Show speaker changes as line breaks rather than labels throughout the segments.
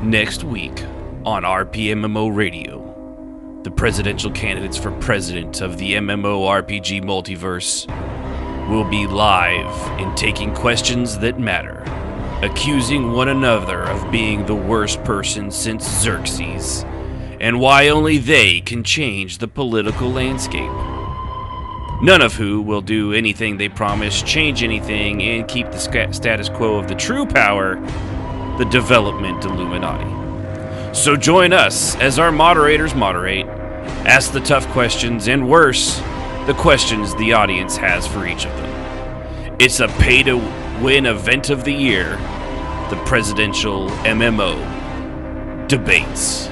Next week on RPMMORadio, the presidential candidates for president of the MMORPG multiverse will be live and taking questions that matter, accusing one another of being the worst person since Xerxes, and why only they can change the political landscape. None of who will do anything they promise, change anything, and keep the status quo of the true power, the development Illuminati. So join us as our moderators moderate, ask the tough questions, and worse, the questions the audience has for each of them. It's a pay-to-win event of the year, the presidential MMO debates.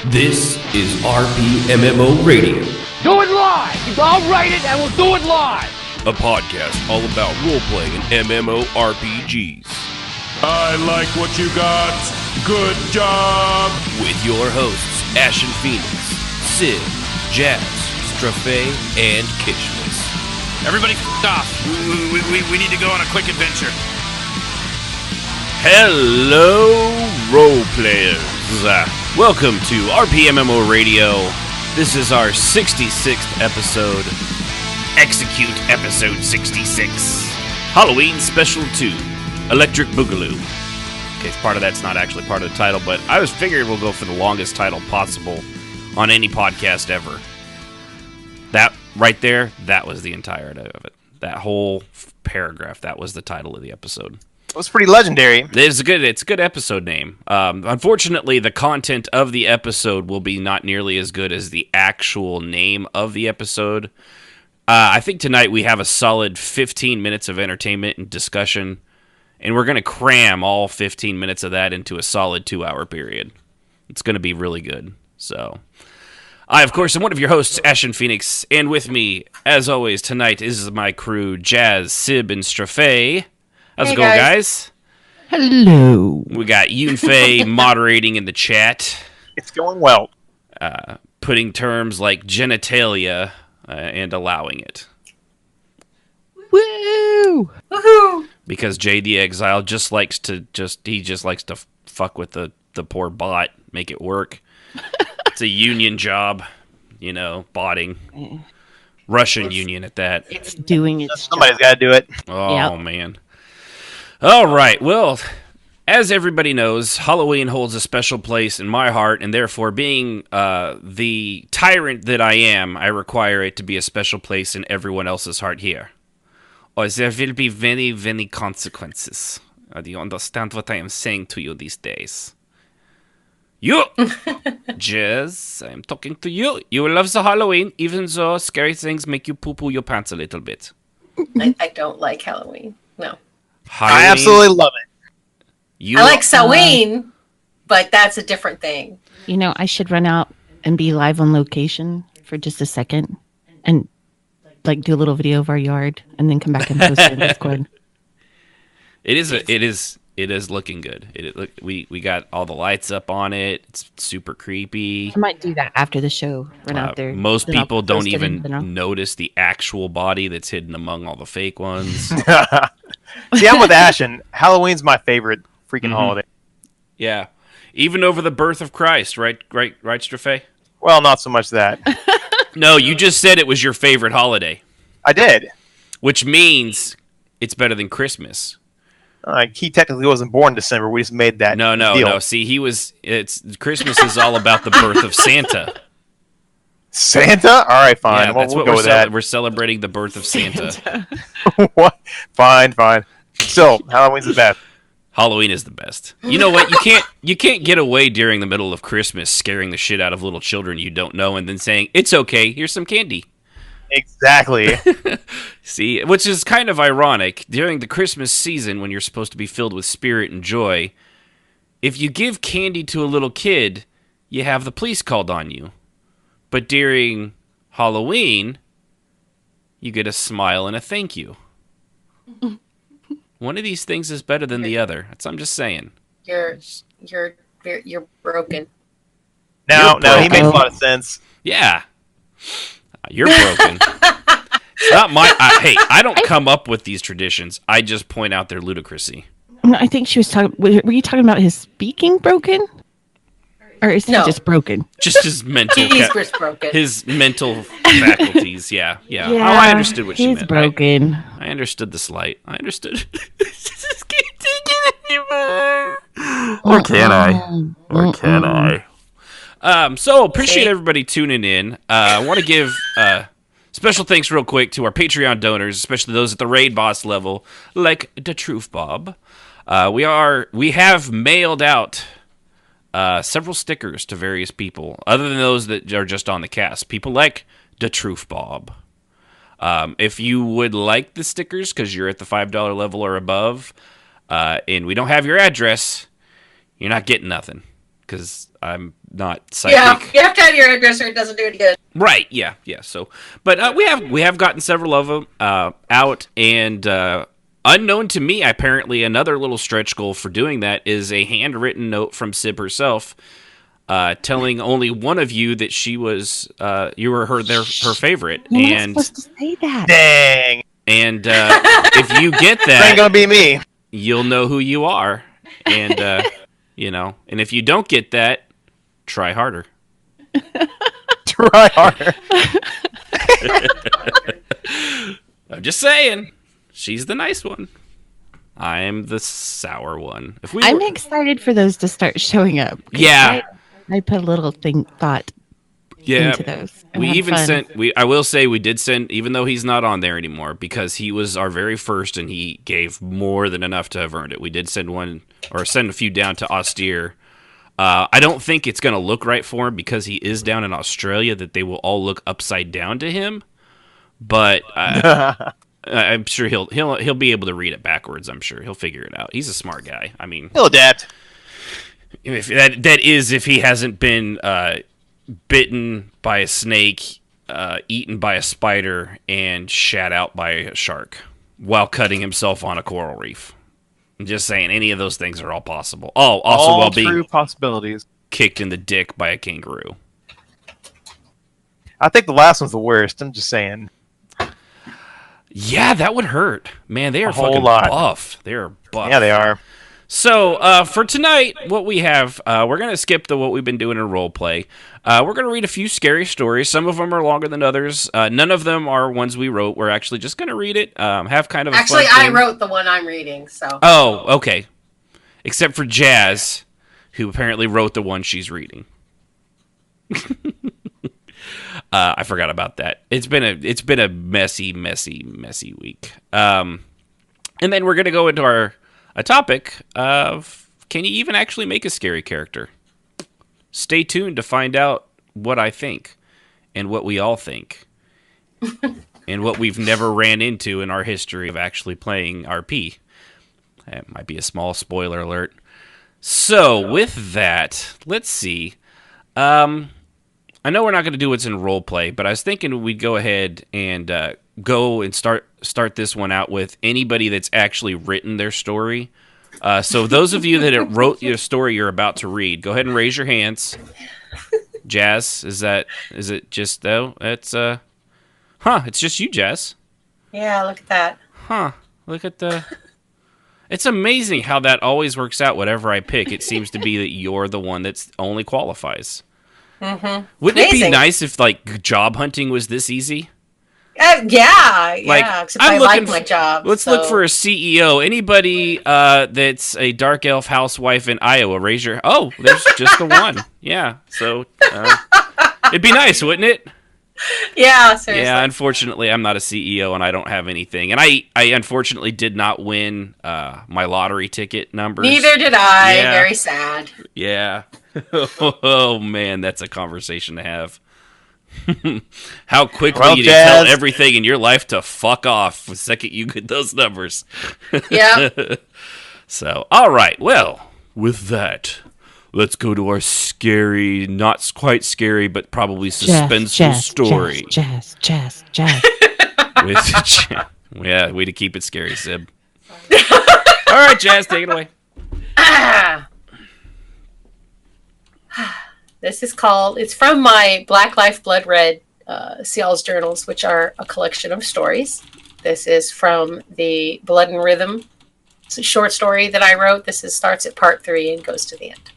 This is RPMMORadio.
Do it live! I'll write it and we'll do it live!
A podcast all about roleplay and MMORPGs.
I like what you got. Good job!
With your hosts, Ashen Phoenix, Sid, Jazz, Strafe, and Kishmas.
Everybody off. We need to go on a quick adventure.
Hello, roleplayers. Welcome to RPMMORadio. This is our 66th episode. Execute episode 66. Halloween Special 2. Electric Boogaloo. Okay, part of that's not actually part of the title, but I was figuring we'll go for the longest title possible on any podcast ever. That right there, that was the entirety of it. That whole paragraph, that was the title of the episode.
It was pretty legendary.
It's a good episode name. Unfortunately, the content of the episode will be not nearly as good as the actual name of the episode. I think tonight we have a solid 15 minutes of entertainment and discussion, and we're going to cram all 15 minutes of that into a solid 2-hour period. It's going to be really good. So, I, of course, am one of your hosts, Ashen Phoenix, and with me, as always, tonight is my crew, Jazz, Sib, and Strafe. How's it going, guys?
Hello.
We got Yunfei moderating in the chat.
It's going well.
Putting terms like genitalia and allowing it.
Woo!
Woohoo!
Because Jay the Exile just likes to fuck with the poor bot, make it work. It's a union job, botting. Russian union at that.
It's doing it.
Somebody's got to do it.
Oh, man. All right, well, as everybody knows, Halloween holds a special place in my heart, and therefore, being the tyrant that I am, I require it to be a special place in everyone else's heart here. Or there will be very, very consequences. Do you understand what I am saying to you these days? You! Jez, I am talking to you. You love the Halloween, even though scary things make you poo-poo your pants a little bit.
I don't like Halloween. No.
Halloween?
I absolutely love it.
I like Samhain, but that's a different thing.
I should run out and be live on location for just a second and do a little video of our yard and then come back and post it in Discord.
It is looking good. We got all the lights up on it. It's super creepy.
I might do that after the show. Run out there.
Most people don't even notice the actual body that's hidden among all the fake ones.
See, I'm with Ashen. Halloween's my favorite freaking holiday.
Yeah. Even over the birth of Christ, right, Strafe?
Well, not so much that.
No, you just said it was your favorite holiday.
I did.
Which means it's better than Christmas.
He technically wasn't born in December. We just made that deal.
No. See, Christmas is all about the birth of Santa.
Santa? All right, fine.
Yeah, that's what
we'll go with that.
We're celebrating the birth of Santa.
What? Fine. So, Halloween's the best.
Halloween is the best. You know what? You can't get away during the middle of Christmas scaring the shit out of little children you don't know and then saying, "It's okay, here's some candy."
Exactly.
See, which is kind of ironic. During the Christmas season, when you're supposed to be filled with spirit and joy, if you give candy to a little kid, you have the police called on you. But during Halloween, you get a smile and a thank you. One of these things is better than the other. I'm just saying.
You're broken.
No,
You're
he makes a lot of sense.
Yeah. You're broken. It's not my... hey, I don't come up with these traditions. I just point out their ludicrousy.
No, I think she was talking. Were you talking about his speaking broken, or is he just broken?
Just his mental.
He's just broken.
His mental faculties. Yeah. Oh, I understood what she meant.
He's broken.
I understood the slight. I understood. Just can't take it anymore. Or can I? So appreciate everybody tuning in. I want to give special thanks real quick to our Patreon donors, especially those at the raid boss level, like the Truth Bob. We have mailed out several stickers to various people, other than those that are just on the cast. People like the Truth Bob. If you would like the stickers because you're at the $5 level or above, and we don't have your address, you're not getting nothing because I'm not psychic.
Yeah, you have to have your address or it doesn't do any good.
Right, yeah. So, but we have gotten several of them out, and unknown to me, apparently another little stretch goal for doing that is a handwritten note from Sib herself, telling only one of you that she was you were her favorite.
You're not supposed to say that.
Dang.
And if you get that,
It ain't gonna be me.
you'll know who you are, and and if you don't get that, try harder.
Try harder.
I'm just saying, she's the nice one. I'm the sour one.
I'm excited for those to start showing up.
Yeah.
I put a little thought into those.
We even sent. I will say we did send, even though he's not on there anymore, because he was our very first and he gave more than enough to have earned it. We did send a few down to Austere. I don't think it's going to look right for him because he is down in Australia that they will all look upside down to him. But I'm sure he'll be able to read it backwards. I'm sure he'll figure it out. He's a smart guy. I mean,
He'll adapt.
if if he hasn't been bitten by a snake, eaten by a spider, and shat out by a shark while cutting himself on a coral reef. I'm just saying, any of those things are all possible. Oh, also
all
while
true
being
possibilities.
kicked in the dick by a kangaroo.
I think the last one's the worst. I'm just saying.
Yeah, that would hurt. Man, they are
whole
fucking
lot.
buff. They are buff.
Yeah, they are.
So, for tonight, what we have, we're going to skip what we've been doing in Roleplay. We're going to read a few scary stories. Some of them are longer than others. None of them are ones we wrote. We're actually just going to read it, have kind of a
Actually,
fun
I
thing.
wrote the one I'm reading, so.
Oh, okay. Except for Jazz, who apparently wrote the one she's reading. I forgot about that. It's been a messy week. And then we're going to go into a topic of, can you even actually make a scary character? Stay tuned to find out what I think and what we all think and what we've never ran into in our history of actually playing RP. That might be a small spoiler alert. So with that, let's see. I know we're not going to do what's in Roleplay, but I was thinking we'd go ahead and go and start this one out with anybody that's actually written their story. So those of you that wrote your story you're about to read, go ahead and raise your hands. Jazz, is it just though? It's it's just you, Jazz.
Yeah, look at that.
Look at the. It's amazing how that always works out. Whatever I pick, it seems to be that you're the one that's only qualifies. Mm-hmm. Wouldn't it be nice if like job hunting was this easy?
Yeah. Except I like my job.
Let's look for a CEO. Anybody that's a dark elf housewife in Iowa, raise your. Oh, there's just the one. Yeah. So it'd be nice, wouldn't it?
Yeah, seriously.
Yeah, unfortunately, I'm not a CEO and I don't have anything. And I unfortunately did not win my lottery ticket numbers.
Neither did I.
Yeah.
Very sad.
Yeah. Oh, man, that's a conversation to have. How quickly you tell everything in your life to fuck off the second you get those numbers.
Yeah.
So, all right. Well, with that, let's go to our scary, not quite scary, but probably suspenseful story.
Jazz.
Yeah, way to keep it scary, Sib. All right, Jazz, take it away.
It's from my Black Life Blood Red Seal's journals, which are a collection of stories. This is from the Blood and Rhythm short story that I wrote. Starts at part 3 and goes to the end.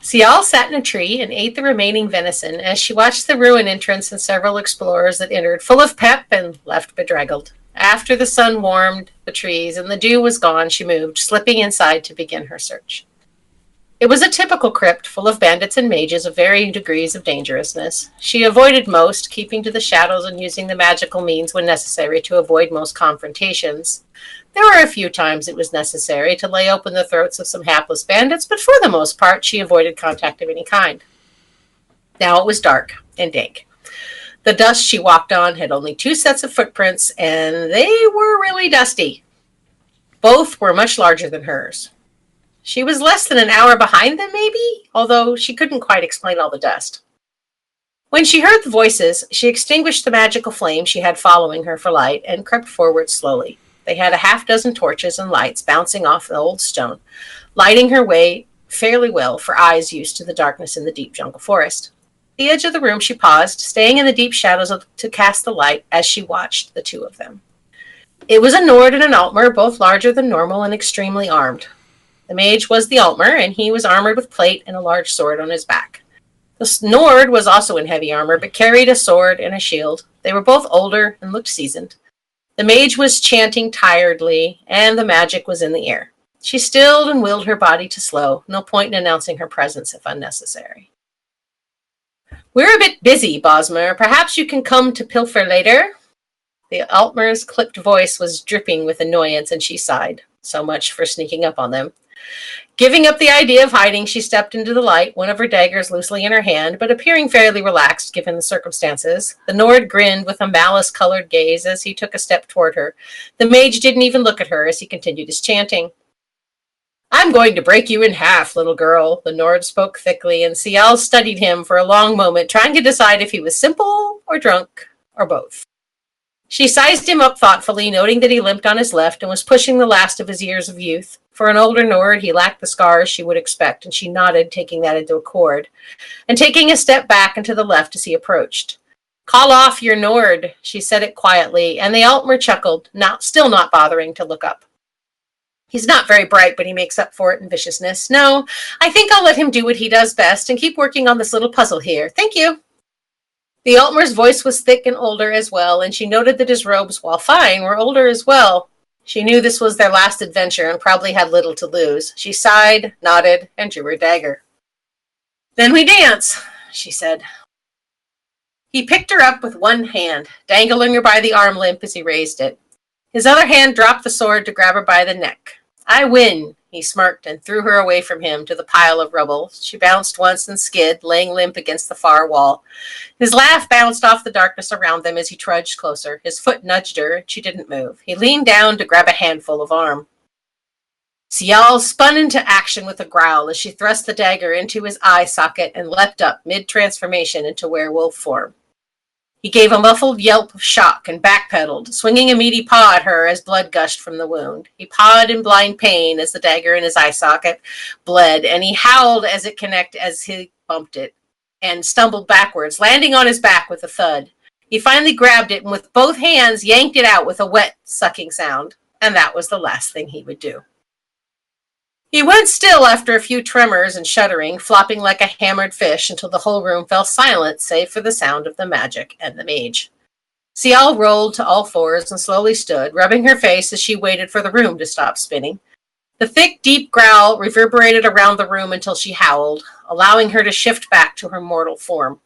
Sial sat in a tree and ate the remaining venison as she watched the ruin entrance and several explorers that entered, full of pep and left bedraggled. After the sun warmed the trees and the dew was gone, she moved, slipping inside to begin her search. It was a typical crypt full of bandits and mages of varying degrees of dangerousness. She avoided most, keeping to the shadows and using the magical means when necessary to avoid most confrontations. There were a few times it was necessary to lay open the throats of some hapless bandits, but for the most part she avoided contact of any kind. Now it was dark and dank. The dust she walked on had only 2 sets of footprints, and they were really dusty. Both were much larger than hers. She was less than an hour behind them, maybe, although she couldn't quite explain all the dust. When she heard the voices, she extinguished the magical flame she had following her for light and crept forward slowly. They had a half-dozen torches and lights bouncing off the old stone, lighting her way fairly well for eyes used to the darkness in the deep jungle forest. At the edge of the room she paused, staying in the deep shadows to cast the light as she watched the 2 of them. It was a Nord and an Altmer, both larger than normal and extremely armed. The mage was the Altmer, and he was armored with plate and a large sword on his back. The Nord was also in heavy armor, but carried a sword and a shield. They were both older and looked seasoned. The mage was chanting tiredly, and the magic was in the air. She stilled and willed her body to slow, no point in announcing her presence if unnecessary. "We're a bit busy, Bosmer. Perhaps you can come to pilfer later?" The Altmer's clipped voice was dripping with annoyance, and she sighed. So much for sneaking up on them. Giving up the idea of hiding, she stepped into the light, one of her daggers loosely in her hand, but appearing fairly relaxed given the circumstances. The Nord grinned with a malice-colored gaze as he took a step toward her. The mage didn't even look at her as he continued his chanting. "I'm going to break you in half, little girl," the Nord spoke thickly, and Sial studied him for a long moment, trying to decide if he was simple or drunk or both. She sized him up thoughtfully, noting that he limped on his left and was pushing the last of his years of youth. For an older Nord, he lacked the scars she would expect, and she nodded, taking that into accord, and taking a step back and to the left as he approached. "Call off your Nord," she said it quietly, and the Altmer chuckled, still not bothering to look up. "He's not very bright, but he makes up for it in viciousness. No, I think I'll let him do what he does best and keep working on this little puzzle here. Thank you." The Altmer's voice was thick and older as well, and she noted that his robes, while fine, were older as well. She knew this was their last adventure and probably had little to lose. She sighed, nodded, and drew her dagger. "Then we dance," she said. He picked her up with one hand, dangling her by the arm limp as he raised it. His other hand dropped the sword to grab her by the neck. "I win," he smirked and threw her away from him to the pile of rubble. She bounced once and skid, laying limp against the far wall. His laugh bounced off the darkness around them as he trudged closer. His foot nudged her, and she didn't move. He leaned down to grab a handful of arm. Sial spun into action with a growl as she thrust the dagger into his eye socket and leapt up mid-transformation into werewolf form. He gave a muffled yelp of shock and backpedaled, swinging a meaty paw at her as blood gushed from the wound. He pawed in blind pain as the dagger in his eye socket bled, and he howled as he bumped it, and stumbled backwards, landing on his back with a thud. He finally grabbed it and with both hands yanked it out with a wet, sucking sound, and that was the last thing he would do. He went still after a few tremors and shuddering, flopping like a hammered fish until the whole room fell silent save for the sound of the magic and the mage. Sial rolled to all fours and slowly stood, rubbing her face as she waited for the room to stop spinning. The thick, deep growl reverberated around the room until she howled, allowing her to shift back to her mortal form.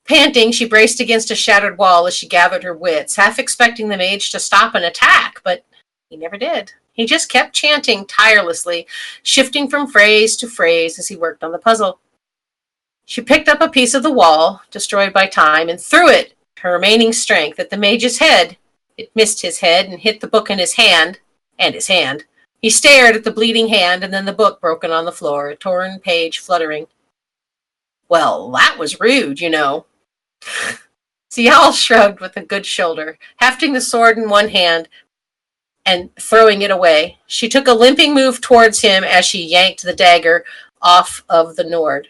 Panting, she braced against a shattered wall as she gathered her wits, half expecting the mage to stop and attack, but he never did. He just kept chanting tirelessly, shifting from phrase to phrase as he worked on the puzzle. She picked up a piece of the wall, destroyed by time, and threw it, her remaining strength, at the mage's head. It missed his head and hit the book in his hand, and his hand. He stared at the bleeding hand and then the book broken on the floor, a torn page fluttering. "Well, that was rude, you know." Sial shrugged with a good shoulder, hefting the sword in one hand, and throwing it away. She took a limping move towards him as she yanked the dagger off of the Nord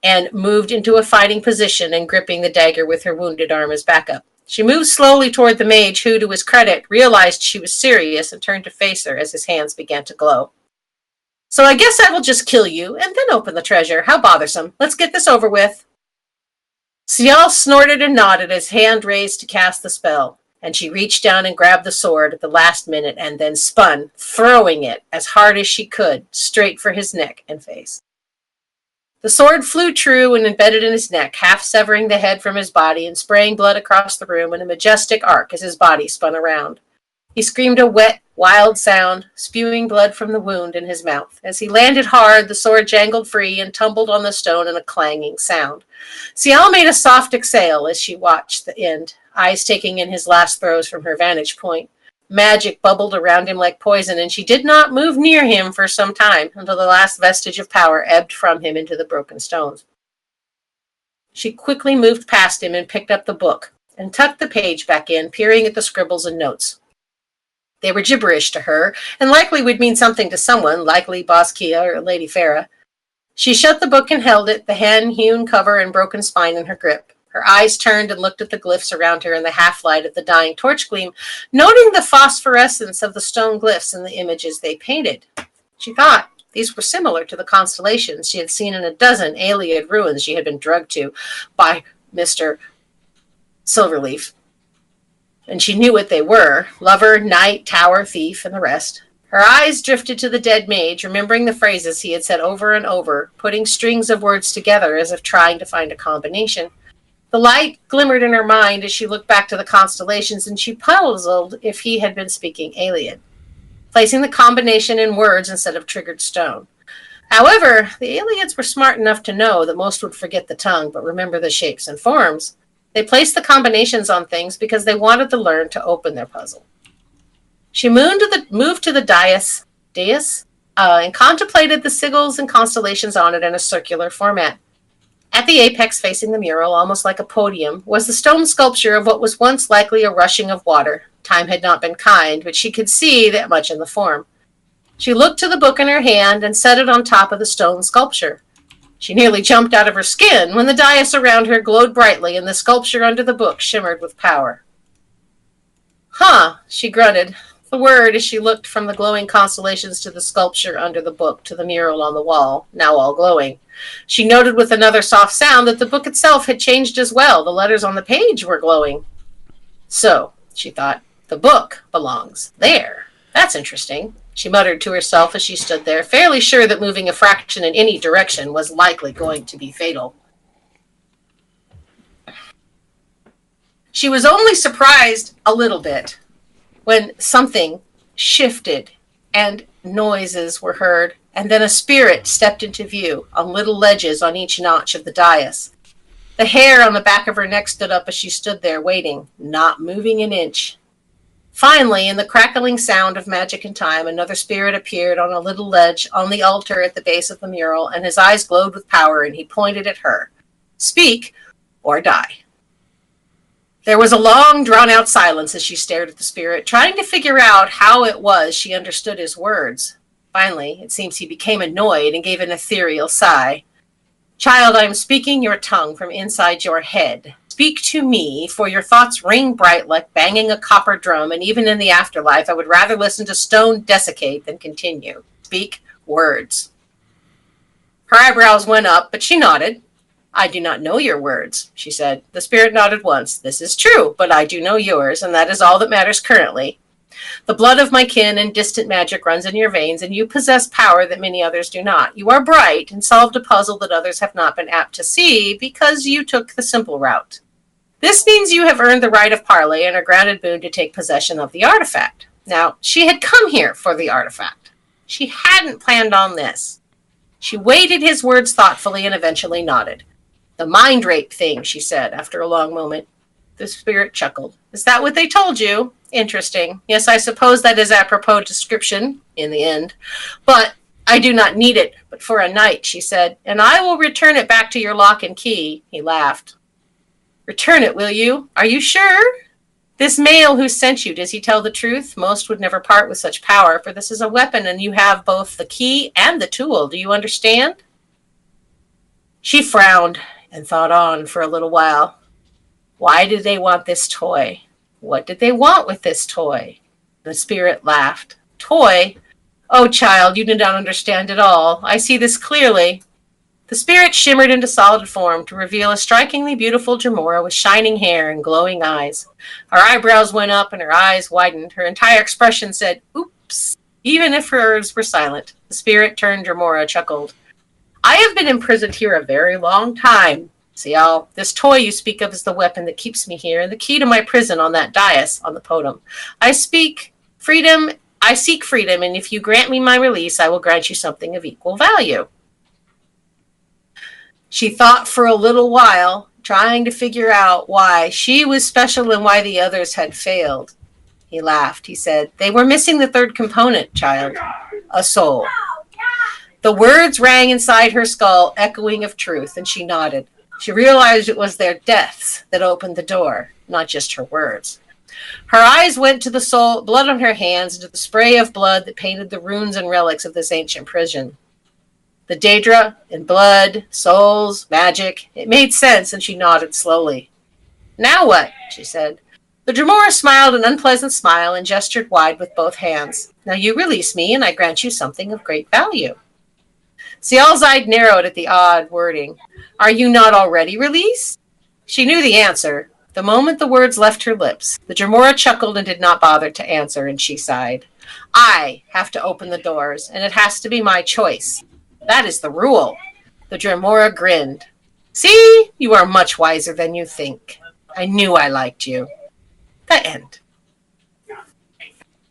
and moved into a fighting position and gripping the dagger with her wounded arm as backup. She moved slowly toward the mage who, to his credit, realized she was serious and turned to face her as his hands began to glow. So I guess I will just kill you and then open the treasure. How bothersome. Let's get this over with. Cial snorted and nodded as hand raised to cast the spell, and she reached down and grabbed the sword at the last minute and then spun, throwing it as hard as she could, straight for his neck and face. The sword flew true and embedded in his neck, half severing the head from his body and spraying blood across the room in a majestic arc as his body spun around. He screamed a wet, wild sound, spewing blood from the wound in his mouth. As he landed hard, the sword jangled free and tumbled on the stone in a clanging sound. Cial made a soft exhale as she watched the end, eyes taking in his last throws from her vantage point. Magic bubbled around him like poison, and she did not move near him for some time until the last vestige of power ebbed from him into the broken stones. She quickly moved past him and picked up the book and tucked the page back in, peering at the scribbles and notes. They were gibberish to her, and likely would mean something to someone, likely Boss Kia or Lady Farah. She shut the book and held it, the hand-hewn cover and broken spine in her grip. Her eyes turned and looked at the glyphs around her in the half-light of the dying torch gleam, noting the phosphorescence of the stone glyphs in the images they painted. She thought these were similar to the constellations she had seen in a dozen Ayleid ruins she had been drugged to by Mr. Silverleaf. And she knew what they were: lover, knight, tower, thief, and the rest. Her eyes drifted to the dead mage, remembering the phrases he had said over and over, putting strings of words together as if trying to find a combination. The light glimmered in her mind as she looked back to the constellations, and she puzzled if he had been speaking Ayleid, placing the combination in words instead of triggered stone. However, the Ayleids were smart enough to know that most would forget the tongue but remember the shapes and forms. They placed the combinations on things because they wanted to learn to open their puzzle. She moved to the dais, and contemplated the sigils and constellations on it in a circular format. At the apex facing the mural, almost like a podium, was the stone sculpture of what was once likely a rushing of water. Time had not been kind, but she could see that much in the form. She looked to the book in her hand and set it on top of the stone sculpture. She nearly jumped out of her skin when the dais around her glowed brightly and the sculpture under the book shimmered with power. Huh, she grunted, the word as she looked from the glowing constellations to the sculpture under the book to the mural on the wall, now all glowing. She noted with another soft sound that the book itself had changed as well. The letters on the page were glowing. So, she thought, the book belongs there. That's interesting, she muttered to herself as she stood there, fairly sure that moving a fraction in any direction was likely going to be fatal. She was only surprised a little bit when something shifted and noises were heard, and then a spirit stepped into view on little ledges on each notch of the dais. The hair on the back of her neck stood up as she stood there waiting, not moving an inch. Finally, in the crackling sound of magic and time, another spirit appeared on a little ledge on the altar at the base of the mural, and his eyes glowed with power, and he pointed at her. Speak or die. There was a long, drawn-out silence as she stared at the spirit, trying to figure out how it was she understood his words. Finally, it seems he became annoyed and gave an ethereal sigh. Child, I am speaking your tongue from inside your head. Speak to me, for your thoughts ring bright like banging a copper drum, and even in the afterlife, I would rather listen to stone desiccate than continue. Speak words. Her eyebrows went up, but she nodded. I do not know your words, she said. The spirit nodded once. This is true, but I do know yours, and that is all that matters currently. The blood of my kin and distant magic runs in your veins, and you possess power that many others do not. You are bright and solved a puzzle that others have not been apt to see because you took the simple route. This means you have earned the right of parley and are granted boon to take possession of the artifact. Now, she had come here for the artifact. She hadn't planned on this. She weighted his words thoughtfully and eventually nodded. The mind rape thing, she said after a long moment. The spirit chuckled. Is that what they told you? Interesting. Yes, I suppose that is apropos description in the end. But I do not need it, but for a night, she said, and I will return it back to your lock and key. He laughed. Return it, will you? Are you sure? This male who sent you, does he tell the truth? Most would never part with such power, for this is a weapon, and you have both the key and the tool. Do you understand? She frowned and thought on for a little while. Why did they want this toy? What did they want with this toy? The spirit laughed. Toy? Oh, child, you do not understand at all. I see this clearly. The spirit shimmered into solid form to reveal a strikingly beautiful Jamora with shining hair and glowing eyes. Her eyebrows went up and her eyes widened. Her entire expression said, oops. Even if her words were silent, the spirit turned Jamora chuckled. I have been imprisoned here a very long time. See, this toy you speak of is the weapon that keeps me here and the key to my prison on that dais on the podium. I seek freedom, and if you grant me my release, I will grant you something of equal value. She thought for a little while, trying to figure out why she was special and why the others had failed. He laughed. He said, they were missing the third component, child. A soul. The words rang inside her skull, echoing of truth, and she nodded. She realized it was their deaths that opened the door, not just her words. Her eyes went to the soul, blood on her hands, and to the spray of blood that painted the runes and relics of this ancient prison. The Daedra and blood, souls, magic. It made sense, and she nodded slowly. Now what? She said. The Jamora smiled an unpleasant smile and gestured wide with both hands. Now you release me, and I grant you something of great value. Sial's eye narrowed at the odd wording. Are you not already released? She knew the answer. The moment the words left her lips, the Jamora chuckled and did not bother to answer, and she sighed. I have to open the doors, and it has to be my choice. That is the rule. The Jamora grinned. See, you are much wiser than you think. I knew I liked you. The end.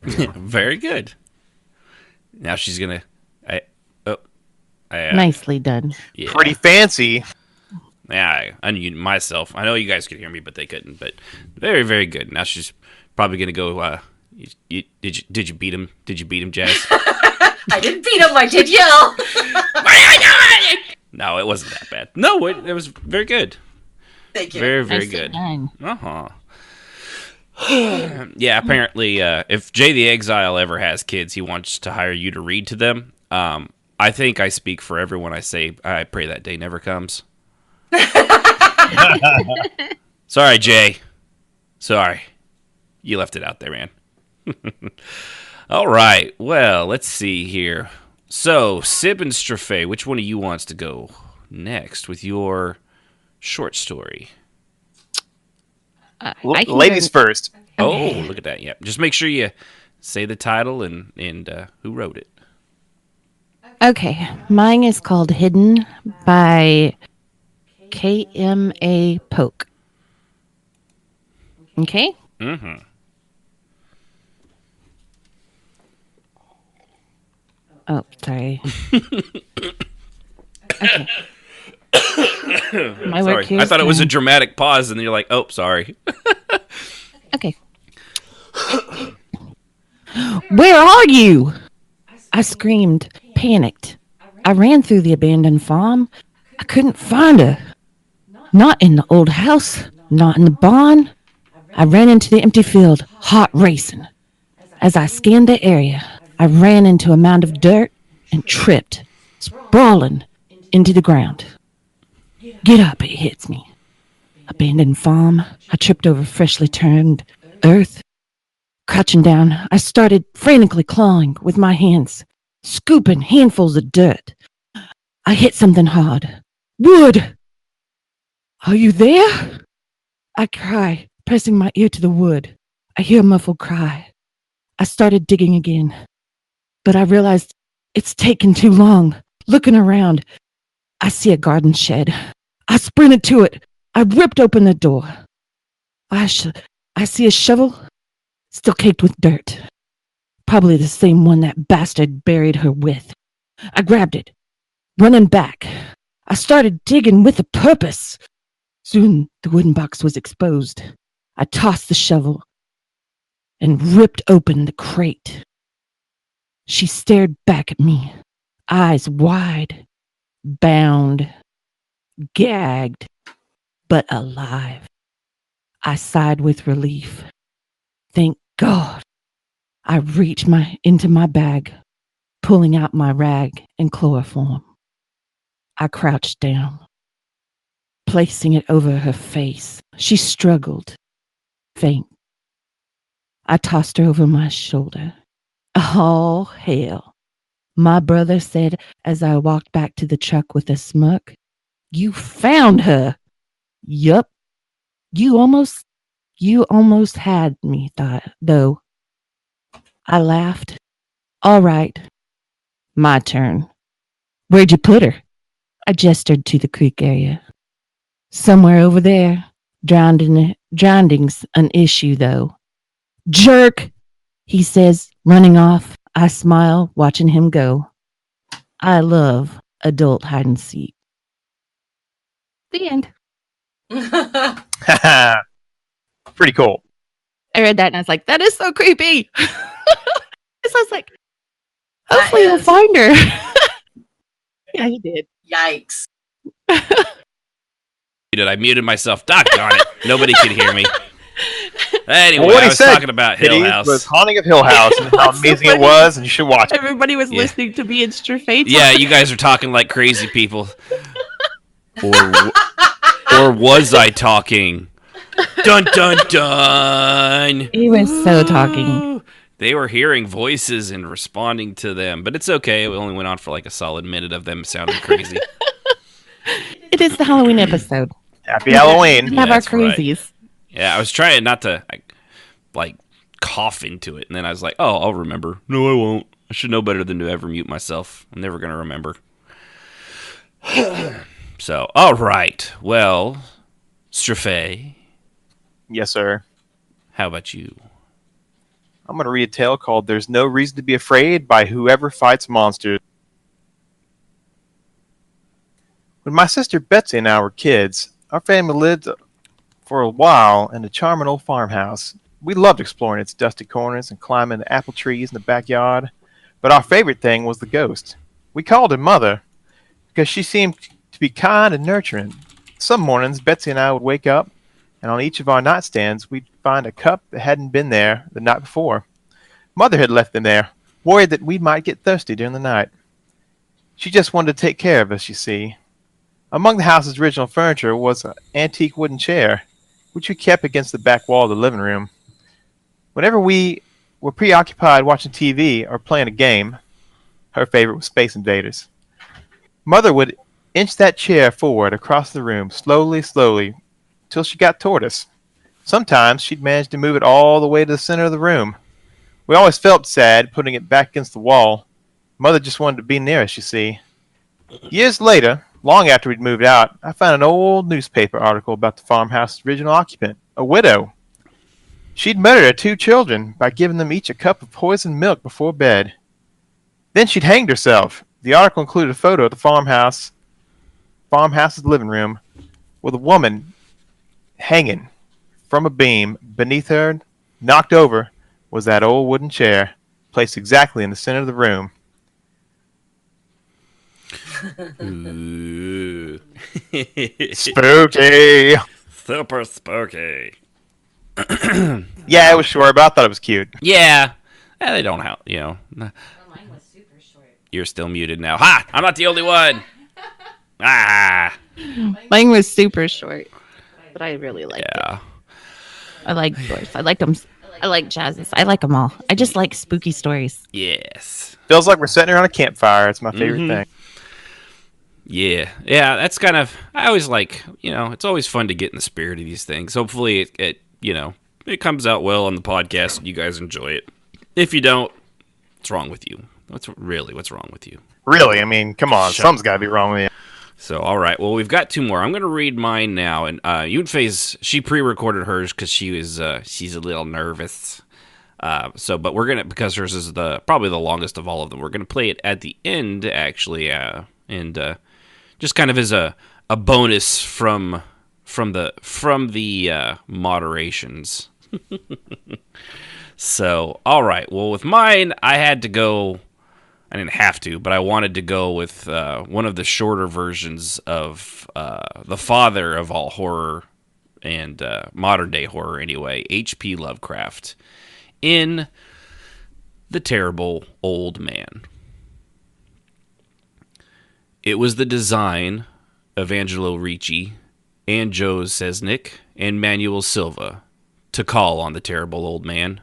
Very good. Now she's gonna.
Nicely done.
Yeah.
Pretty fancy.
Yeah, I unmuted myself. I know you guys could hear me, but they couldn't. But very, very good. Now she's probably gonna go. Did you beat him? Did you beat him, Jazz?
I didn't beat him. I did yell.
No, it wasn't that bad. No, it was very good.
Thank you.
Very, very
Nicely
good.
done.
Yeah, apparently, if Jay the Exile ever has kids, he wants to hire you to read to them. I think I speak for everyone. I say, I pray that day never comes. Sorry, Jay. Sorry. You left it out there, man. All right. Well, let's see here. So, Sib and Strafe, which one of you wants to go next with your short story?
Ladies first.
Oh, look at that. Yep. Just make sure you say the title and who wrote it.
Okay. Mine is called Hidden by KMA Poke. Okay?
Mm-hmm.
Oh, sorry. Okay. My work
Sorry.
here
I
is
thought it was a
done.
dramatic pause, and then you're like, oh, sorry.
Okay. Where are you? I screamed, panicked. I ran through the abandoned farm. I couldn't find her. Not in the old house, not in the barn. I ran into the empty field, heart racing. As I scanned the area, I ran into a mound of dirt and tripped, sprawling into the ground. Get up, it hits me. Abandoned farm. I tripped over freshly turned earth. Crouching down, I started frantically clawing with my hands, scooping handfuls of dirt. I hit something hard. Wood! Are you there? I cry, pressing my ear to the wood. I hear a muffled cry. I started digging again, but I realized it's taken too long. Looking around, I see a garden shed. I sprinted to it. I ripped open the door. I see a shovel, still caked with dirt. Probably the same one that bastard buried her with. I grabbed it, running back. I started digging with a purpose. Soon the wooden box was exposed. I tossed the shovel and ripped open the crate. She stared back at me, eyes wide, bound, gagged, but alive. I sighed with relief. Thank God. I reached into my bag, pulling out my rag and chloroform. I crouched down, placing it over her face. She struggled, faint. I tossed her over my shoulder. Oh, hell. My brother said as I walked back to the truck with a smirk, "You found her." "Yup. You almost had me, though." I laughed. "All right. My turn. Where'd you put her?" I gestured to the creek area. "Somewhere over there. Drowning's an issue, though." "Jerk," he says, running off. I smile, watching him go. I love adult hide and seek. The end.
Pretty cool.
I read that and I was like, that is so creepy. So I was like, hopefully he'll find her. Yeah, he did.
Yikes.
I muted myself. Doggone it. Nobody could hear me. Anyway,
Well, what
I
he
was
said,
talking about Hill House.
was Haunting of Hill House and how amazing it was, and you should watch it.
Everybody was
Yeah.
listening to me and Strafate.
Yeah, you guys are talking like crazy people. Or was I talking? Dun, dun, dun.
He was so talking.
They were hearing voices and responding to them, but it's okay. It only went on for like a solid minute of them sounding crazy.
It is the Halloween episode.
Happy Halloween.
We have our
that's right.
crazies.
Yeah, I was trying not to like cough into it, and then I was like, "Oh, I'll remember." No, I won't. I should know better than to ever mute myself. I'm never gonna remember. So, all right. Well, Strafe,
Yes, sir.
how about you?
I'm going to read a tale called There's No Reason to Be Afraid by Whoever Fights Monsters. When my sister Betsy and I were kids, our family lived for a while in a charming old farmhouse. We loved exploring its dusty corners and climbing the apple trees in the backyard, but our favorite thing was the ghost. We called her Mother because she seemed to be kind and nurturing. Some mornings, Betsy and I would wake up, and on each of our nightstands, we'd find a cup that hadn't been there the night before. Mother had left them there, worried that we might get thirsty during the night. She just wanted to take care of us, you see. Among the house's original furniture was an antique wooden chair, which we kept against the back wall of the living room. Whenever we were preoccupied watching TV or playing a game, her favorite was Space Invaders, Mother would inch that chair forward across the room, slowly, till she got toward us. Sometimes she'd manage to move it all the way to the center of the room. We always felt sad putting it back against the wall. Mother just wanted to be near us, you see. Years later, long after we'd moved out, I found an old newspaper article about the farmhouse's original occupant, a widow. She'd murdered her 2 children by giving them each a cup of poisoned milk before bed. Then she'd hanged herself. The article included a photo of the farmhouse's living room with a woman hanging from a beam. Beneath her, knocked over, was that old wooden chair, placed exactly in the center of the room.
Ooh.
Spooky!
Super spooky.
Yeah, it was short, but I thought it was cute.
Yeah. They don't help, you know. Mine was super short. You're still muted now. Ha! I'm not the only one. Ah.
Mine was super short, but I really liked it.
Yeah.
I like stories. I like them. I like jazzes. I like them all. I just like spooky stories.
Yes.
Feels like we're sitting around a campfire. It's my favorite thing.
Yeah. Yeah, that's kind of, I always like, you know, it's always fun to get in the spirit of these things. Hopefully it you know, it comes out well on the podcast and you guys enjoy it. If you don't, what's wrong with you? What's wrong with you?
Really? I mean, come on. Something's got to be wrong with you.
So, all right. Well, we've got 2 more. I'm going to read mine now. And Yunfei's, she pre-recorded hers because she's a little nervous. But we're going to, because hers is probably the longest of all of them, we're going to play it at the end, actually. And just kind of as a bonus from the moderations. So, all right. Well, with mine, I didn't have to, but I wanted to go with one of the shorter versions of the father of all horror and modern day horror anyway, H.P. Lovecraft, in The Terrible Old Man. It was the design of Angelo Ricci and Joe Sesnick and Manuel Silva to call on the terrible old man.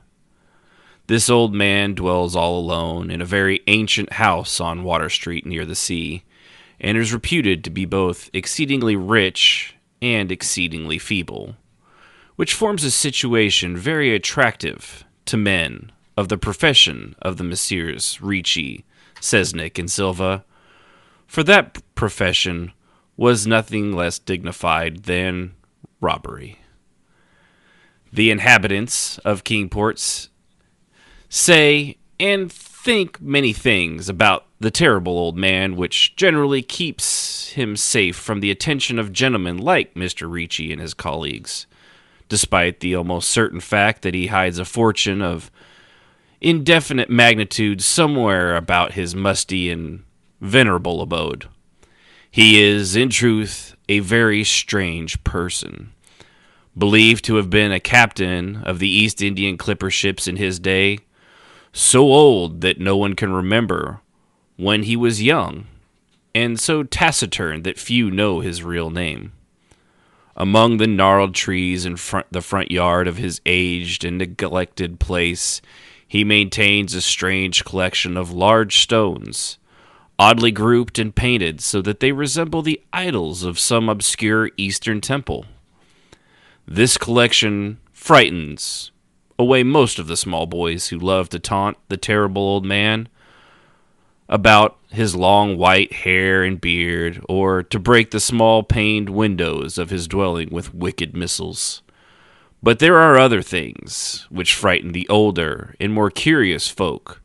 This old man dwells all alone in a very ancient house on Water Street near the sea, and is reputed to be both exceedingly rich and exceedingly feeble, which forms a situation very attractive to men of the profession of the Messieurs Ricci, Sesnick, and Silva, for that profession was nothing less dignified than robbery. The inhabitants of Kingport say and think many things about the terrible old man, which generally keeps him safe from the attention of gentlemen like Mr. Ricci and his colleagues, despite the almost certain fact that he hides a fortune of indefinite magnitude somewhere about his musty and venerable abode. He is, in truth, a very strange person, believed to have been a captain of the East Indian clipper ships in his day, so old that no one can remember when he was young, and so taciturn that few know his real name. Among the gnarled trees in the front yard of his aged and neglected place, he maintains a strange collection of large stones, oddly grouped and painted so that they resemble the idols of some obscure Eastern temple. This collection frightens away most of the small boys who love to taunt the terrible old man about his long white hair and beard, or to break the small paned windows of his dwelling with wicked missiles. But there are other things which frighten the older and more curious folk,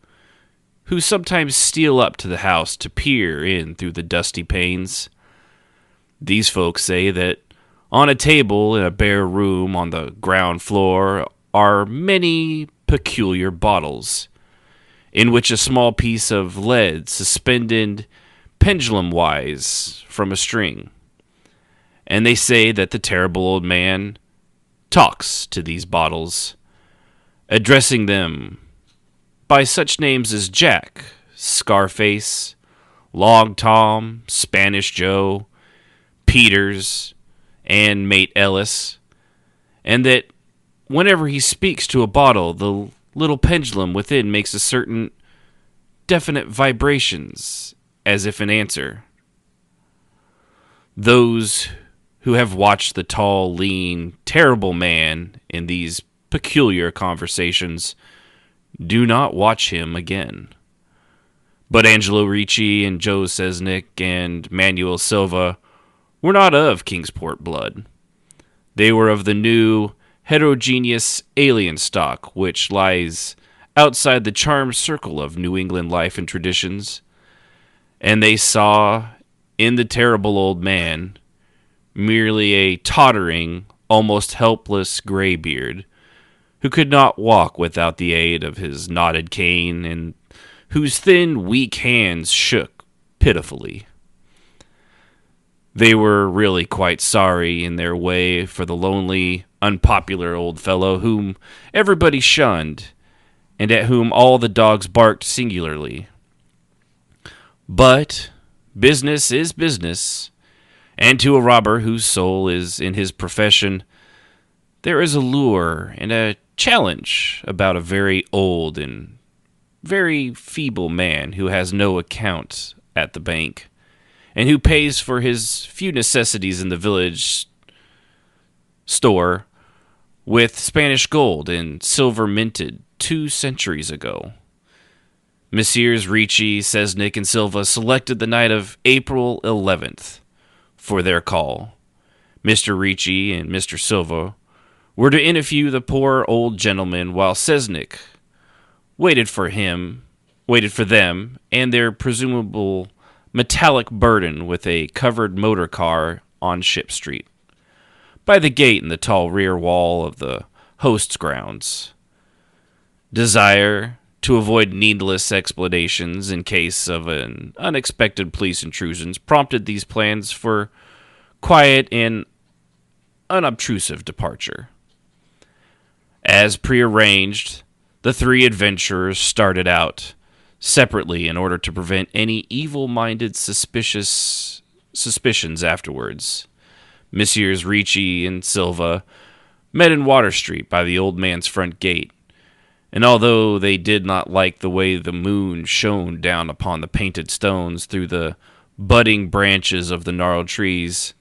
who sometimes steal up to the house to peer in through the dusty panes. These folks say that on a table in a bare room on the ground floor are many peculiar bottles, in which a small piece of lead suspended pendulum-wise from a string. And they say that the terrible old man talks to these bottles, addressing them by such names as Jack, Scarface, Long Tom, Spanish Joe, Peters, and Mate Ellis, and that whenever he speaks to a bottle, the little pendulum within makes a certain definite vibrations, as if in answer. Those who have watched the tall, lean, terrible man in these peculiar conversations do not watch him again. But Angelo Ricci and Joe Sesnick and Manuel Silva were not of Kingsport blood. They were of the new, heterogeneous alien stock which lies outside the charmed circle of New England life and traditions, and they saw in the terrible old man merely a tottering, almost helpless graybeard, who could not walk without the aid of his knotted cane, and whose thin, weak hands shook pitifully. They were really quite sorry in their way for the lonely, unpopular old fellow whom everybody shunned, and at whom all the dogs barked singularly. But business is business, and to a robber whose soul is in his profession, there is a lure and a challenge about a very old and very feeble man who has no account at the bank, and who pays for his few necessities in the village store with Spanish gold and silver minted 2 centuries ago. Messieurs Ricci, Sesnick, and Silva selected the night of April 11th for their call. Mr. Ricci and Mr. Silva were to interview the poor old gentleman, while Sesnick waited for them and their presumable metallic burden with a covered motor car on Ship Street, by the gate in the tall rear wall of the host's grounds. Desire to avoid needless explanations in case of an unexpected police intrusions prompted these plans for quiet and unobtrusive departure. As prearranged, the three adventurers started out separately in order to prevent any evil-minded suspicions afterwards. Messrs. Ricci and Silva met in Water Street by the old man's front gate, and although they did not like the way the moon shone down upon the painted stones through the budding branches of the gnarled trees,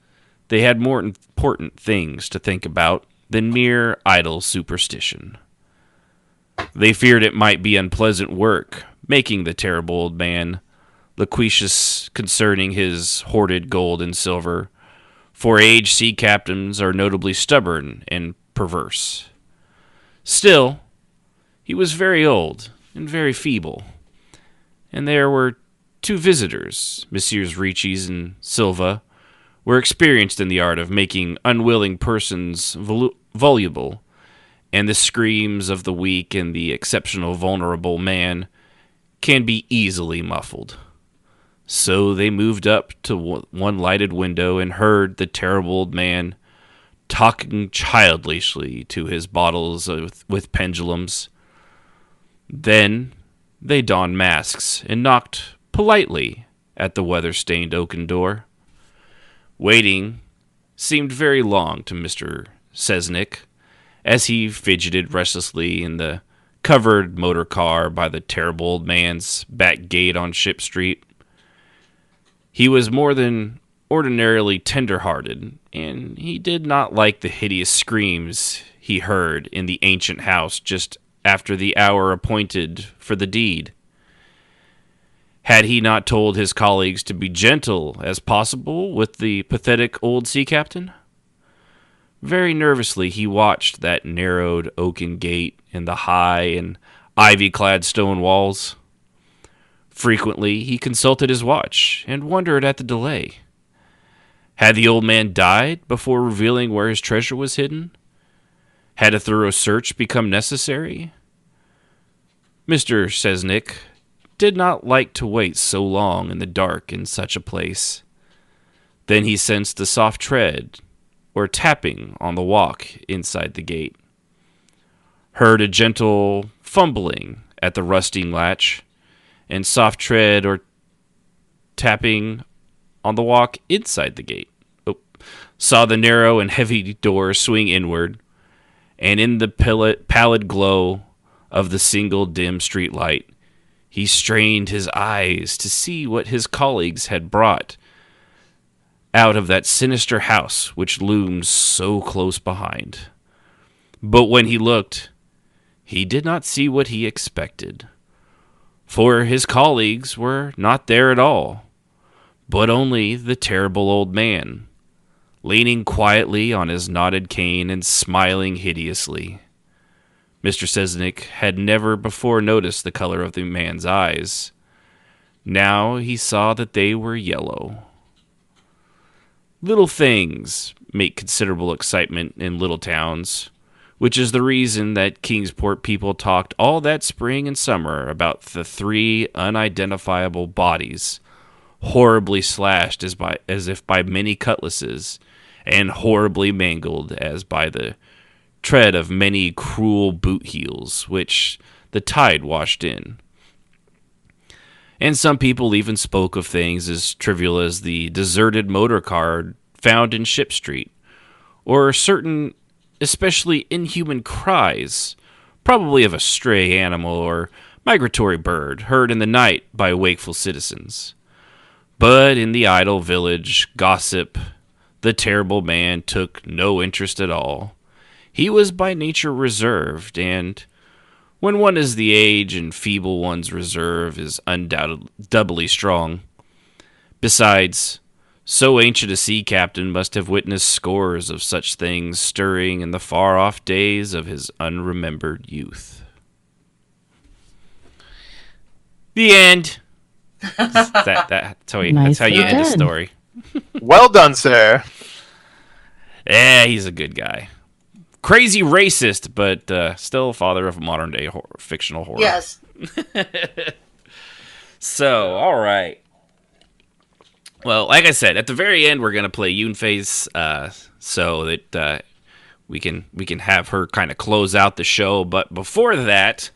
they had more important things to think about than mere idle superstition. They feared it might be unpleasant work making the terrible old man loquacious concerning his hoarded gold and silver, for aged sea captains are notably stubborn and perverse. Still, he was very old and very feeble, and there were two visitors, Messrs. Ricci's and Silva, were experienced in the art of making unwilling persons voluble, and the screams of the weak and the exceptional vulnerable man can be easily muffled. So they moved up to one lighted window and heard the terrible old man talking childishly to his bottles with pendulums. Then they donned masks and knocked politely at the weather-stained oaken door. Waiting seemed very long to Mr. Cesnik, as he fidgeted restlessly in the covered motor car by the terrible old man's back gate on Ship Street. He was more than ordinarily tender-hearted, and he did not like the hideous screams he heard in the ancient house just after the hour appointed for the deed. Had he not told his colleagues to be gentle as possible with the pathetic old sea captain? Very nervously he watched that narrowed oaken gate and the high and ivy-clad stone walls. Frequently he consulted his watch and wondered at the delay. Had the old man died before revealing where his treasure was hidden? Had a thorough search become necessary? Mr. Cesnik did not like to wait so long in the dark in such a place. Then he sensed a soft tread or tapping on the walk inside the gate, heard a gentle fumbling at the rusting latch, and soft tread or tapping on the walk inside the gate. Saw the narrow and heavy door swing inward, and in the pallid glow of the single dim street light, he strained his eyes to see what his colleagues had brought out of that sinister house which loomed so close behind. But when he looked, he did not see what he expected, for his colleagues were not there at all, but only the terrible old man, leaning quietly on his knotted cane and smiling hideously. Mr. Cesnik had never before noticed the color of the man's eyes. Now he saw that they were yellow. Little things make considerable excitement in little towns, which is the reason that Kingsport people talked all that spring and summer about the three unidentifiable bodies, horribly slashed as if by many cutlasses, and horribly mangled as by the tread of many cruel boot heels, which the tide washed in. And some people even spoke of things as trivial as the deserted motor car found in Ship Street, or certain especially inhuman cries, probably of a stray animal or migratory bird, heard in the night by wakeful citizens. But in the idle village gossip, the terrible man took no interest at all. He was by nature reserved, and when one is the age and feeble, one's reserve is undoubtedly doubly strong. Besides, so ancient a sea captain must have witnessed scores of such things stirring in the far-off days of his unremembered youth. The end. That's how you end a story.
Well done, sir.
Yeah, he's a good guy. Crazy racist, but still father of modern-day fictional horror.
Yes.
So, all right. Well, like I said, at the very end, we're gonna play Yunfei's, so that we can have her kind of close out the show. But before that,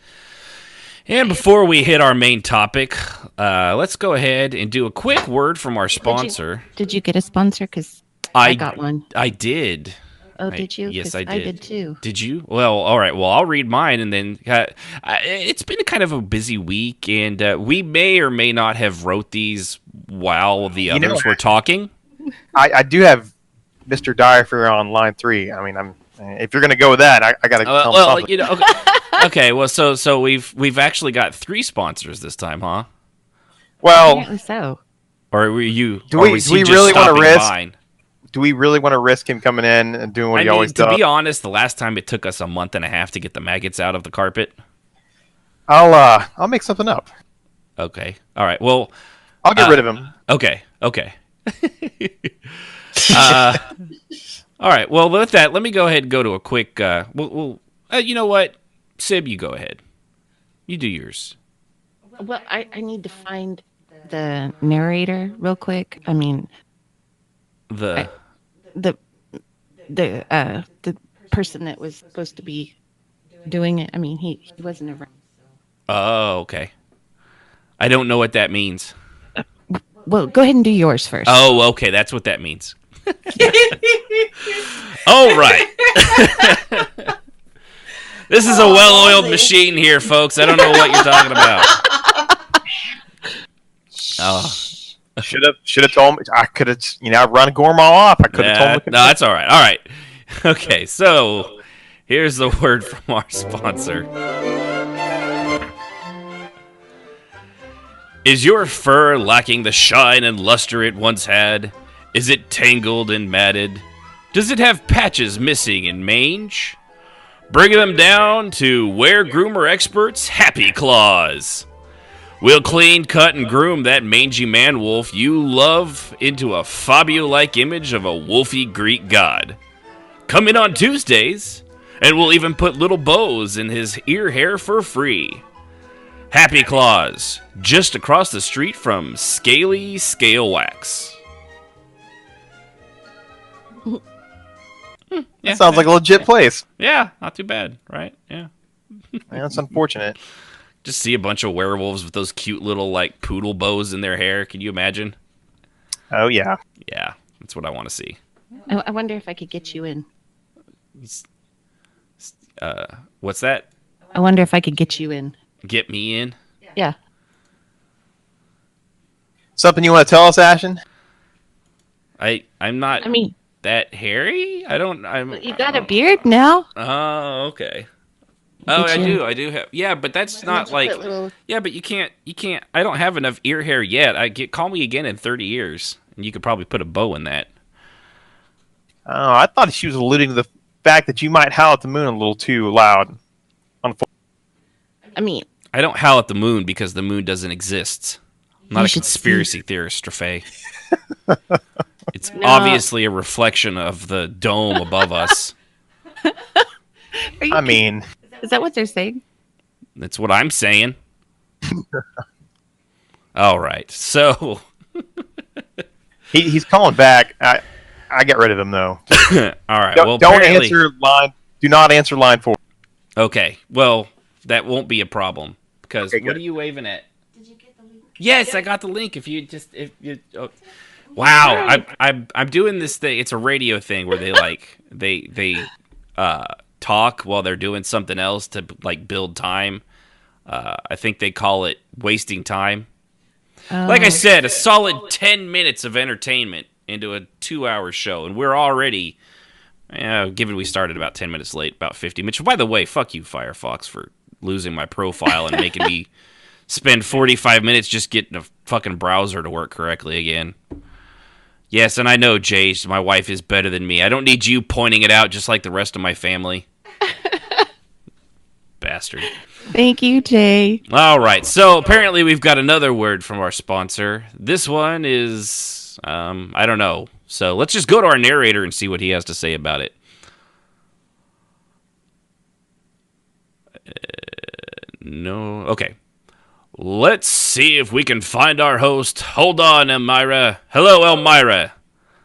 and before we hit our main topic, let's go ahead and do a quick word from our sponsor.
Did you get a sponsor? Because I got one.
I did.
Oh, did you?
Yes,
'Cause
I did.
I did too.
Did you? Well, all right. Well, I'll read mine, and then it's been kind of a busy week, and we may or may not have wrote these while the others were talking.
I do have Mr. Dyer on line 3. I mean, if you're gonna go with that, I gotta.
Well, you know. Okay. Okay. Well, so we've actually got 3 sponsors this time, huh?
Well,
Apparently so.
Or were you?
Do
or
we
was he just
really want to
stopping
risk?
by?
Do we really want to risk him coming in and doing what he always does?
To be honest, the last time it took us a month and a half to get the maggots out of the carpet.
I'll make something up.
Okay. All right. Well,
I'll get rid of him.
Okay. Okay. All right. Well, with that, let me go ahead and go to a quick. You know what, Sib, you go ahead. You do yours.
Well, I need to find the narrator real quick. I mean, the person that was supposed to be doing it. I mean, he wasn't around.
Oh, okay. I don't know what that means.
Well, go ahead and do yours first.
Oh, okay. That's what that means. All right. This is a well-oiled machine here, folks. I don't know what you're talking about. Oh.
Should have told me. I could have, I run Gormal off. I could have told him.
No, that's all right. All right. Okay, so here's the word from our sponsor. Is your fur lacking the shine and luster it once had? Is it tangled and matted? Does it have patches missing and mange? Bring them down to Wear Groomer Experts Happy Claws. We'll clean, cut, and groom that mangy man-wolf you love into a Fabio-like image of a wolfy Greek god. Come in on Tuesdays, and we'll even put little bows in his ear hair for free. Happy Claws, just across the street from Scaly Scale Wax.
That sounds like a legit place.
Yeah, not too bad, right? Yeah.
That's unfortunate.
Just see a bunch of werewolves with those cute little, like, poodle bows in their hair. Can you imagine?
Oh, yeah.
Yeah, that's what I want to see.
I wonder if I could get you in.
What's that?
I wonder if I could get you in.
Get me in?
Yeah.
Something you want to tell us, Ashen?
I'm not that hairy?
You got a beard now?
Oh, okay. Oh, I do have. Yeah, but that's not like. Yeah, but you can't. I don't have enough ear hair yet. Call me again in 30 years, and you could probably put a bow in that.
Oh, I thought she was alluding to the fact that you might howl at the moon a little too loud.
I mean,
I don't howl at the moon because the moon doesn't exist. I'm not a conspiracy theorist, Trafay. It's obviously a reflection of the dome above us.
I mean,
is that what they're saying?
That's what I'm saying. All right, so
he's calling back. I get rid of him though.
All right.
Don't answer line. Do not answer line 4.
Okay. Well, that won't be a problem because
what
are you waving at? Did you get the link? Yes, I got the link. Wow, I'm doing this thing. It's a radio thing where they talk while they're doing something else to like build time. I think they call it wasting time. Like I said, a solid 10 minutes of entertainment into a 2-hour show, and we're already, given we started about 10 minutes late, about 50 minutes. By the way, fuck you, Firefox, for losing my profile and making me spend 45 minutes just getting a fucking browser to work correctly again. Yes, and I know, Jay, my wife is better than me. I don't need you pointing it out just like the rest of my family. Bastard.
Thank you, Jay.
All right, so apparently we've got another word from our sponsor. This one is, I don't know. So let's just go to our narrator and see what he has to say about it. No, okay. Let's see if we can find our host. Hold on, Elmira. Hello, Elmira.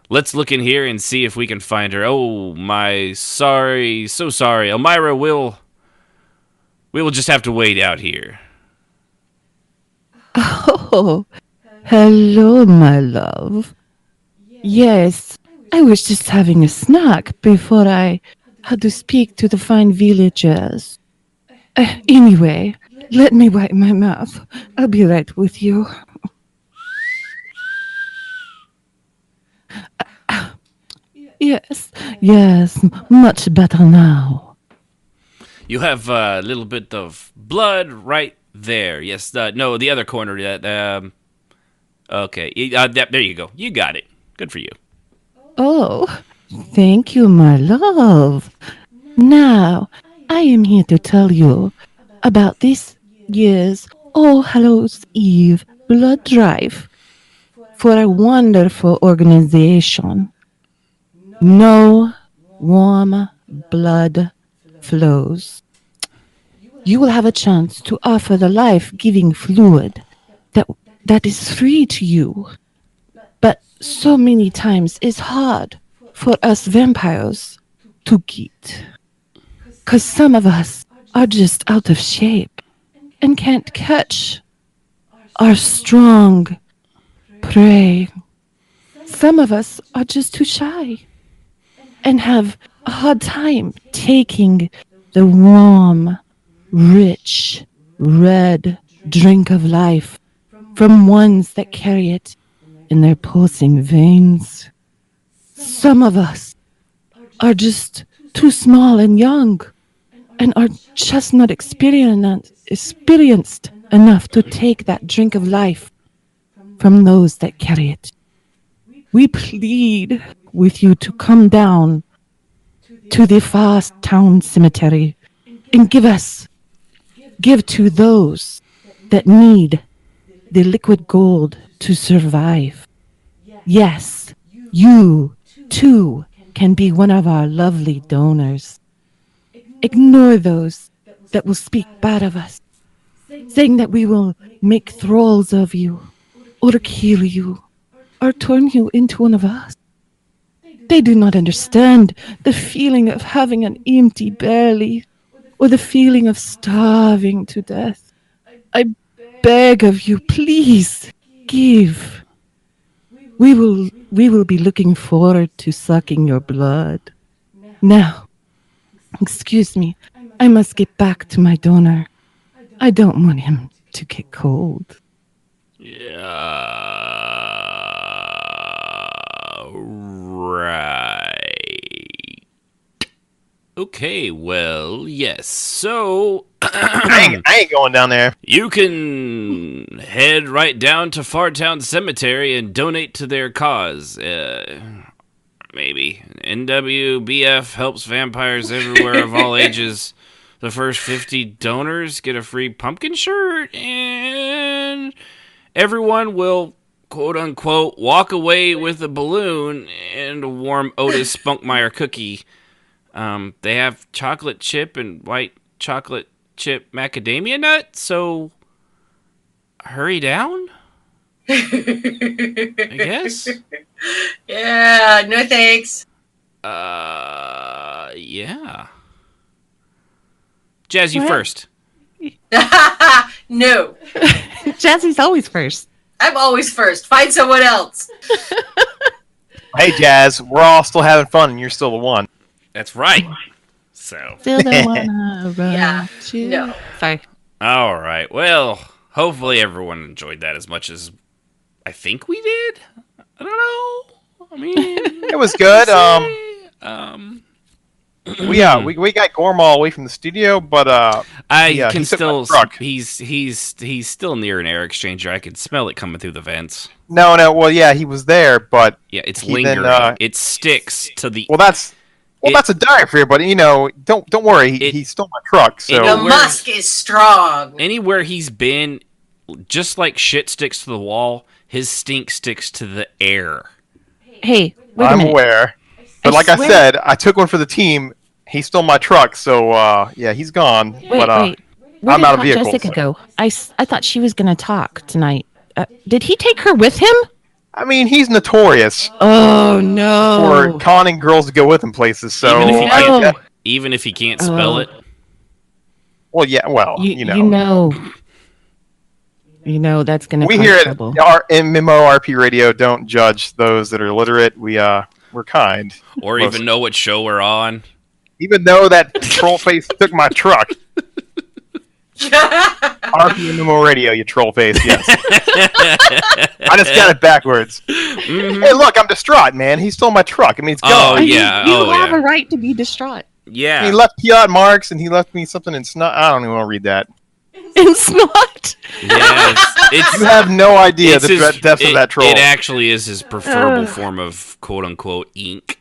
Let's look in here and see if we can find her. Oh, so sorry. Elmira, we will just have to wait out here.
Oh, hello, my love. Yes, I was just having a snack before I had to speak to the fine villagers. Anyway, let me wipe my mouth. I'll be right with you. Yes, much better now.
You have a little bit of blood right there. Yes, no, the other corner. Okay, there you go. You got it. Good for you.
Oh, thank you, my love. Now, I am here to tell you about this year's All Hallows Eve blood drive for a wonderful organization. No warm blood flows. You will have a chance to offer the life-giving fluid that is free to you. But so many times it's hard for us vampires to get. 'Cause some of us are just out of shape and can't catch our strong prey. Some of us are just too shy and have a hard time taking the warm, rich, red drink of life from ones that carry it in their pulsing veins. Some of us are just too small and young and are just not experienced enough to take that drink of life from those that carry it. We plead with you to come down to the Fast Town Cemetery and give to those that need the liquid gold to survive. Yes, you too can be one of our lovely donors. Ignore those that will speak bad of us, saying that we will make thralls of you, or kill you, or turn you into one of us. They do not understand the feeling of having an empty belly, or the feeling of starving to death. I beg of you, please, give. We will be looking forward to sucking your blood. Now, excuse me, I must get back to my donor. I don't want him to get cold.
Right. Okay, well, yes. So,
I ain't going down there.
you can head right down to Fartown Cemetery and donate to their cause. Maybe. NWBF helps vampires everywhere of all ages. The first 50 donors get a free pumpkin shirt, and everyone will, quote-unquote, walk away with a balloon and a warm Otis Spunkmeyer cookie. They have chocolate chip and white chocolate chip macadamia nut, so hurry down, I guess.
Yeah, no thanks.
Yeah. Jazz, you
What?
first.
No.
Jazzy's always first.
I'm always first. Find someone else.
Hey, Jazz, we're all still having fun, and you're still the one.
That's right. So,
Still don't wanna run.
Yeah,
you.
no.
Sorry.
all right. Well, hopefully everyone enjoyed that as much as I think we did. I don't know. I mean,
It was good. We got Gormal away from the studio, but
I
yeah,
can
he took my
still.
truck.
He's still near an air exchanger. I can smell it coming through the vents.
No, well, yeah, he was there, but
Yeah, it's
He
lingering.
then,
It sticks to the.
that's a diet for you, but don't worry,
It-
he stole my truck, so
The
where-
musk is strong.
Anywhere he's been, just like shit sticks to the wall, his stink sticks to the air.
Hey, wait a
I'm
minute.
aware. But like
swear-
I said, I took one for the team. He stole my truck, so yeah, he's gone.
Wait,
but
wait. Where
I'm
did
out of
Hot
vehicles.
Jessica go? I thought she was going to talk tonight. Did he take her with him?
I mean, he's notorious
Oh, no.
for conning girls to go with him places. So,
Even if he
No.
can't, even if he can't spell it.
well, yeah, well,
You know. You know that's going to
we
cause
here
trouble.
at our MMORP Radio don't judge those that are illiterate. We're kind.
Or even know what show we're on.
Even though that troll face took my truck. RPMMO Radio, you troll face, yes. I just got it backwards.
Mm-hmm.
Hey, look, I'm distraught, man. He stole my truck. I mean, it's gone.
Oh, yeah.
You have a right to be distraught.
Yeah.
He left Piot marks, and he left me something in snot. I don't even want to read that.
In snot.
Yeah, it's
You have no idea
it's
the
his-
depths of that troll.
It actually is his preferable form of quote-unquote ink.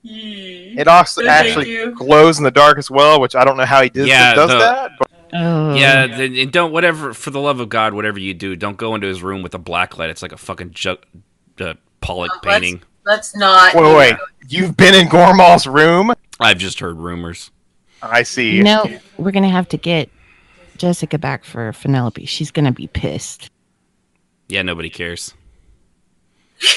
It also actually glows in the dark as well, which I don't know how he does that. But
Oh.
Yeah, and don't, whatever, for the love of God, whatever you do, don't go into his room with a black light. It's like a fucking Pollock painting.
Let's not.
wait. You've been in Gormal's room?
I've just heard rumors.
I see.
No, we're going to have to get Jessica back for Penelope. She's going to be pissed.
Yeah, nobody cares.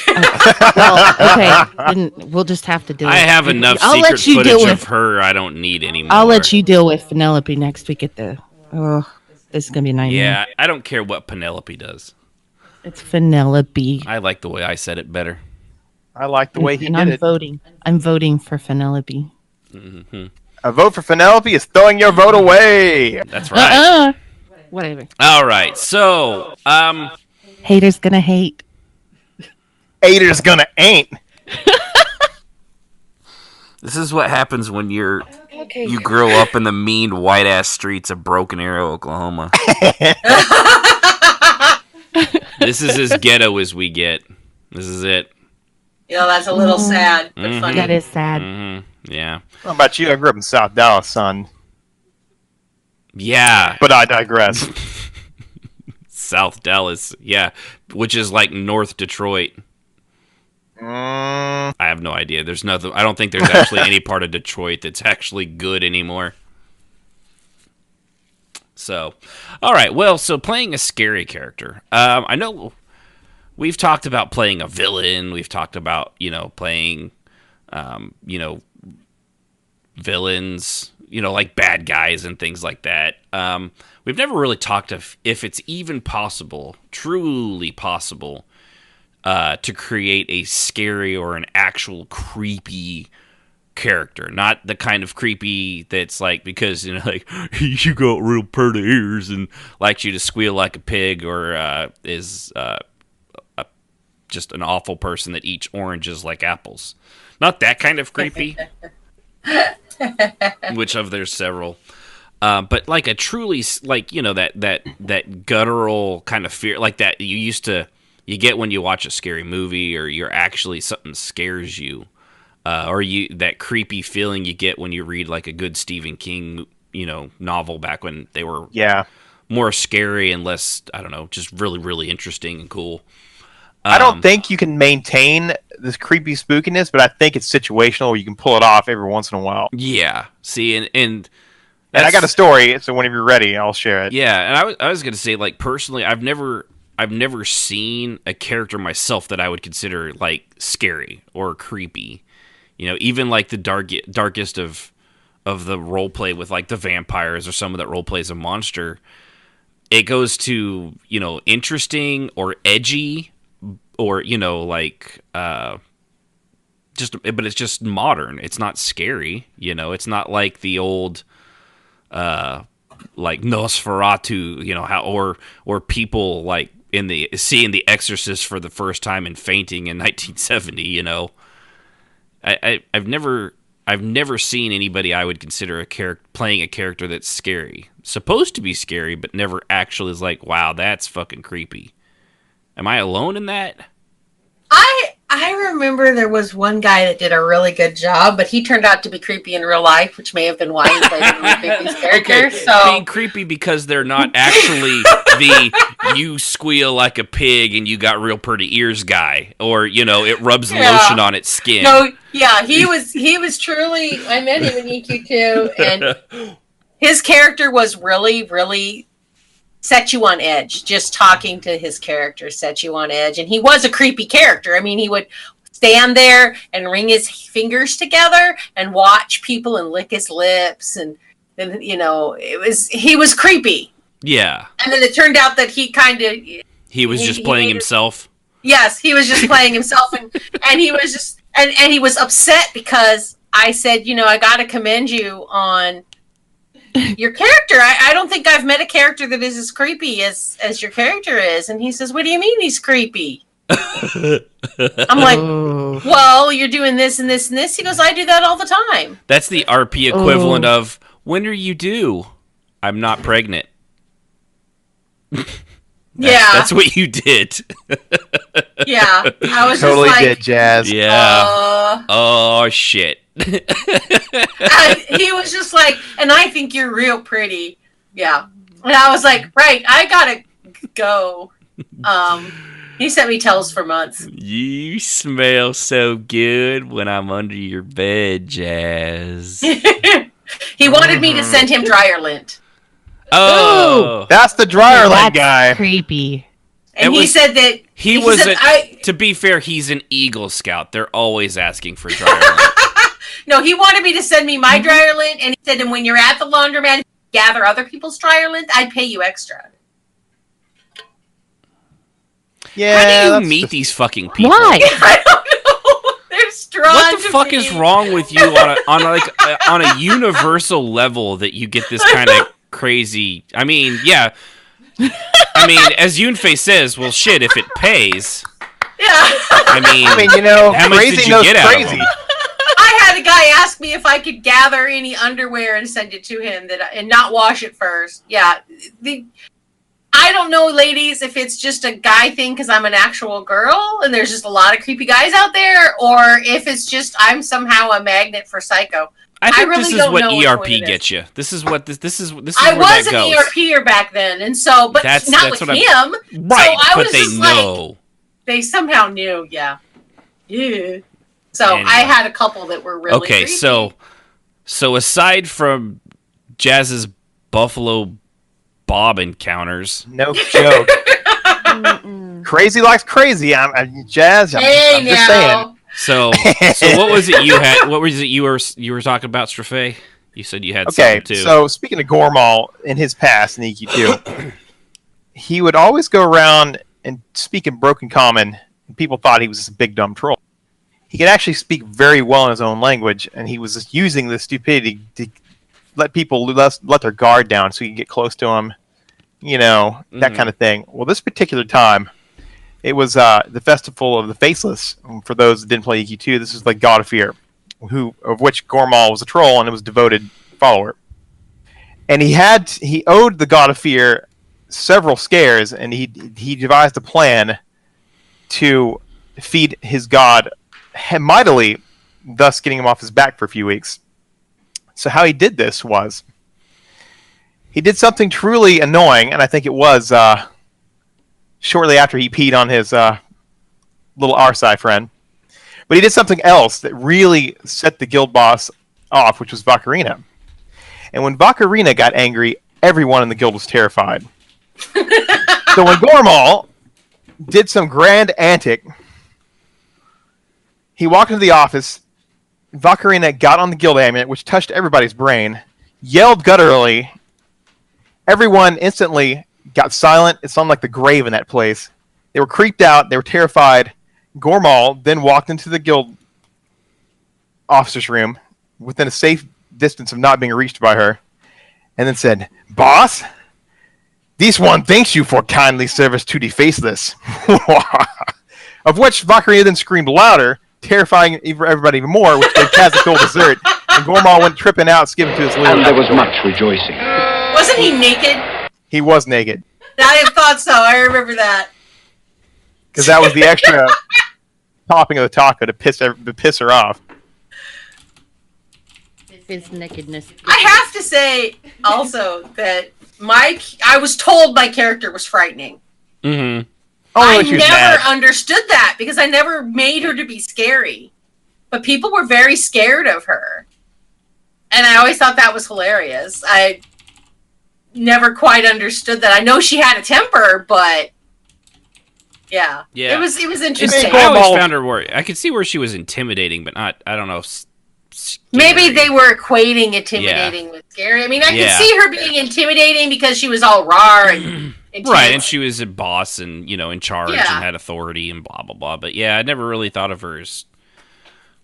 Well, okay, then we'll just have to do it.
I have enough
I'll
secret
let you
footage
deal
of
with.
her I don't need anymore.
I'll let you deal with Penelope next week at the. Oh, this is gonna be a nightmare.
Yeah, I don't care what Penelope does.
It's Penelope.
I like the way I said it better.
I like the way he
and
did
I'm
it.
voting. I'm voting for Penelope.
Mm-hmm.
A vote for Penelope is throwing your vote away.
That's right.
Whatever.
All right, so
Haters gonna hate.
Haters gonna ain't.
this is what happens when you grow up in the mean white ass streets of Broken Arrow, Oklahoma. This is as ghetto as we get. This is it.
That's a little sad, but funny.
That is sad.
Mm-hmm. Yeah.
How about you? I grew up in South Dallas, son.
Yeah.
But I digress.
South Dallas, yeah, which is like North Detroit. I have no idea. There's nothing. I don't think there's actually any part of Detroit that's actually good anymore. So, all right. Well, so playing a scary character. I know we've talked about playing a villain. We've talked about playing, villains. Like bad guys and things like that. We've never really talked if it's even possible, truly possible, to create a scary or an actual creepy character. Not the kind of creepy that's like, because, like, you got real pretty ears and likes you to squeal like a pig, or is just an awful person that eats oranges like apples. Not that kind of creepy. Which of there's several, but like a truly that guttural kind of fear, like that you get when you watch a scary movie, or you're actually something scares you, or that creepy feeling you get when you read like a good Stephen King novel back when they were more scary and less, I don't know, just really really interesting and cool.
I don't think you can maintain this creepy spookiness, but I think it's situational where you can pull it off every once in a while.
Yeah. See, and
I got a story, so whenever you're ready, I'll share it.
Yeah, and I was gonna say, like, personally, I've never seen a character myself that I would consider like scary or creepy. Even like the darkest of the role play with like the vampires, or someone that role plays a monster. It goes to interesting or edgy. Or like but it's just modern. It's not scary. It's not like the old like Nosferatu. How or people like seeing The Exorcist for the first time and fainting in 1970. I've never seen anybody I would consider playing a character that's scary, supposed to be scary, but never actually is like, wow, that's fucking creepy. Am I alone in that?
I remember there was one guy that did a really good job, but he turned out to be creepy in real life, which may have been why he played a really creepy character.
Okay.
So
Being creepy because they're not actually you squeal like a pig and you got real pretty ears guy, or it rubs lotion on its skin.
No, yeah, he was truly. I met him in EQ2, and his character was really, really set you on edge. Just talking to his character set you on edge. And he was a creepy character. I mean, he would stand there and wring his fingers together and watch people and lick his lips. And you know, he was creepy.
Yeah.
And then it turned out that he kind of...
He was just playing himself?
Yes, he was just playing himself. And he was just... And he was upset because I said, you know, I got to commend you on your character. I don't think I've met a character that is as creepy as your character is. And he says, what do you mean he's creepy? I'm like, well, you're doing this and this and this. He goes, I do that all the time.
That's the RP equivalent of, when are you due? I'm not pregnant. That's what you did.
Yeah, I was
totally
just like,
did, Jazz.
Yeah. Oh shit.
And he was just like, and I think you're real pretty. Yeah, and I was like, right, I gotta go. He sent me tells for months.
You smell so good when I'm under your bed, Jazz.
He wanted me to send him dryer lint.
Oh,
that's the dryer lint guy.
Creepy.
And he said that
he was. To be fair, he's an Eagle Scout. They're always asking for dryer lint.
No, he wanted me to send me my dryer lint, and he said, and when you're at the laundromat, gather other people's dryer lint, I'd pay you extra.
Yeah.
How do you meet these fucking people?
Why?
I don't know. They're strong.
What the fuck is wrong with you on a universal level that you get this kind of crazy? I mean, yeah. I mean, as Yunfei says, well, shit, if it pays.
Yeah.
I mean,
you know,
how much did you get out of them?
I had a guy ask me if I could gather any underwear and send it to him and not wash it first. Yeah. I don't know, ladies, if it's just a guy thing because I'm an actual girl and there's just a lot of creepy guys out there, or if it's just I'm somehow a magnet for psycho.
I think
really
this is
don't
what
know
ERP
which one it
gets you. This is where
I was
that
an
goes.
ERPer back then, and so, but not with him.
Right,
so I
but
was
they
just
know.
Like, they somehow knew, yeah. So
Anyway.
I had a couple that were really
Okay,
creepy.
so aside from Jazz's Buffalo Bob encounters,
no joke. Crazy likes crazy. I'm Jazz. I'm just saying.
So what was it you had? What was it you were talking about, Strafe? You said you had something too.
So speaking of Gormal in his past in EQ2, he would always go around and speak in broken common, and people thought he was just a big dumb troll. He could actually speak very well in his own language, and he was just using the stupidity to let people let their guard down so he could get close to him, you know, that kind of thing. Well, this particular time, it was the Festival of the Faceless. For those that didn't play EQ2, this is like God of Fear, of which Gormal was a troll and it was a devoted follower. And he owed the God of Fear several scares, and he devised a plan to feed his god mightily, thus getting him off his back for a few weeks. So how he did this was, he did something truly annoying, and I think it was shortly after he peed on his little Arsai friend. But he did something else that really set the guild boss off, which was Vakarina. And when Vakarina got angry, everyone in the guild was terrified. So when Gormal did some grand antic, he walked into the office, Vakarina got on the guild amulet, which touched everybody's brain, yelled gutturally. Everyone instantly got silent. It sounded like the grave in that place. They were creeped out. They were terrified. Gormal then walked into the guild officer's room within a safe distance of not being reached by her, and then said, "Boss, this one thanks you for kindly service to the faceless." Of which Vakarina then screamed louder, terrifying everybody even more, which made Kaz a cold dessert, and Gormal went tripping out, skipping to his living room.
And there was much rejoicing.
Wasn't he naked?
He was naked.
I thought so. I remember that.
Because that was the extra topping of the taco to piss her off.
His nakedness.
I have to say also that I was told my character was frightening.
Mm-hmm.
I never understood that because I never made her to be scary. But people were very scared of her. And I always thought that was hilarious. never quite understood that. I know she had a temper, but yeah. It was interesting.
I always found her more. I could see where she was intimidating, but not. I don't know. Scary.
Maybe they were equating intimidating with scary. I mean, I could see her being intimidating because she was all raw and
right, and she was a boss and in charge and had authority and blah blah blah. But yeah, I never really thought of her as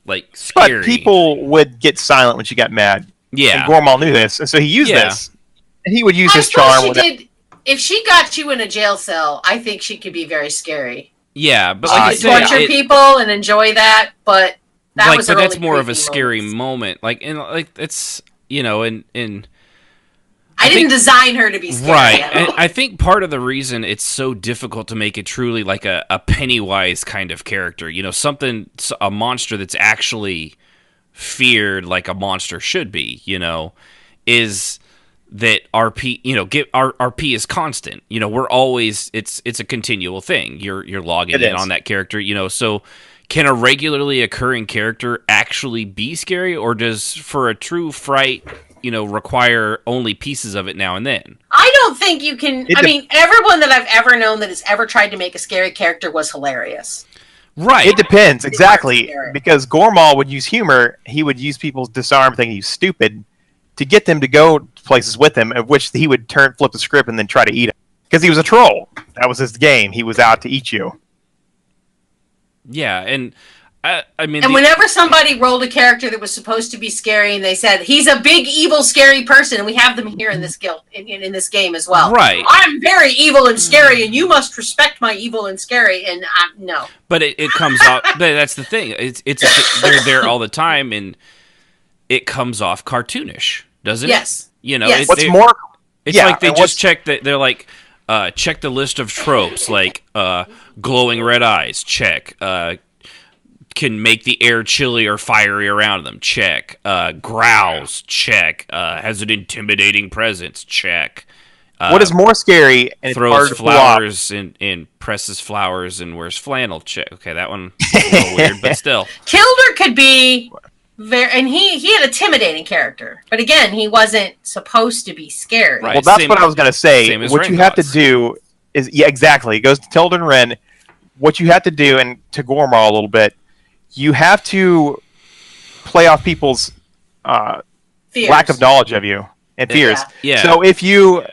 like scary.
But people would get silent when she got mad.
Yeah,
and Gormal knew this, and so he used this. And he would use his charm.
If she got you in a jail cell, I think she could be very scary.
Yeah, but like you said,
torture people and enjoy that, but
but that's more of a scary moment. Like, and like it's and
I didn't design her to be scary.
Right, and I think part of the reason it's so difficult to make it truly like a Pennywise kind of character, a monster that's actually feared like a monster should be, is that RP, RP is constant. We're always it's a continual thing. You're logging in on that character, so can a regularly occurring character actually be scary, or does for a true fright, require only pieces of it now and then?
I don't think you can. I mean, everyone that I've ever known that has ever tried to make a scary character was hilarious.
Right.
It depends, exactly. Because Gormal would use humor. He would use people's disarm thinking he's stupid to get them to go places with him, of which he would flip the script and then try to eat him. Because he was a troll. That was his game. He was out to eat you.
Yeah, and I mean...
And whenever somebody rolled a character that was supposed to be scary and they said, he's a big, evil, scary person, and we have them here in this in this game as well.
Right.
I'm very evil and scary, and you must respect my evil and scary, and no.
But it comes off... That's the thing. They're there all the time, and it comes off cartoonish, doesn't it?
Yes.
Yes.
What's more...
It's like they just check that. They're like, check the list of tropes, like glowing red eyes, check. Can make the air chilly or fiery around them, check. Growls, check. Has an intimidating presence, check.
What is more scary and
throws flowers and presses flowers and wears flannel, check. Okay, that one a little weird, but still.
Kilder could be and he had a intimidating character, but again, he wasn't supposed to be scary.
Right.
Well, that's what I was going to say. What you have to do is, exactly. It goes to Tilden Wren. What you have to do, and to Gormal a little bit, you have to play off people's lack of knowledge of you and fears.
Yeah.
So if you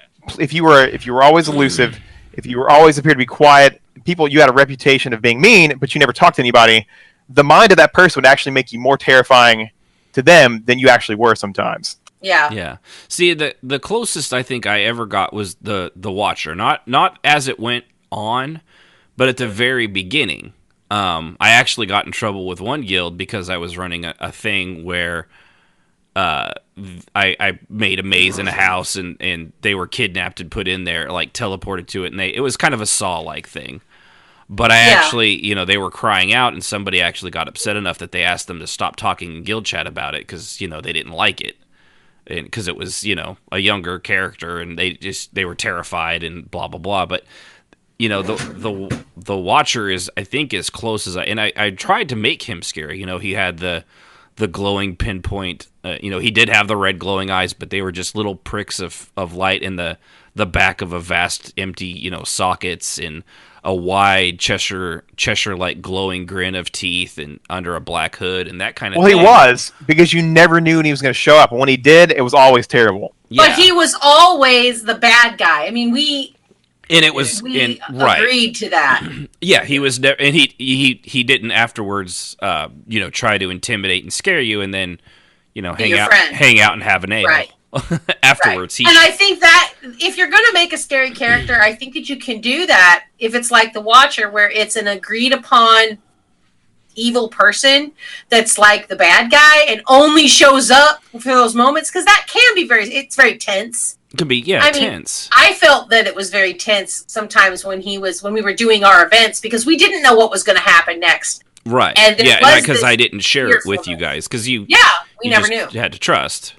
were always elusive, if you were always appeared to be quiet, you had a reputation of being mean, but you never talked to anybody. The mind of that person would actually make you more terrifying to them than you actually were sometimes.
Yeah.
Yeah. See, the closest I think I ever got was the Watcher. Not as it went on, but at the very beginning. I actually got in trouble with one guild because I was running a thing where I made a maze in a house and they were kidnapped and put in there, like teleported to it, and it was kind of a Saw-like thing. But I actually, they were crying out, and somebody actually got upset enough that they asked them to stop talking in guild chat about it because, they didn't like it. And because it was, a younger character, and they were terrified and blah, blah, blah. But, the Watcher is, I think, as close as I tried to make him scary. He had the glowing pinpoint, he did have the red glowing eyes, but they were just little pricks of light in the back of a vast empty, sockets, and a wide Cheshire-like glowing grin of teeth and under a black hood and that kind of thing.
Well, he was, because you never knew when he was going to show up. And when he did, it was always terrible.
Yeah. But he was always the bad guy. I mean, we agreed to that.
Yeah, he was, and he didn't afterwards, try to intimidate and scare you, and then, hang out and have an ale.
Right.
Afterwards.
Right. And I think that if you're going to make a scary character, I think that you can do that if it's like the Watcher, where it's an agreed upon evil person that's like the bad guy and only shows up for those moments, because that can be it's very tense.
It can be, tense.
I felt that it was very tense sometimes when we were doing our events, because we didn't know what was going to happen next.
Right.
And
because I didn't share it with you guys, because we
never knew.
You had to trust.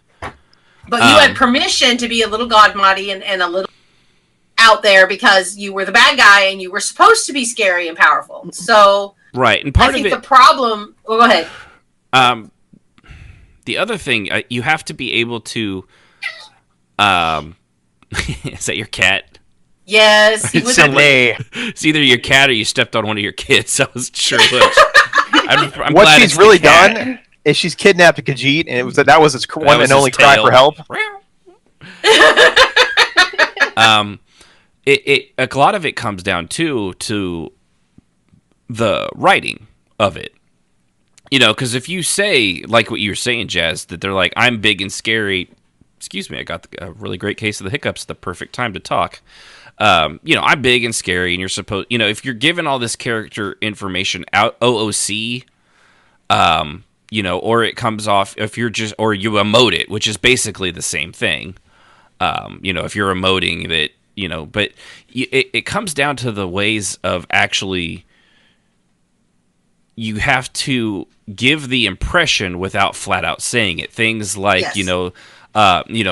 But you had permission to be a little godmoddy and a little out there because you were the bad guy and you were supposed to be scary and powerful. So
right, and
I think the problem. Well, go ahead.
The other thing, you have to be able to Is that your cat?
Yes, he was.
It's either your cat or you stepped on one of your kids. I wasn't sure which. I'm
what
glad
she's
it's
really
the cat.
done is she's kidnapped a Khajiit, and that was its one
was
and only
his
cry
tail.
for help.
A lot of it comes down to the writing of it. You know, because if you say, like what you were saying, Jazz, that they're like, I'm big and scary. Excuse me, I got a really great case of the hiccups. The perfect time to talk. You know, I'm big and scary, and you're supposed, you know, if you're given all this character information out OOC, you know, or it comes off, if you're just, or you emote it, which is basically the same thing. You know, if you're emoting that, you know, but it comes down to the ways of actually, you have to give the impression without flat out saying it. Things like,
Yes.
you know,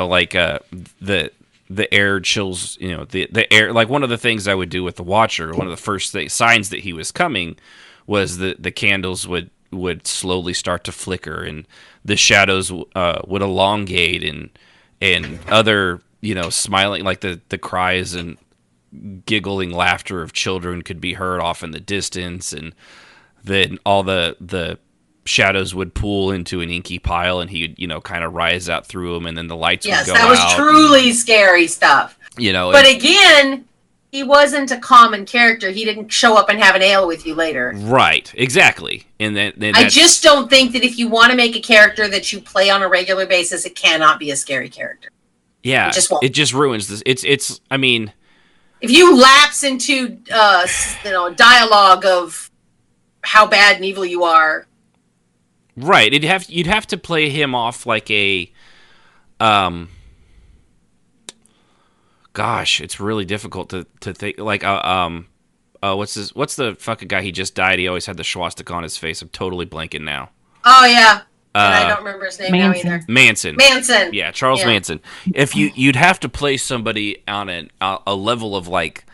like the air chills, you know, the air, like one of the things I would do with the Watcher, one of the first signs that he was coming was that the candles would slowly start to flicker and the shadows would elongate and other, you know, smiling, like the cries and giggling laughter of children could be heard off in the distance, and then all the shadows would pool into an inky pile, and he'd, you know, kind of rise out through them, and then the lights would go out.
Yes, that was truly scary stuff.
You know,
but again, he wasn't a common character. He didn't show up and have an ale with you later.
Right, exactly. And then
I just don't think that if you want to make a character that you play on a regular basis, it cannot be a scary character.
Yeah,
it
just ruins this. It's. I mean,
if you lapse into you know, dialogue of how bad and evil you are,
right? You'd have to play him off like a, gosh, it's really difficult to think like what's the fucking guy? He just died. He always had the swastika on his face. I'm totally blanking now.
Oh yeah. And I don't remember his name now either.
Manson. Yeah, Charles
Yeah.
Manson. If you'd have to play somebody on a level of like,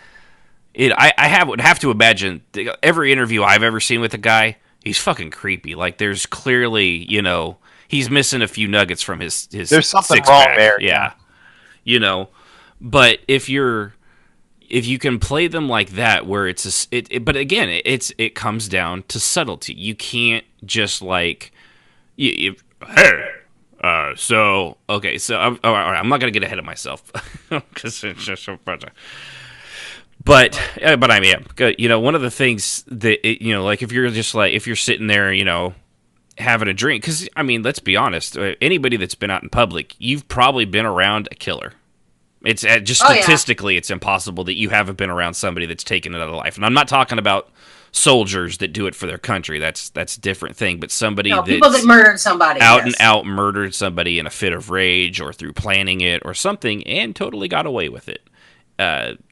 would have to imagine every interview I've ever seen with a guy, he's fucking creepy. Like there's clearly, you know, he's missing a few nuggets from his
There's something
six-pack.
wrong there.
Yeah. You know, but if you can play them like that, where but again, it comes down to subtlety. You can't just like, hey, so okay, so all right, I'm not gonna get ahead of myself because it's just so funny. But I mean, yeah, you know, one of the things that you know, like if you're sitting there, you know, having a drink, because I mean, let's be honest, anybody that's been out in public, you've probably been around a killer. It's just statistically, it's impossible that you haven't been around somebody that's taken another life. And I'm not talking about soldiers that do it for their country. That's a different thing. But
people that murdered somebody,
and out murdered somebody in a fit of rage or through planning it or something, and totally got away with it.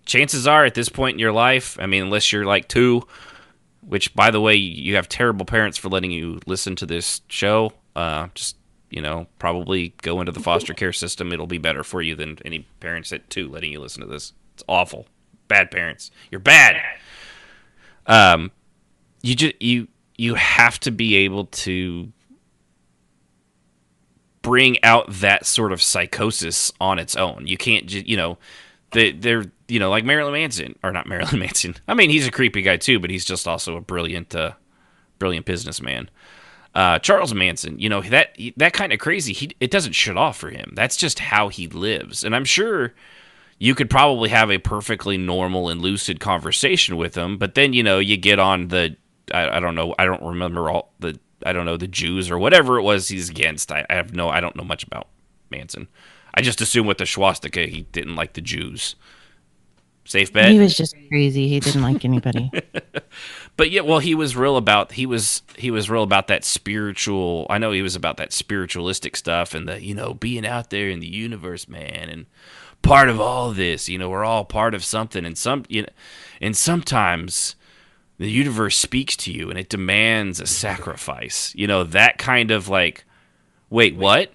Chances are, at this point in your life, I mean, unless you're like 2, which, by the way, you have terrible parents for letting you listen to this show. Just, you know, probably go into the foster care system. It'll be better for you than any parents at 2 letting you listen to this. It's awful. Bad parents. You're bad. You have to be able to bring out that sort of psychosis on its own. You can't just, you know, they're, you know, like Marilyn Manson, or not Marilyn Manson. I mean, he's a creepy guy too, but he's just also a brilliant businessman. Charles Manson, you know, that kind of crazy, it doesn't shut off for him. That's just how he lives. And I'm sure you could probably have a perfectly normal and lucid conversation with him, but then, you know, you get on the, I don't know, I don't remember the Jews or whatever it was he's against. I don't know much about Manson. I just assume with the swastika, he didn't like the Jews. Safe bet?
He was just crazy. He didn't like anybody.
But yeah, well, he was real about that spiritual. I know he was about that spiritualistic stuff and the, you know, being out there in the universe, man, and part of all this. You know, we're all part of something, and sometimes the universe speaks to you and it demands a sacrifice. You know, that kind of like, wait, what?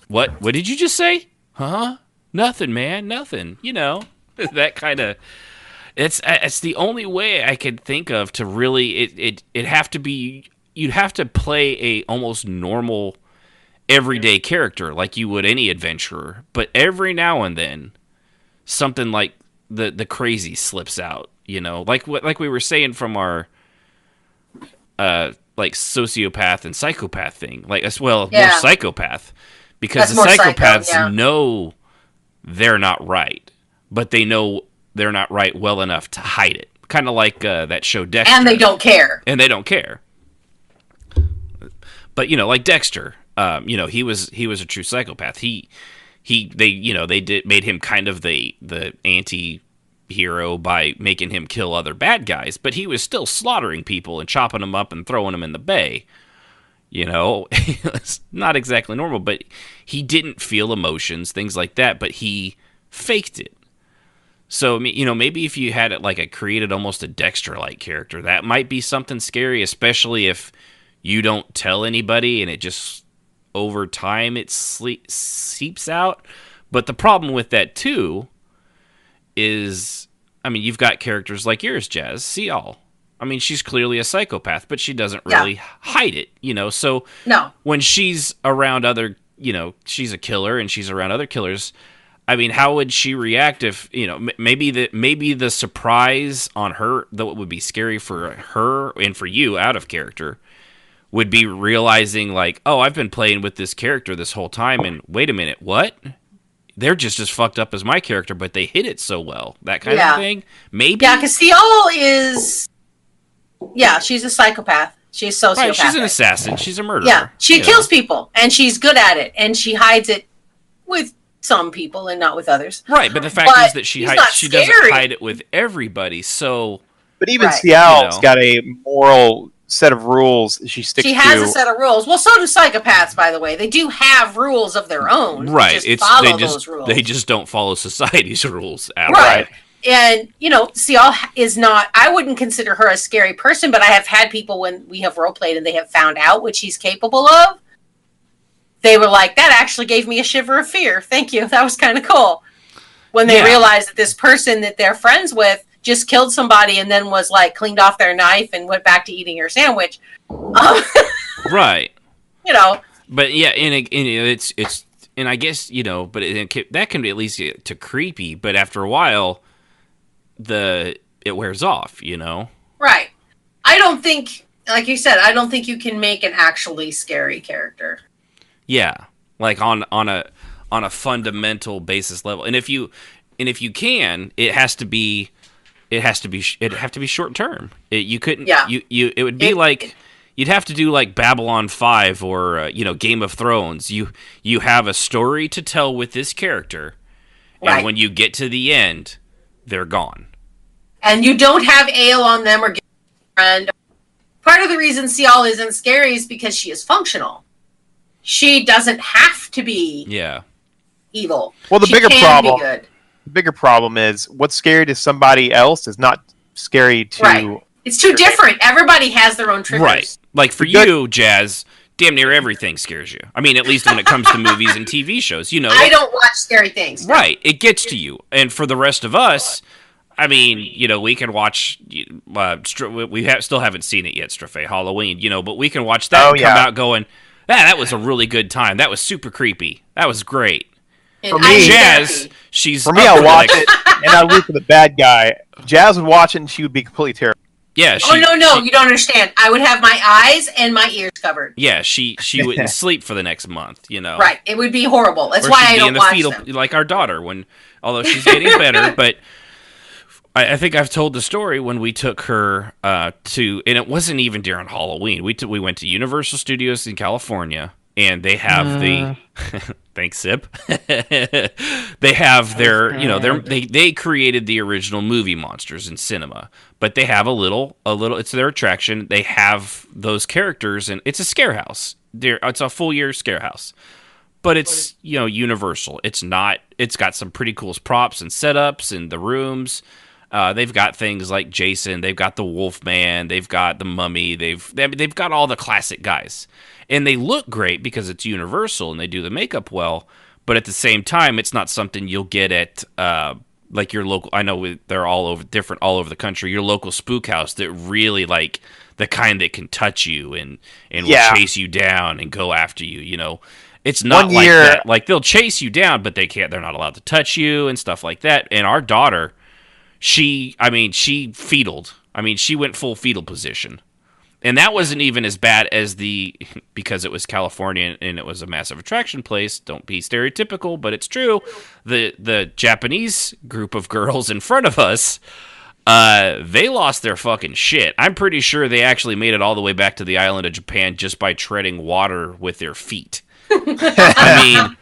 What did you just say? Huh? Nothing, man, nothing. You know, that kind of. It's the only way I could think of to really it have to be. You'd have to play a almost normal everyday character like you would any adventurer, but every now and then something like the crazy slips out, like we were saying from our like sociopath and psychopath thing, like as well more psychopath, because the psychopaths know they're not right, but they know they're not right well enough to hide it, kind of like that show Dexter,
and they don't care.
But like Dexter, he was a true psychopath. They made him kind of the anti-hero by making him kill other bad guys, but he was still slaughtering people and chopping them up and throwing them in the bay. It's not exactly normal, but he didn't feel emotions, things like that, but he faked it. So, maybe if you had it like created almost a Dexter-like character, that might be something scary, especially if you don't tell anybody and it just, over time, it seeps out. But the problem with that, too, is, you've got characters like yours, Jazz, Seal. She's clearly a psychopath, but she doesn't really hide it, So when she's around other, she's a killer and she's around other killers, how would she react if, maybe the surprise on her, though it would be scary for her and for you out of character, would be realizing like, oh, I've been playing with this character this whole time, and wait a minute, what? They're just as fucked up as my character, but they hit it so well. That kind of thing? Maybe?
Yeah, because Seal is... Yeah, she's a psychopath. She's sociopathic.
Right, she's an assassin. She's a murderer.
Yeah, she kills people, and she's good at it, and she hides it with some people and not with others.
Right, but the fact is that she doesn't hide it with everybody, so...
But even Seattle's got a moral set of rules she sticks to.
She has a set of rules. Well, so do psychopaths, by the way. They do have rules of their own.
Right.
Those rules.
They just don't follow society's rules at all.
Right. And, Seal is not... I wouldn't consider her a scary person, but I have had people when we have roleplayed and they have found out what she's capable of. They were like, that actually gave me a shiver of fear. Thank you. That was kind of cool. When they realized that this person that they're friends with just killed somebody and then was like cleaned off their knife and went back to eating her sandwich.
Right.
But
yeah, and it's and I guess, but that can be at least get to creepy, but after a while, it wears off,
Right. I don't think, like you said, I don't think you can make an actually scary character.
Yeah, like on a fundamental basis level, and if you can, it have to be short term. You couldn't. Yeah. It would be like you'd have to do like Babylon 5 or Game of Thrones. You have a story to tell with this character, and when you get to the end, they're gone.
And you don't have ale on them or get a friend. Part of the reason Seal isn't scary is because she is functional. She doesn't have to be evil.
Well, the bigger problem is what's scary to somebody else is not scary to...
Right. It's too different. Everybody has their own triggers.
Right. Like for you, Jazz, damn near everything scares you. At least when it comes to movies and TV shows.
I don't watch scary things.
Right. It gets to you. And for the rest of us... we can watch. Still haven't seen it yet, Strafe Halloween. But we can watch that and come out going, that was a really good time. That was super creepy. That was great.
For me,
Jazz,
I'll watch it and I root for the bad guy. Jazz would watch it and she would be completely terrible.
Yeah.
No, you don't understand. I would have my eyes and my ears covered.
Yeah, she wouldn't sleep for the next month.
Right. It would be horrible. That's why I don't watch them.
Like our daughter, although she's getting better, but. I think I've told the story when we took her to, and it wasn't even during Halloween. We went to Universal Studios in California, and they have the thanks, Sip. They have they created the original movie monsters in cinema, but they have a little. It's their attraction. They have those characters, and it's a scare house. It's a full year scare house. But it's, Universal. It's not. It's got some pretty cool props and setups in the rooms. They've got things like Jason. They've got the Wolfman. They've got the Mummy. They've got all the classic guys, and they look great because it's Universal and they do the makeup well. But at the same time, it's not something you'll get at like your local. I know they're all over the country. Your local spook house that really like the kind that can touch you and will chase you down and go after you. It's not
One
like
year-
that. Like, they'll chase you down, but they're not allowed to touch you and stuff like that. And our daughter, she fetaled. I mean, she went full fetal position. And that wasn't even as bad as because it was California and it was a massive attraction place. Don't be stereotypical, but it's true. The Japanese group of girls in front of us, they lost their fucking shit. I'm pretty sure they actually made it all the way back to the island of Japan just by treading water with their feet. I mean,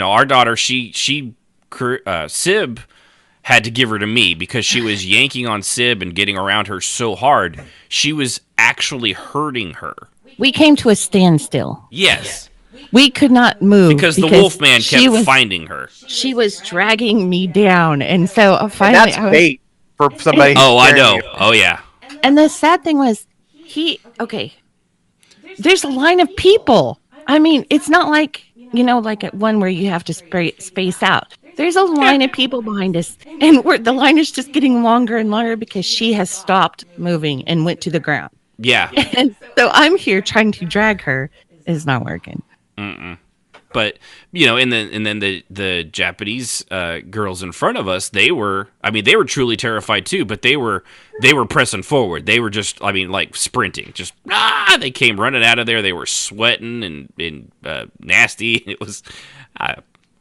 our daughter, Sib had to give her to me because she was yanking on Sib and getting around her so hard. She was actually hurting her.
We came to a standstill.
Yes.
We could not move
Because the Wolfman kept finding her.
She was dragging me down. And so finally...
And that's bait for somebody.
Oh, I know.
You.
Oh, yeah.
And the sad thing was, there's a line of people. I mean, it's not like, like at one where you have to space out. There's a line of people behind us, and the line is just getting longer and longer because she has stopped moving and went to the ground.
Yeah.
And so I'm here trying to drag her. It's not working.
But, and then the Japanese girls in front of us, they were truly terrified too, but they were pressing forward. They were just, like sprinting. Just, they came running out of there. They were sweating and nasty. It was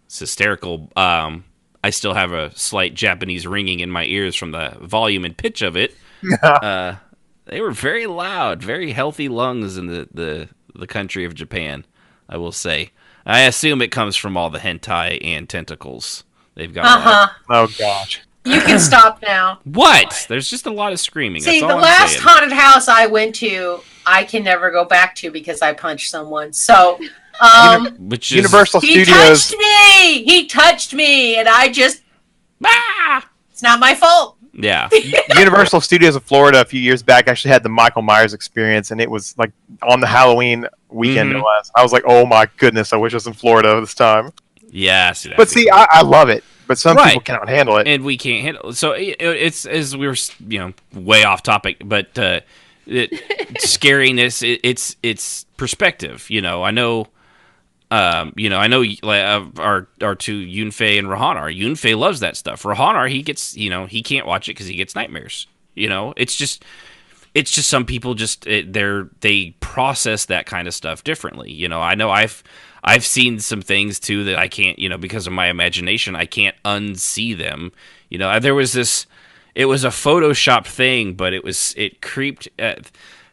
it's hysterical. I still have a slight Japanese ringing in my ears from the volume and pitch of it. They were very loud, very healthy lungs in the country of Japan, I will say. I assume it comes from all the hentai and tentacles they've got.
Oh gosh!
You can stop now.
What? There's just a lot of screaming.
See,
That's all
the
I'm
last
saying.
haunted house I went to, I can never go back to because I punched someone. So,
Which is,
Universal
he
Studios.
touched me. He touched me, and I just it's not my fault.
Yeah.
Universal Studios of Florida a few years back actually had the Michael Myers experience, and it was like on the Halloween weekend.
Mhm.
It was. I was like, oh my goodness, I wish I was in Florida this time.
Yeah.
But see, I love it. But some people cannot handle it.
And we can't handle it. So it's, as we were, way off topic, but scariness, it's perspective. I know, I know our two Yunfei and Rahanar. Yunfei loves that stuff. Rahanar, he gets, he can't watch it because he gets nightmares. It's just some people they process that kind of stuff differently. I know I've seen some things too that I can't, because of my imagination, I can't unsee them. There was this, it was a Photoshop thing, but it creeped.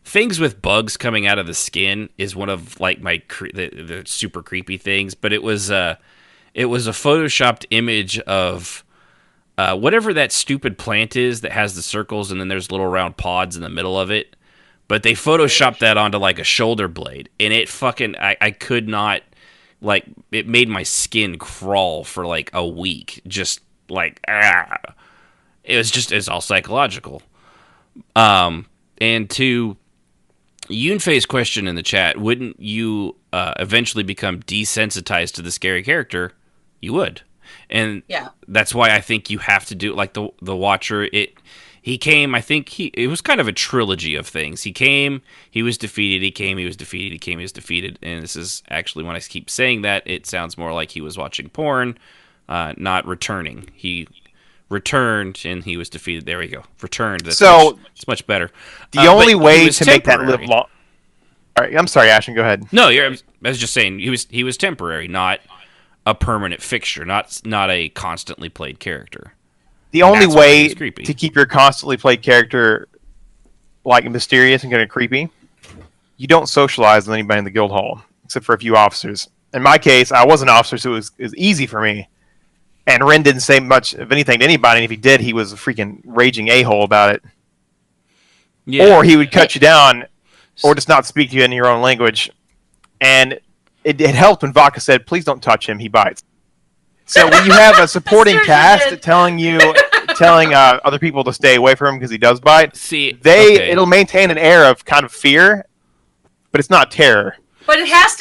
Things with bugs coming out of the skin is one of like the super creepy things. But it was a Photoshopped image of whatever that stupid plant is that has the circles and then there's little round pods in the middle of it. But they Photoshopped that onto like a shoulder blade, and it fucking I could not, like, it made my skin crawl for like a week. Just like it's all psychological. And to Yunfei's question in the chat, wouldn't you eventually become desensitized to the scary character? You would. And that's why I think you have to do like the Watcher. He came, I think it was kind of a trilogy of things. He came, he was defeated, he came, he was defeated, he came, he was defeated. And this is actually, when I keep saying that, it sounds more like he was watching porn, not returning. He returned and he was defeated. There we go. Returned. It's much better.
The only way to make that live long. All right, I'm sorry, Ashen. Go ahead.
No, I was just saying he was temporary, not a permanent fixture, not a constantly played character.
The only way to keep your constantly played character like mysterious and kind of creepy, you don't socialize with anybody in the guild hall except for a few officers. In my case, I was an officer, so it was easy for me. And Ren didn't say much of anything to anybody, and if he did, he was a freaking raging a-hole about it. Yeah. Or he would cut you down, or just not speak to you in your own language. And it helped when Vodka said, please don't touch him, he bites. So when you have a supporting cast telling other people to stay away from him because he does bite, it'll maintain an air of kind of fear, but it's not terror.
But it has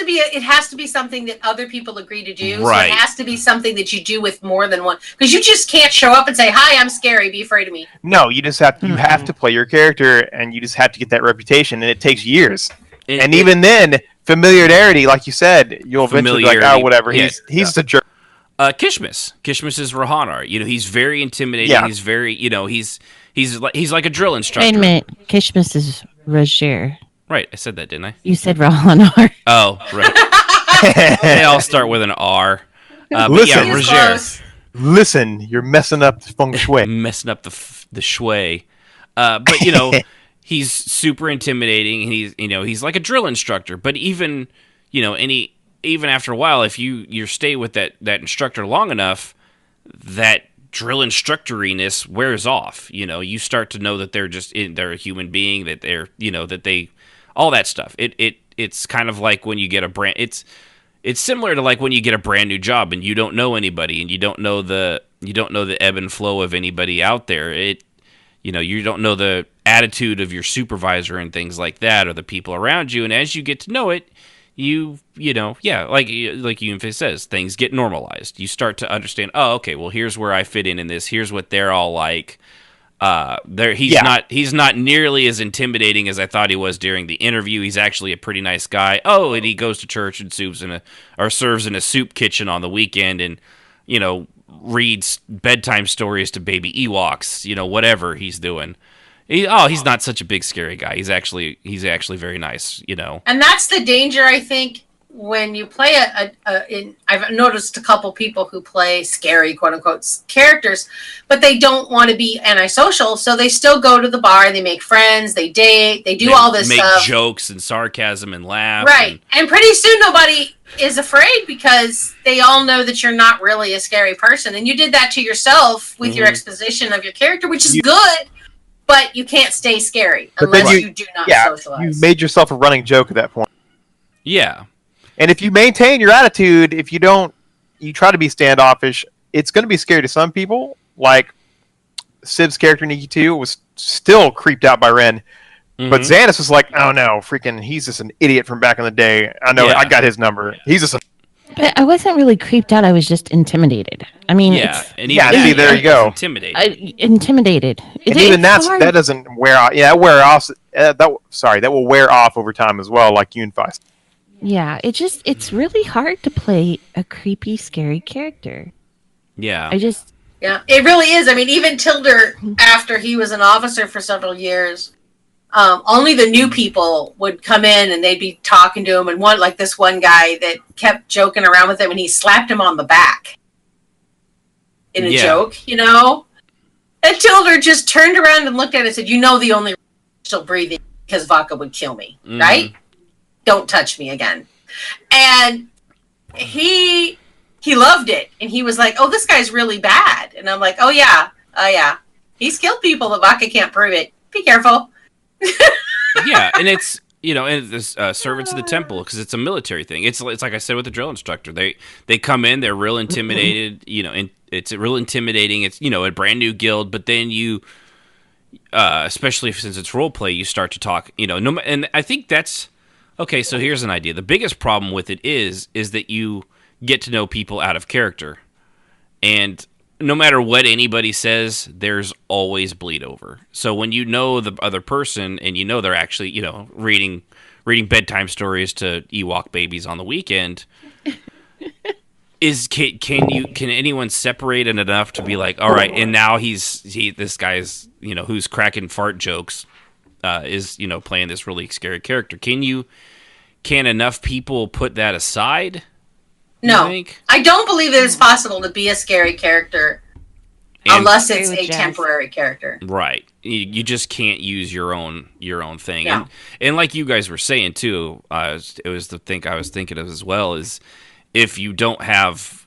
to be something that other people agree to do.
Right.
So it has to be something that you do with more than one. Because you just can't show up and say, "Hi, I'm scary. Be afraid of me."
No, you just have to play your character, and you just have to get that reputation, and it takes years. And even then, familiarity, like you said, you'll eventually be like,
Familiarity,
oh, whatever.
yeah.
He's the jerk.
Kishmas is Rohanar. He's very intimidating.
Yeah.
He's very, he's like a drill instructor.
Wait a minute. Kishmas is Roger.
Right, I said that, didn't I?
You said Rahanar.
Oh, right. They all start with an R. But
Listen.
yeah, Roger.
Close.
Listen, you're messing up the feng shui.
Messing up the shui. But he's super intimidating, and he's like a drill instructor. But even even after a while, if you stay with that instructor long enough, that drill instructoriness wears off. You start to know that they're a human being, that they're that they all that stuff. It's kind of like when you get it's similar to like when you get a brand new job and you don't know anybody and you don't know the ebb and flow of anybody out there. You don't know the attitude of your supervisor and things like that, or the people around you. And as you get to know it, like Yunfei says, things get normalized. You start to understand, oh, okay, well, here's where I fit in this. Here's what they're all like. He's not nearly as intimidating as I thought he was during the interview. He's actually a pretty nice guy. Oh, and he goes to church and serves in a soup kitchen on the weekend, and reads bedtime stories to baby Ewoks. Whatever he's doing. He's not such a big scary guy. He's actually very nice.
And that's the danger, I think, when you play I've noticed a couple people who play scary, quote unquote, characters, but they don't want to be antisocial, so they still go to the bar, they make friends, they date, they do all this
make
stuff.
Jokes and sarcasm and laugh.
Right. And pretty soon nobody is afraid because they all know that you're not really a scary person. And you did that to yourself with your exposition of your character, which is good, but you can't stay scary unless you do not socialize.
You made yourself a running joke at that point.
Yeah.
And if you maintain your attitude, if you try to be standoffish, it's going to be scary to some people. Like Sib's character in EQ2 was still creeped out by Ren. Mm-hmm. But Xanis was like, oh no, freaking, he's just an idiot from back in the day. I know, I got his number. He's just a...
But I wasn't really creeped out. I was just intimidated. I mean,
see, there you go.
Intimidated.
And even that doesn't wear off. Yeah, that will wear off over time as well, like Yunfei.
Yeah, it's really hard to play a creepy, scary character.
Yeah.
Yeah, it really is. I mean, even Tilder, after he was an officer for several years, only the new people would come in and they'd be talking to him. And this one guy that kept joking around with him, and he slapped him on the back in a joke, And Tilder just turned around and looked at it and said, the only reason I'm still breathing because Vodka would kill me, right? Don't touch me again. And he loved it. And he was like, oh, this guy's really bad. And I'm like, oh, yeah. He's killed people. The Vodka can't prove it. Be careful.
Yeah, and it's, and it's servants of the temple, because it's a military thing. It's like I said with the drill instructor. They come in, they're real intimidated, and it's real intimidating. It's, a brand new guild, but then you... especially since it's role play, you start to talk, and I think that's... Okay, so here's an idea. The biggest problem with it is that you get to know people out of character. And no matter what anybody says, there's always bleed over. So when you know the other person and they're actually, reading bedtime stories to Ewok babies on the weekend, can anyone separate it enough to be like, all right, and now this guy's, who's cracking fart jokes, is playing this really scary character. Can enough people put that aside?
No, I don't believe that it's possible to be a scary character unless it's a temporary character. Right.
You just can't use your own thing. Yeah. And like you guys were saying too, it was the thing I was thinking of as well, is if you don't have,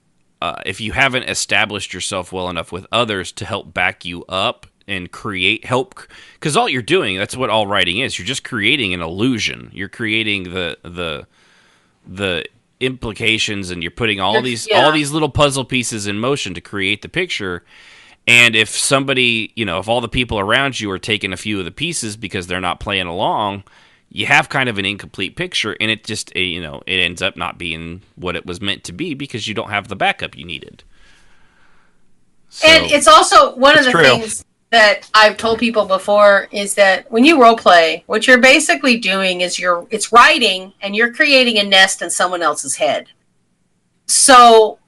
if you haven't established yourself well enough with others to help back you up and help, because all you're doing, that's what all writing is. You're just creating an illusion. You're creating the implications, and you're putting all these little puzzle pieces in motion to create the picture. And if somebody, if all the people around you are taking a few of the pieces because they're not playing along, you have kind of an incomplete picture, and it just, it ends up not being what it was meant to be because you don't have the backup you needed.
So, and it's also one of the things that I've told people before is that when you role play, what you're basically doing is it's writing and you're creating a nest in someone else's head. So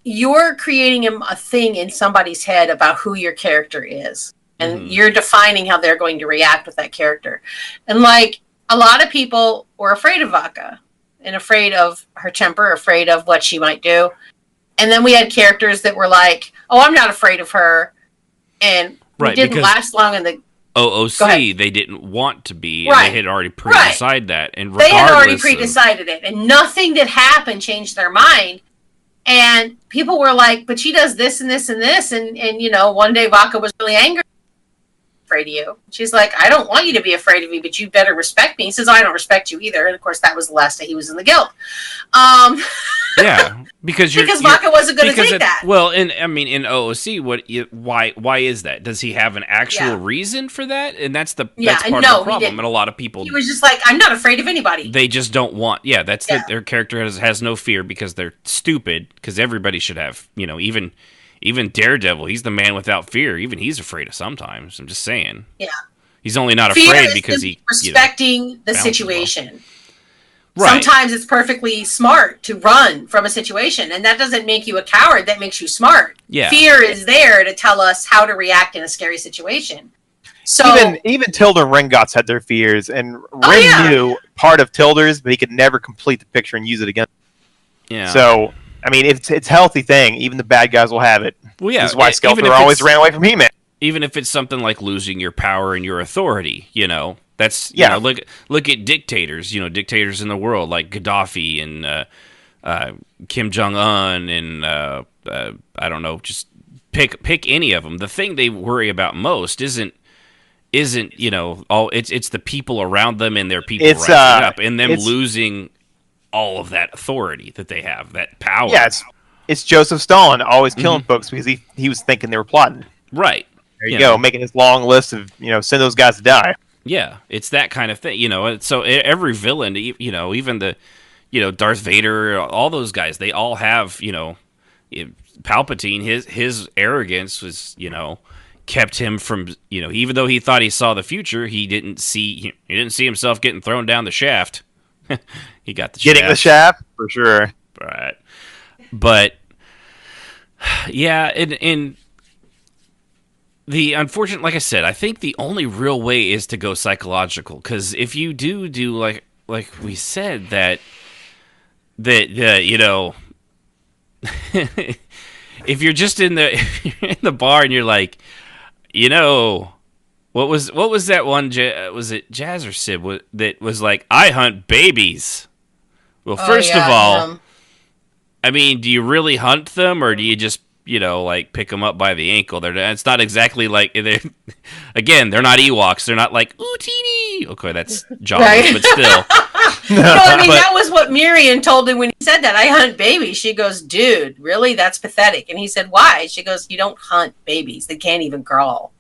you're creating a thing in somebody's head about who your character is. And you're defining how they're going to react with that character. And like a lot of people were afraid of Vodka and afraid of her temper, afraid of what she might do. And then we had characters that were like, oh, I'm not afraid of her. And it didn't last long in the
OOC. They didn't want to be, and they had already pre-decided that. And
they had already pre-decided it, and nothing that happened changed their mind. And people were like, "But she does this and this and this," and you know, one day Vodka was really angry, afraid of you. She's like, "I don't want you to be afraid of me, but you better respect me." He says, "I don't respect you either." And of course, that was the last day he was in the guild.
Yeah, because
Vodka wasn't going to take that.
Well, in OOC, why is that? Does he have an actual reason for that? And that's part of the problem. And a lot of people,
he was just like, I'm not afraid of anybody.
They just don't want. Yeah, their character has no fear because they're stupid. Because everybody should have, you know, even Daredevil, he's the man without fear. Even he's afraid of sometimes. I'm just saying.
Yeah,
he's only not afraid because he
respecting the situation. Right. Sometimes it's perfectly smart to run from a situation, and that doesn't make you a coward. That makes you smart.
Yeah.
Fear is there to tell us how to react in a scary situation. So
even Tilda and Rengots had their fears, and Ren knew part of Tilda's, but he could never complete the picture and use it again.
Yeah.
So I mean, it's a healthy thing. Even the bad guys will have it.
Well, yeah.
This is why Skeletor always ran away from He-Man.
Even if it's something like losing your power and your authority, you know. That's you know, look at dictators, you know, dictators in the world like Gaddafi and Kim Jong-un and I don't know, just pick any of them. The thing they worry about most isn't you know it's the people around them and their people rising up and them losing all of that authority that they have, that power.
Yeah, it's Joseph Stalin always killing folks because he was thinking they were plotting.
Right.
There you go, making his long list of send those guys to die.
Yeah, it's that kind of thing, you know. So every villain, you know, even the, you know, Darth Vader, all those guys, they all have, you know, Palpatine. His arrogance was, you know, kept him from, you know, even though he thought he saw the future, he didn't see himself getting thrown down the shaft. He got
the shaft for sure.
Right, but yeah, and the unfortunate, like I said, I think the only real way is to go psychological. Because if you do like we said that you know, if you're just in the bar and you're like, you know, what was that one? Was it Jazz or Sid that was like, I hunt babies? Well, first of all, I mean, do you really hunt them, or do you just, you know, like pick them up by the ankle? It's not exactly like they're not Ewoks. They're not like, ooh, teeny. Okay, that's Jawas, but still.
No, I mean, that was what Miriam told him when he said that. I hunt babies. She goes, dude, really? That's pathetic. And he said, why? She goes, you don't hunt babies. They can't even crawl.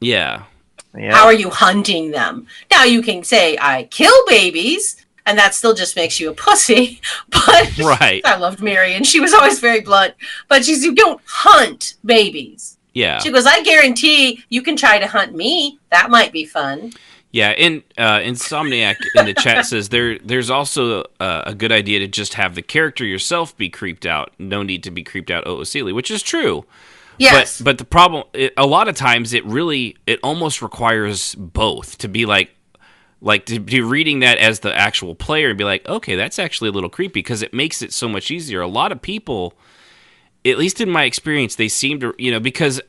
Yeah.
How are you hunting them? Now you can say, I kill babies, and that still just makes you a pussy. But
right.
I loved Miriam. She was always very blunt. But she said, you don't hunt babies.
Yeah.
She goes, I guarantee you can try to hunt me. That might be fun.
Yeah, and Insomniac in the chat says there's also a good idea to just have the character yourself be creeped out. No need to be creeped out OOC, which is true.
Yes.
But the problem, a lot of times it almost requires both to be like to be reading that as the actual player and be like, okay, that's actually a little creepy, because it makes it so much easier. A lot of people, at least in my experience, they seem to, you know, because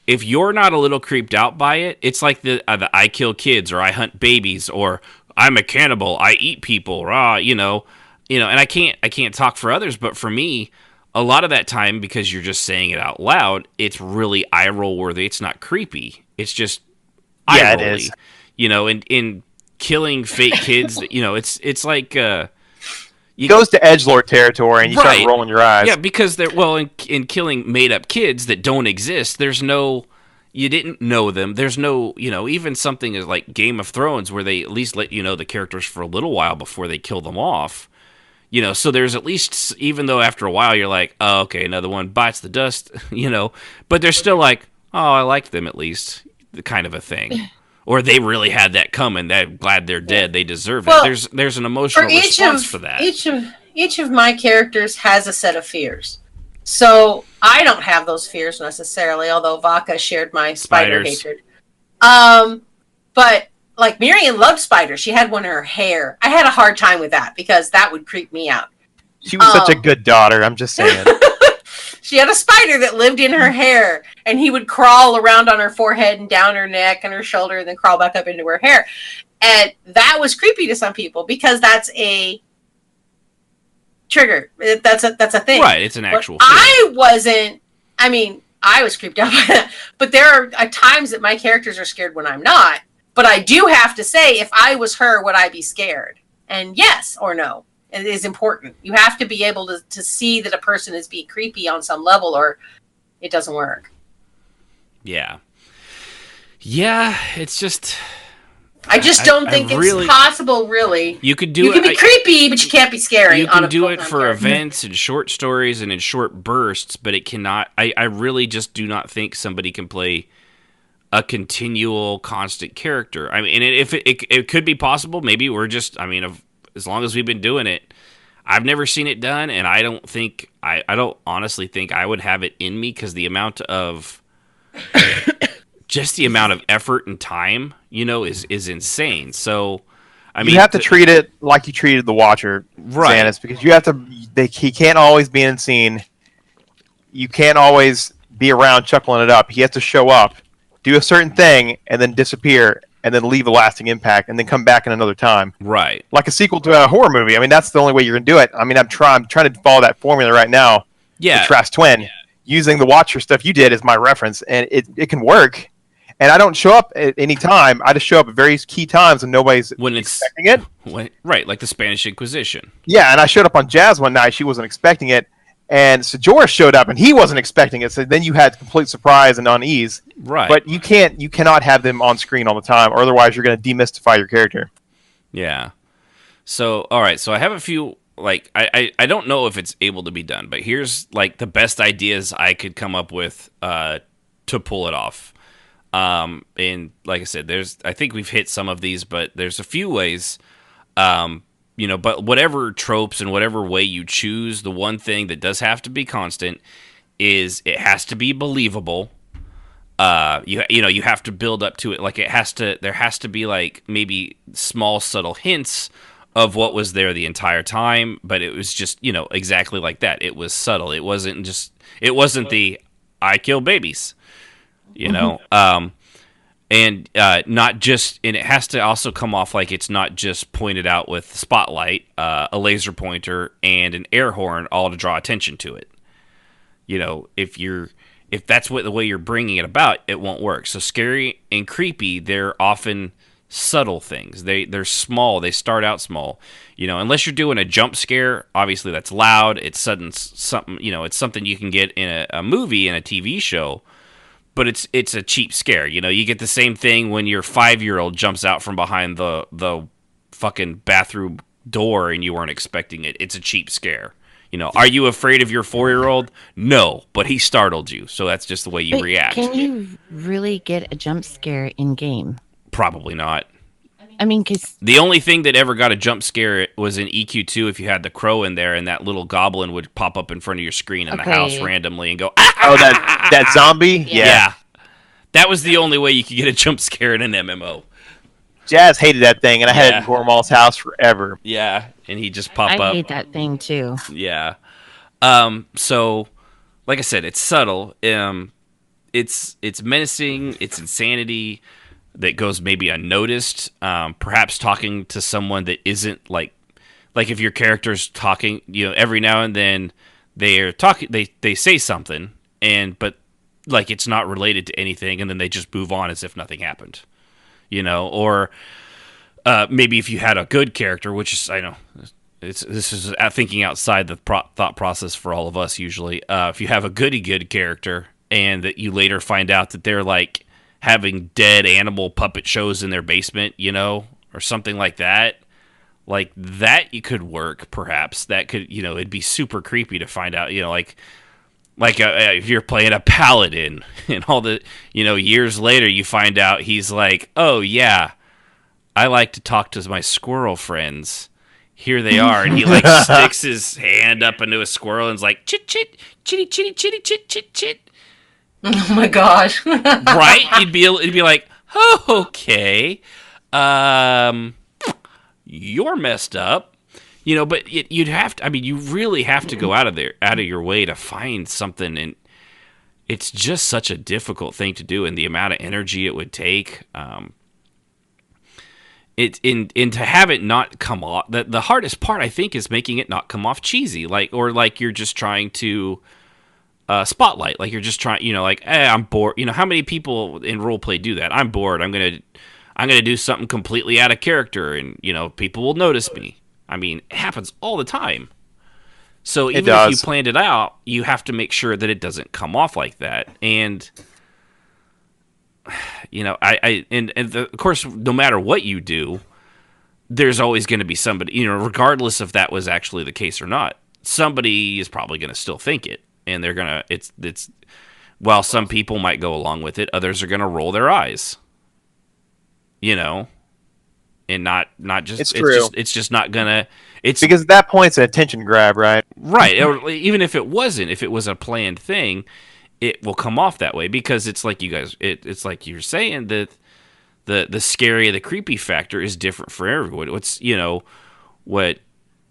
if you're not a little creeped out by it, it's like the I kill kids, or I hunt babies, or I'm a cannibal, I eat people, you know, and I can't talk for others, but for me, a lot of that time, because you're just saying it out loud, it's really eye roll worthy. It's not creepy. It's just eye rolly. It is. You know, in killing fake kids, you know, it's like it
goes to edgelord territory, and you start rolling your eyes.
Yeah, because in killing made up kids that don't exist, you didn't know them. There's no, you know, even something like Game of Thrones, where they at least let you know the characters for a little while before they kill them off. You know, so there's at least, even though after a while you're like, oh, okay, another one bites the dust, you know, but they're still like, oh, I liked them at least, the kind of a thing. Or they really had that coming. I'm glad they're dead. They deserve
Well,
it. There's an emotional response for that.
Each of my characters has a set of fears. So I don't have those fears necessarily, although Vaka shared my spider
Spiders.
hatred. But like Miriam loved spiders. She had one in her hair. I had a hard time with that because that would creep me out.
She was such a good daughter, I'm just saying.
She had a spider that lived in her hair, and he would crawl around on her forehead and down her neck and her shoulder and then crawl back up into her hair. And that was creepy to some people because that's a trigger. That's a thing.
Right, it's an actual fear.
I was creeped out by that. But there are times that my characters are scared when I'm not. But I do have to say, if I was her, would I be scared? And yes or no. It is important. You have to be able to see that a person is being creepy on some level or it doesn't work.
Yeah. Yeah, it's just...
I just don't think it's possible, really.
You could
be creepy, but you can't be scary.
You can do it for events and short stories and in short bursts, but it cannot... I really just do not think somebody can play a continual, constant character. I mean, if it could be possible, maybe we're just... I mean, as long as we've been doing it, I've never seen it done, and I don't think I don't honestly think I would have it in me because the amount of just the amount of effort and time, is insane. So, I mean,
you have to treat it like you treated the Watcher,
right?
Xanis, because you have to. He can't always be in scene. You can't always be around chuckling it up. He has to show up, do a certain thing, and then disappear. And then leave a lasting impact, and then come back in another time.
Right. Like
a sequel to a horror movie. I mean, that's the only way you're going to do it. I mean, I'm trying to follow that formula right now.
Yeah.
With Trash Twin. Yeah. Using the Watcher stuff you did as my reference, and it can work. And I don't show up at any time. I just show up at various key times, and nobody's expecting it.
Right, like the Spanish Inquisition.
Yeah, and I showed up on Jazz one night. She wasn't expecting it. And Sajora showed up, and he wasn't expecting it. So then you had complete surprise and unease.
Right.
But you cannot have them on screen all the time, or otherwise you're going to demystify your character.
Yeah. So, all right. So I have a few, I don't know if it's able to be done, but here's, the best ideas I could come up with to pull it off. And like I said, I think we've hit some of these, but there's a few ways, but whatever tropes and whatever way you choose, the one thing that does have to be constant is it has to be believable. You have to build up to it. There has to be maybe small subtle hints of what was there the entire time, but it was just, exactly like that. It was subtle. It wasn't the I kill babies, and not just, and it has to also come off like it's not just pointed out with spotlight, a laser pointer, and an air horn, all to draw attention to it. If that's the way you're bringing it about, it won't work. So scary and creepy, they're often subtle things. They're small. They start out small. Unless you're doing a jump scare, obviously that's loud. It's sudden something. It's something you can get in a movie and a TV show. But it's a cheap scare. You get the same thing when your 5-year-old jumps out from behind the fucking bathroom door and you weren't expecting it. It's a cheap scare. Are you afraid of your 4-year-old? No, but he startled you, so that's just the way you react.
Can you really get a jump scare in game?
Probably not.
I mean, because
the only thing that ever got a jump scare was in EQ2 if you had the crow in there and that little goblin would pop up in front of your screen in the house randomly and go,
oh, that zombie?
Yeah. That was the only way you could get a jump scare in an MMO.
Jazz hated that thing, and I had it in Gormal's house forever.
Yeah, and he just popped up.
I hate that thing, too.
Yeah. So, like I said, it's subtle. It's menacing. It's insanity that goes maybe unnoticed. Perhaps talking to someone that isn't like if your character's talking, every now and then they're talking, they say something, but it's not related to anything, and then they just move on as if nothing happened. Or maybe if you had a good character, which is, I know, this is thinking outside the thought process for all of us usually. If you have a good character and that you later find out that they're having dead animal puppet shows in their basement, or something like that, you could work perhaps. That could, it'd be super creepy to find out, Like if you're playing a paladin, and all the years later you find out he's like, oh yeah, I like to talk to my squirrel friends. Here they are, and he like sticks his hand up into a squirrel and's like chit chit chitty chitty chitty chit chit chit.
Oh my gosh!
Right? It'd be like, oh, okay, you're messed up. But you'd have to. I mean, you really have to go out of your way to find something, and it's just such a difficult thing to do, and the amount of energy it would take. To have it not come off. The hardest part, I think, is making it not come off cheesy, like you're just trying to spotlight, like you're just trying. I'm bored. How many people in roleplay do that? I'm bored. I'm gonna do something completely out of character, and people will notice me. I mean, it happens all the time. So even if you planned it out, you have to make sure that it doesn't come off like that. And of course, no matter what you do, there's always going to be somebody. Regardless if that was actually the case or not, somebody is probably going to still think it, and they're gonna. It's. While some people might go along with it, others are going to roll their eyes. And not just
it's true.
It's just not gonna. It's
because at that point it's an attention grab, right?
Right. Or even if it wasn't, if it was a planned thing, it will come off that way because it's like you guys. It's like you're saying that the scary, the creepy factor is different for everyone. What's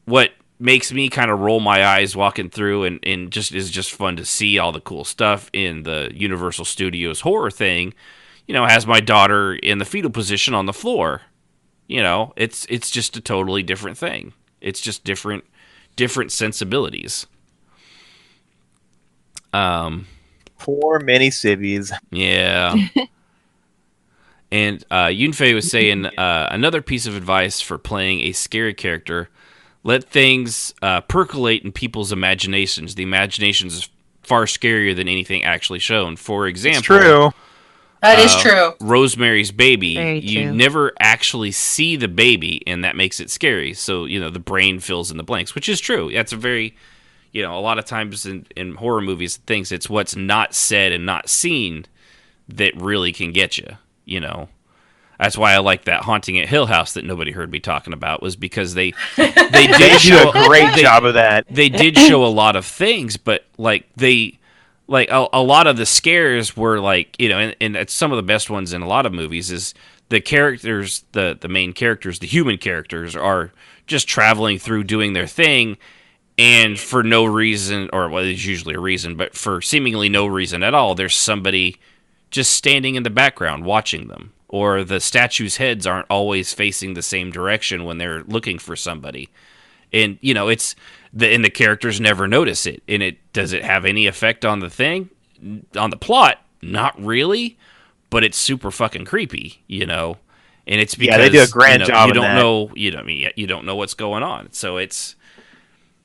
what makes me kind of roll my eyes walking through and just is just fun to see all the cool stuff in the Universal Studios horror thing. Has my daughter in the fetal position on the floor. It's just a totally different thing. It's just different sensibilities.
Poor mini civvies.
Yeah. And Yunfei was saying another piece of advice for playing a scary character: let things percolate in people's imaginations. The imagination is far scarier than anything actually shown. For example,
it's true.
That is true.
Rosemary's Baby,
Very
you
true.
never actually see the baby, and that makes it scary. So, the brain fills in the blanks, which is true. That's a very, a lot of times in horror movies and things, it's what's not said and not seen that really can get you, That's why I like that Haunting at Hill House that nobody heard me talking about, was because they did show
a great job of that.
They did show a lot of things, but a lot of the scares were and it's some of the best ones in a lot of movies is the characters, the main characters, the human characters are just traveling through doing their thing, and for no reason, or there's usually a reason, but for seemingly no reason at all, there's somebody just standing in the background watching them, or the statues' heads aren't always facing the same direction when they're looking for somebody, and it's. And the characters never notice it. And does it have any effect on the thing? On the plot? Not really. But it's super fucking creepy, And it's because
they do a grand job.
You don't know. You don't know what's going on. So that's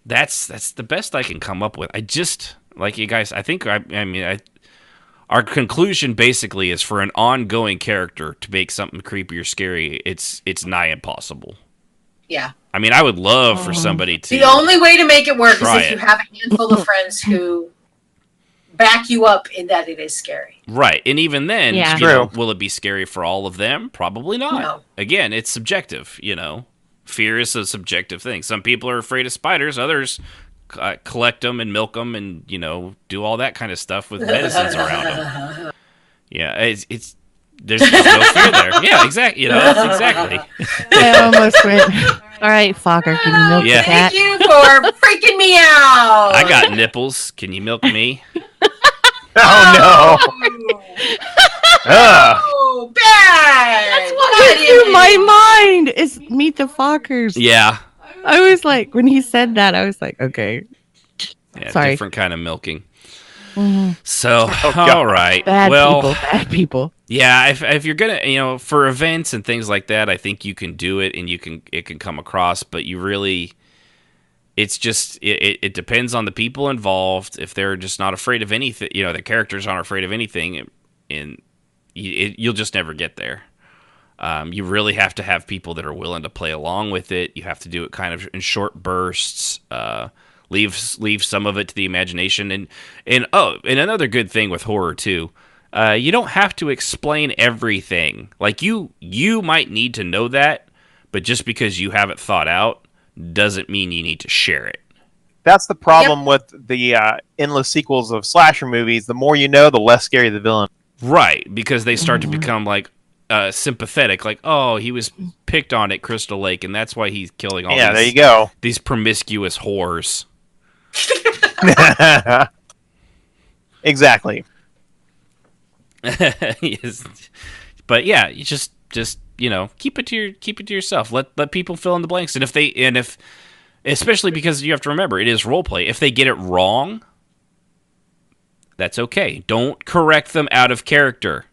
the best I can come up with. I just like you guys. I think our conclusion basically is for an ongoing character to make something creepy or scary. It's nigh impossible.
Yeah.
I mean, I would love for somebody to.
The only way to make it work is if you
it.
have a handful of friends who back you up in that it is scary.
Right. And even then,
Yeah.
will it be scary for all of them? Probably not.
No.
Again, it's subjective, Fear is a subjective thing. Some people are afraid of spiders. Others collect them and milk them and, do all that kind of stuff with medicines around them. Yeah, it's there's no fear there. Yeah, exactly. Exactly.
I almost went. All right, Fokker, can you milk
Yeah.
the cat?
Thank you for freaking me out.
I got nipples. Can you milk me?
Oh no!
Oh, bad.
That's what went through my mind is Meet the Fockers.
Yeah.
I was like, when he said that, I was like, okay.
Yeah,
Sorry.
different kind of milking.
Mhm.
So,
God.
all right.
Bad people.
Yeah, if you're gonna, for events and things like that, I think you can do it and it can come across, but you really, it's just it depends on the people involved. If they're just not afraid of anything, the characters aren't afraid of anything, and you'll just never get there. You really have to have people that are willing to play along with it. You have to do it kind of in short bursts. Leave some of it to the imagination. And another good thing with horror too, you don't have to explain everything. Like you might need to know that, but just because you have it thought out doesn't mean you need to share it.
That's the problem with the endless sequels of slasher movies. The more you know, the less scary the villain.
Right, because they start to become like sympathetic, like, oh, he was picked on at Crystal Lake, and that's why he's killing all
there you go.
These promiscuous whores.
Exactly.
Yes. But yeah, you just keep it to yourself. Let people fill in the blanks, and if especially because you have to remember it is role play. If they get it wrong, that's okay. Don't correct them out of character.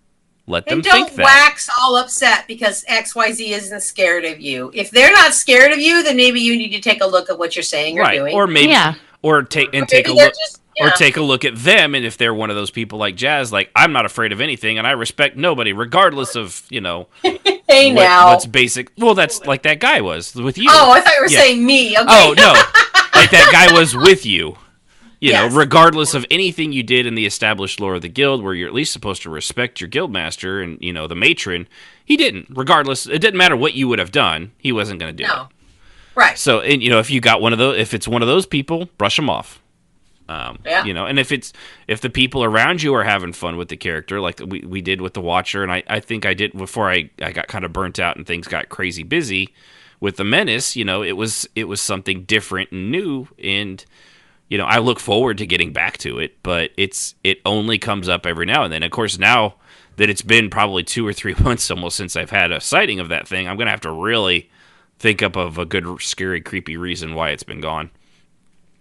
Let them think that.
And don't wax all upset because XYZ isn't scared of you. If they're not scared of you, then maybe you need to take a look at what you're saying or doing.
Or maybe take a look at them, and if they're one of those people like Jazz, like, I'm not afraid of anything and I respect nobody regardless of,
hey,
what's basic. Well, that's like that guy was with you.
Oh, I thought you were saying me. Okay.
Oh, no. Like that guy was with you. You know, regardless of anything you did in the established lore of the guild, where you're at least supposed to respect your guild master and, the matron, he didn't. Regardless, it didn't matter what you would have done, he wasn't going to do it.
Right.
So, and, if you got if it's one of those people, brush them off. And if the people around you are having fun with the character, like we did with the Watcher, and I think I did before I got kind of burnt out and things got crazy busy with the Menace, it was something different and new, and I look forward to getting back to it, but it only comes up every now and then. Of course, now that it's been probably 2 or 3 months almost since I've had a sighting of that thing, I'm going to have to really think up of a good, scary, creepy reason why it's been gone.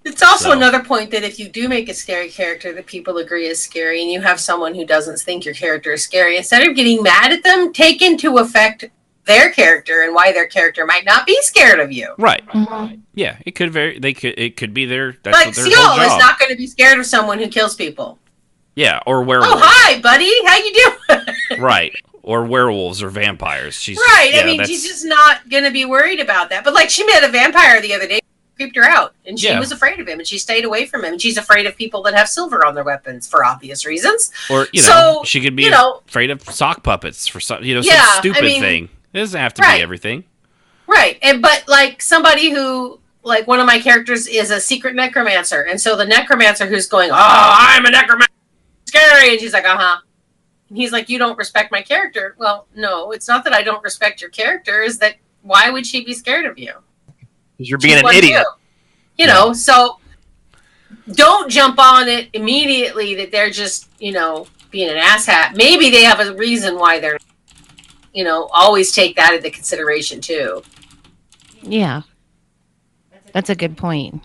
It's also another point that if you do make a scary character that people agree is scary, and you have someone who doesn't think your character is scary, instead of getting mad at them, take into effect their character and why their character might not be scared of you.
Right. Mm-hmm. Yeah, it could it could be their that's
like
what their
Seal
whole job.
Is not going to be scared of someone who kills people.
Yeah, or werewolves.
Oh, hi, buddy. How you doing?
Right. Or werewolves or vampires. She's
just not going to be worried about that. But like she met a vampire the other day, creeped her out, and she was afraid of him, and she stayed away from him, and she's afraid of people that have silver on their weapons for obvious reasons.
Or she could be afraid of sock puppets for some some stupid thing. It doesn't have to be everything. Right.
But like somebody who, like one of my characters is a secret necromancer. And so the necromancer who's going, oh, I'm a necromancer, scary. And she's like, uh-huh. And he's like, you don't respect my character. Well, no, it's not that I don't respect your character. Is that why would she be scared of you?
Because you're being an idiot.
So don't jump on it immediately that they're just, being an asshat. Maybe they have a reason why they're always take that into consideration too.
Yeah. That's a good point.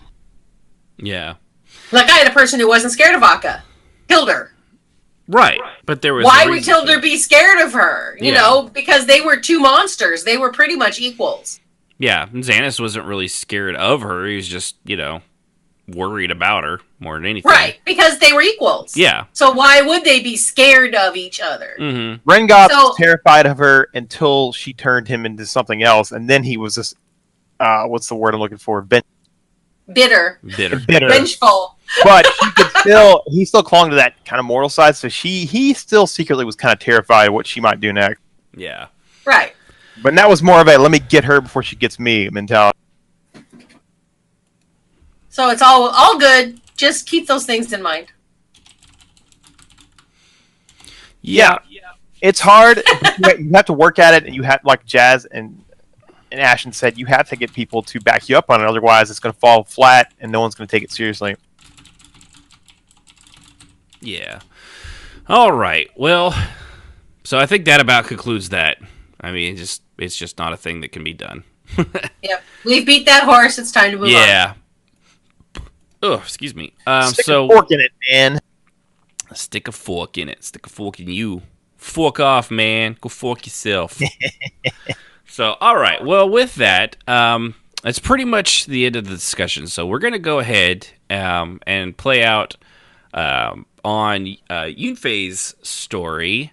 Yeah.
Like I had a person who wasn't scared of Akka. Killed her.
Right. But there was
why would Tilda be scared of her? You know, because they were two monsters. They were pretty much equals.
Yeah. And Xanis wasn't really scared of her. He was just, worried about her more than anything.
Right, because they were equals.
Yeah.
So why would they be scared of each other?
Mm-hmm.
Rengoth was terrified of her until she turned him into something else, and then he was just, what's the word I'm looking for?
Bitter. Vengeful.
But he still clung to that kind of moral side, so he still secretly was kind of terrified of what she might do next.
Yeah.
Right.
But that was more of a, let me get her before she gets me mentality.
So it's all good. Just keep those things in mind.
Yeah. It's hard. You have to work at it, and you have, like Jazz and Ashen said, you have to get people to back you up on it. Otherwise, it's going to fall flat, and no one's going to take it seriously.
Yeah. All right. Well, so I think that about concludes that. I mean, it's just not a thing that can be done.
Yep. We've beat that horse. It's time to move on.
Yeah. Oh, excuse me.
Stick a fork in it, man.
Stick a fork in it. Stick a fork in you. Fork off, man. Go fork yourself. So, all right. Well, with that, that's pretty much the end of the discussion. So we're going to go ahead and play out on Yunfei's story.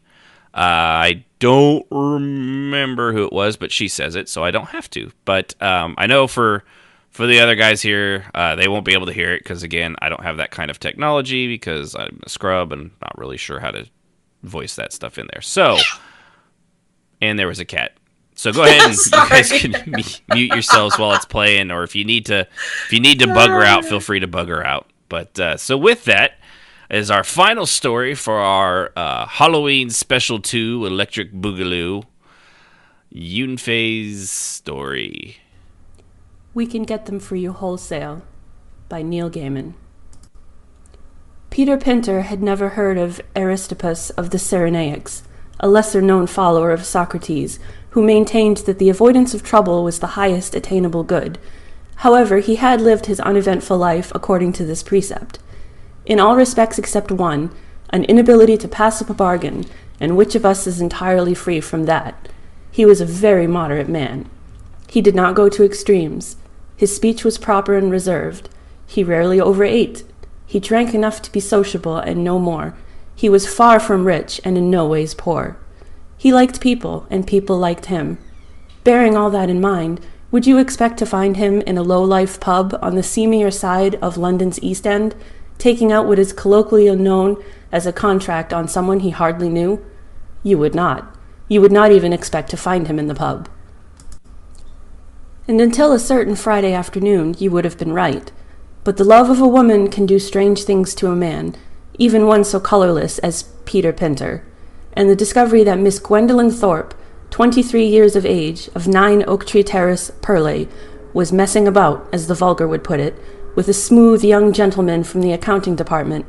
I don't remember who it was, but she says it, so I don't have to. But I know for For the other guys here, they won't be able to hear it because, again, I don't have that kind of technology because I'm a scrub and not really sure how to voice that stuff in there. So, and there was a cat. So go ahead and you guys can mute yourselves while it's playing, or if you need to bugger out, feel free to bugger out. But so with that is our final story for our Halloween Special 2 Electric Boogaloo Yunfei's story.
We Can Get Them For You Wholesale by Neil Gaiman. Peter Pinter had never heard of Aristippus of the Cyrenaics, a lesser-known follower of Socrates, who maintained that the avoidance of trouble was the highest attainable good. However, he had lived his uneventful life according to this precept. In all respects except one, an inability to pass up a bargain, and which of us is entirely free from that? He was a very moderate man. He did not go to extremes. His speech was proper and reserved. He rarely overate. He drank enough to be sociable and no more. He was far from rich and in no ways poor. He liked people, and people liked him. Bearing all that in mind, would you expect to find him in a low-life pub on the seamier side of London's East End, taking out what is colloquially known as a contract on someone he hardly knew? You would not. You would not even expect to find him in the pub. And until a certain Friday afternoon, you would have been right. But the love of a woman can do strange things to a man, even one so colorless as Peter Pinter. And the discovery that Miss Gwendolen Thorpe, 23 years of age, of 9 Oak Tree Terrace, Purley, was messing about, as the vulgar would put it, with a smooth young gentleman from the accounting department,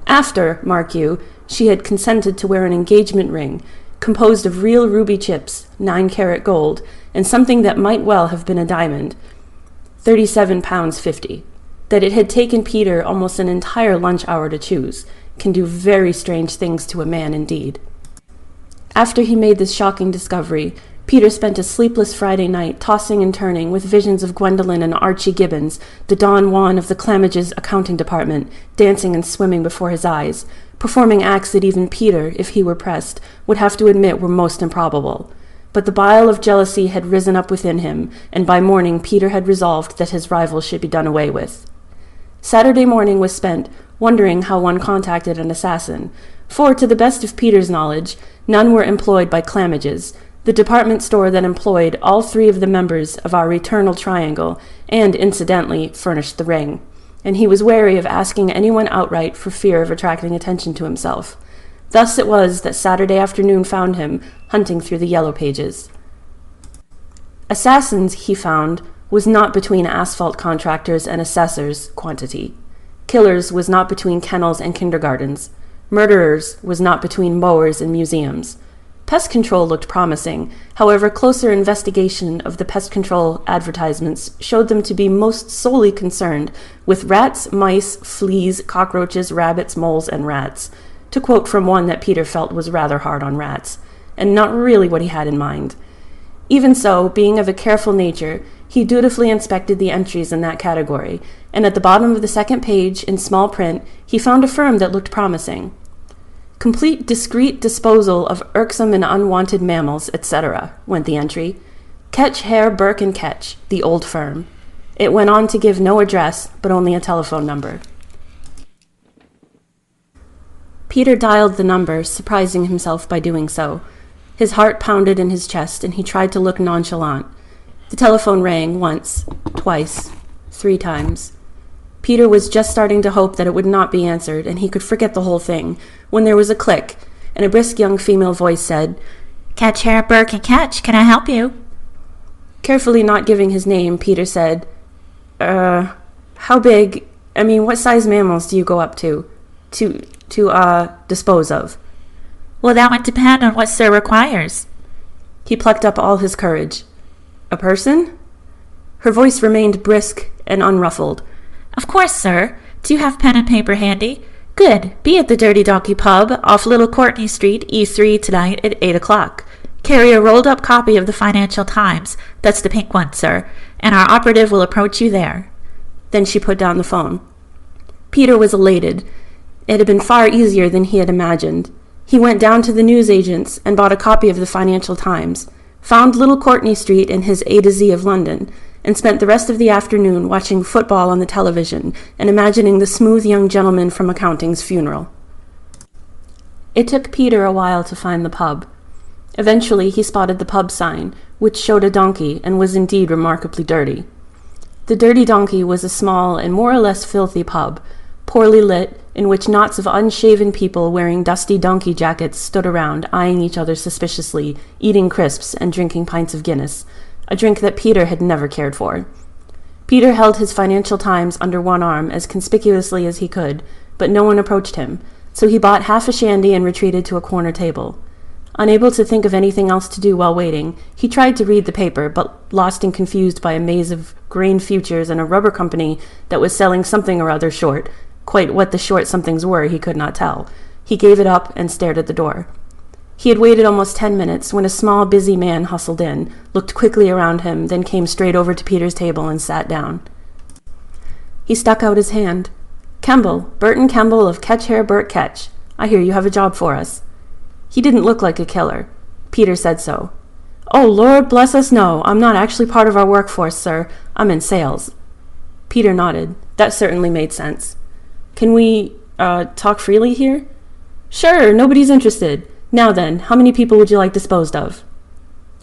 after, mark you, she had consented to wear an engagement ring, composed of real ruby chips, 9-carat gold, and something that might well have been a diamond, £37.50. That it had taken Peter almost an entire lunch hour to choose, can do very strange things to a man indeed. After he made this shocking discovery, Peter spent a sleepless Friday night tossing and turning with visions of Gwendolen and Archie Gibbons, the Don Juan of the Clamage's accounting department, dancing and swimming before his eyes, performing acts that even Peter, if he were pressed, would have to admit were most improbable. But the bile of jealousy had risen up within him, and by morning Peter had resolved that his rival should be done away with. Saturday morning was spent wondering how one contacted an assassin, for, to the best of Peter's knowledge, none were employed by Clamage's, the department store that employed all 3 of the members of our eternal triangle, and, incidentally, furnished the ring, and he was wary of asking anyone outright for fear of attracting attention to himself. Thus it was that Saturday afternoon found him hunting through the yellow pages. Assassins, he found, was not between asphalt contractors and assessors quantity. Killers was not between kennels and kindergartens. Murderers was not between mowers and museums. Pest control looked promising. However, closer investigation of the pest control advertisements showed them to be most solely concerned with rats, mice, fleas, cockroaches, rabbits, moles, and rats, to quote from one that Peter felt was rather hard on rats, and not really what he had in mind. Even so, being of a careful nature, he dutifully inspected the entries in that category, and at the bottom of the second page, in small print, he found a firm that looked promising. Complete discreet disposal of irksome and unwanted mammals, etc., went the entry. Ketch, Hare, Burke & Ketch, the old firm. It went on to give no address, but only a telephone number. Peter dialed the number, surprising himself by doing so. His heart pounded in his chest, and he tried to look nonchalant. The telephone rang once, twice, 3 times. Peter was just starting to hope that it would not be answered, and he could forget the whole thing, when there was a click, and a brisk young female voice said,
"Ketch, Hare, Burke & Ketch, can I help you?"
Carefully not giving his name, Peter said, how big, what size mammals do you go up to dispose of?"
"Well, that would depend on what sir requires."
He plucked up all his courage. "A person?" Her voice remained brisk and unruffled.
"Of course, sir. Do you have pen and paper handy? Good. Be at the Dirty Donkey Pub off Little Courtney Street, E3, tonight at 8 o'clock. Carry a rolled-up copy of the Financial Times. That's the pink one, sir. And our operative will approach you there." Then she put down the phone. Peter was elated. It had been far easier than he had imagined. He went down to the newsagent's and bought a copy of the Financial Times, found Little Courtney Street in his A to Z of London,
and spent the rest of the afternoon watching football on the television and imagining the smooth young gentleman from accounting's funeral. It took Peter a while to find the pub. Eventually he spotted the pub sign, which showed a donkey and was indeed remarkably dirty. The Dirty Donkey was a small and more or less filthy pub, poorly lit, in which knots of unshaven people wearing dusty donkey jackets stood around, eyeing each other suspiciously, eating crisps and drinking pints of Guinness, a drink that Peter had never cared for. Peter held his Financial Times under one arm as conspicuously as he could, but no one approached him, so he bought half a shandy and retreated to a corner table. Unable to think of anything else to do while waiting, he tried to read the paper, but lost and confused by a maze of grain futures and a rubber company that was selling something or other short. Quite what the short somethings were he could not tell. He gave it up and stared at the door. He had waited almost 10 minutes when a small, busy man hustled in, looked quickly around him, then came straight over to Peter's table and sat down. He stuck out his hand. "Kemble, Burton Kemble of Ketch Hair Burt Ketch. I hear you have a job for us." He didn't look like a killer. Peter said so. "Oh, Lord bless us, no. I'm not actually part of our workforce, sir. I'm in sales." Peter nodded. That certainly made sense. "Can we, talk freely here?" "Sure, nobody's interested. Now then, how many people would you like disposed of?"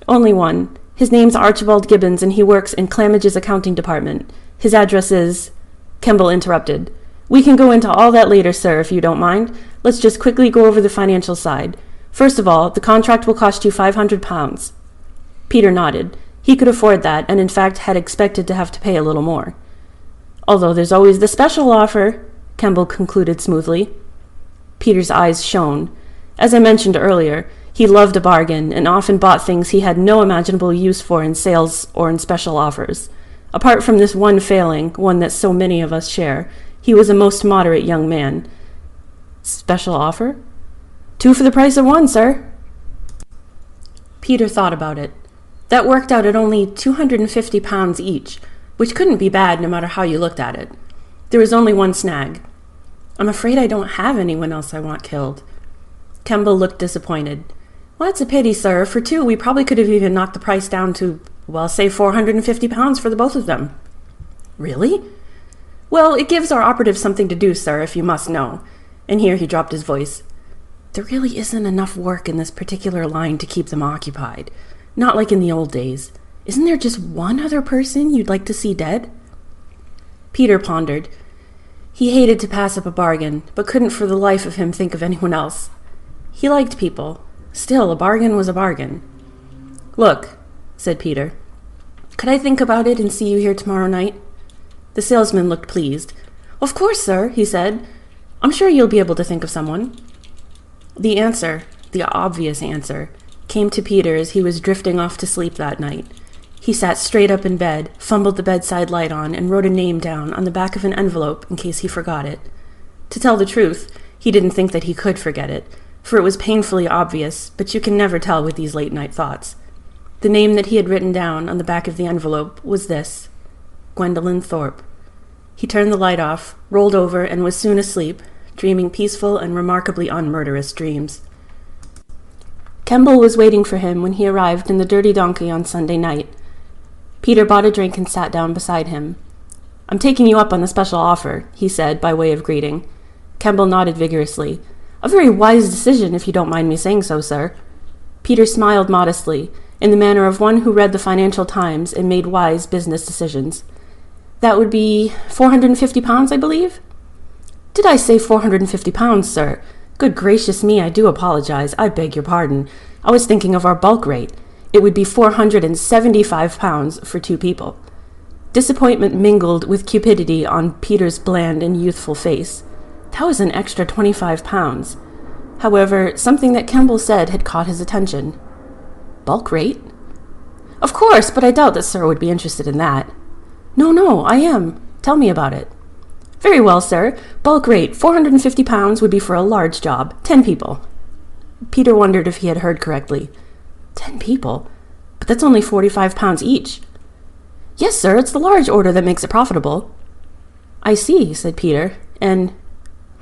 "Only one. His name's Archibald Gibbons, and he works in Clamage's accounting department. His address is—" Kemble interrupted. "We can go into all that later, sir, if you don't mind. Let's just quickly go over the financial side. First of all, the contract will cost you £500. Peter nodded. He could afford that, and in fact had expected to have to pay a little more. "Although there's always the special offer," Kemble concluded smoothly. Peter's eyes shone. As I mentioned earlier, he loved a bargain and often bought things he had no imaginable use for in sales or in special offers. Apart from this one failing, one that so many of us share, he was a most moderate young man. "Special offer?" "2 for the price of 1, sir." Peter thought about it. That worked out at only £250 each, which couldn't be bad no matter how you looked at it. There was only one snag. "I'm afraid I don't have anyone else I want killed." Kemble looked disappointed. "Well, that's a pity, sir. For 2, we probably could have even knocked the price down to, well, say £450 for the both of them." "Really?" "Well, it gives our operatives something to do, sir, if you must know." And here he dropped his voice. "There really isn't enough work in this particular line to keep them occupied. Not like in the old days. Isn't there just one other person you'd like to see dead?" Peter pondered. He hated to pass up a bargain, but couldn't for the life of him think of anyone else. He liked people. Still, a bargain was a bargain. "Look," said Peter, "could I think about it and see you here tomorrow night?" The salesman looked pleased. "Of course, sir," he said. "I'm sure you'll be able to think of someone." The answer, the obvious answer, came to Peter as he was drifting off to sleep that night. He sat straight up in bed, fumbled the bedside light on, and wrote a name down on the back of an envelope in case he forgot it. To tell the truth, he didn't think that he could forget it, for it was painfully obvious, but you can never tell with these late-night thoughts. The name that he had written down on the back of the envelope was this: Gwendolyn Thorpe. He turned the light off, rolled over, and was soon asleep, dreaming peaceful and remarkably unmurderous dreams. Kemble was waiting for him when he arrived in the Dirty Donkey on Sunday night. Peter bought a drink and sat down beside him. "I'm taking you up on the special offer," he said by way of greeting. Kemble nodded vigorously. "A very wise decision, if you don't mind me saying so, sir." Peter smiled modestly, in the manner of one who read the Financial Times and made wise business decisions. "That would be £450, I believe?" "Did I say £450, sir? Good gracious me, I do apologize. I beg your pardon. I was thinking of our bulk rate. It would be £475 for 2 people. Disappointment mingled with cupidity on Peter's bland and youthful face. That was an extra £25. However, something that Kemble said had caught his attention. "Bulk rate?" "Of course, but I doubt that sir would be interested in that." No, I am. Tell me about it." "Very well, sir. Bulk rate, £450 would be for a large job, 10 people. Peter wondered if he had heard correctly. 10 people? But that's only £45 each. "Yes, sir, it's the large order that makes it profitable." "I see," said Peter, and,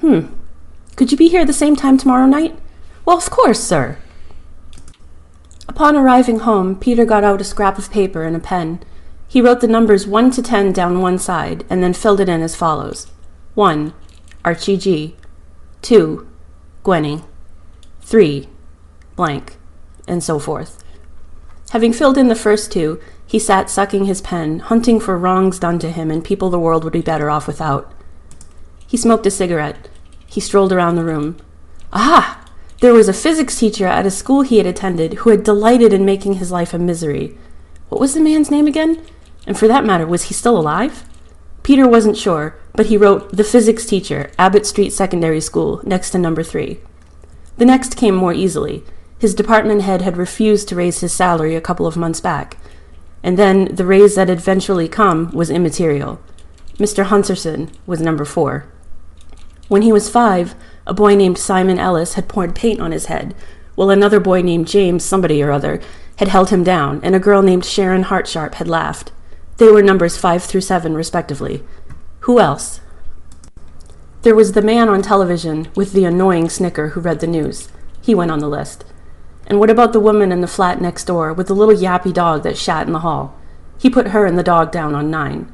could you be here at the same time tomorrow night?" "Well, of course, sir." Upon arriving home, Peter got out a scrap of paper and a pen. He wrote the numbers 1 to 10 down one side and then filled it in as follows. 1. Archie G. 2. Gwenny. 3. Blank. And so forth. Having filled in the first two, he sat sucking his pen, hunting for wrongs done to him and people the world would be better off without. He smoked a cigarette. He strolled around the room. Aha! There was a physics teacher at a school he had attended who had delighted in making his life a misery. What was the man's name again? And for that matter, was he still alive? Peter wasn't sure, but he wrote the physics teacher, Abbott Street Secondary School, next to number 3. The next came more easily. His department head had refused to raise his salary a couple of months back. And then the raise that had eventually come was immaterial. Mr. Hunterson was number 4. When he was 5, a boy named Simon Ellis had poured paint on his head, while another boy named James somebody or other had held him down, and a girl named Sharon Hartsharp had laughed. They were numbers 5 through 7, respectively. Who else? There was the man on television with the annoying snicker who read the news. He went on the list. And what about the woman in the flat next door with the little yappy dog that shat in the hall? He put her and the dog down on 9.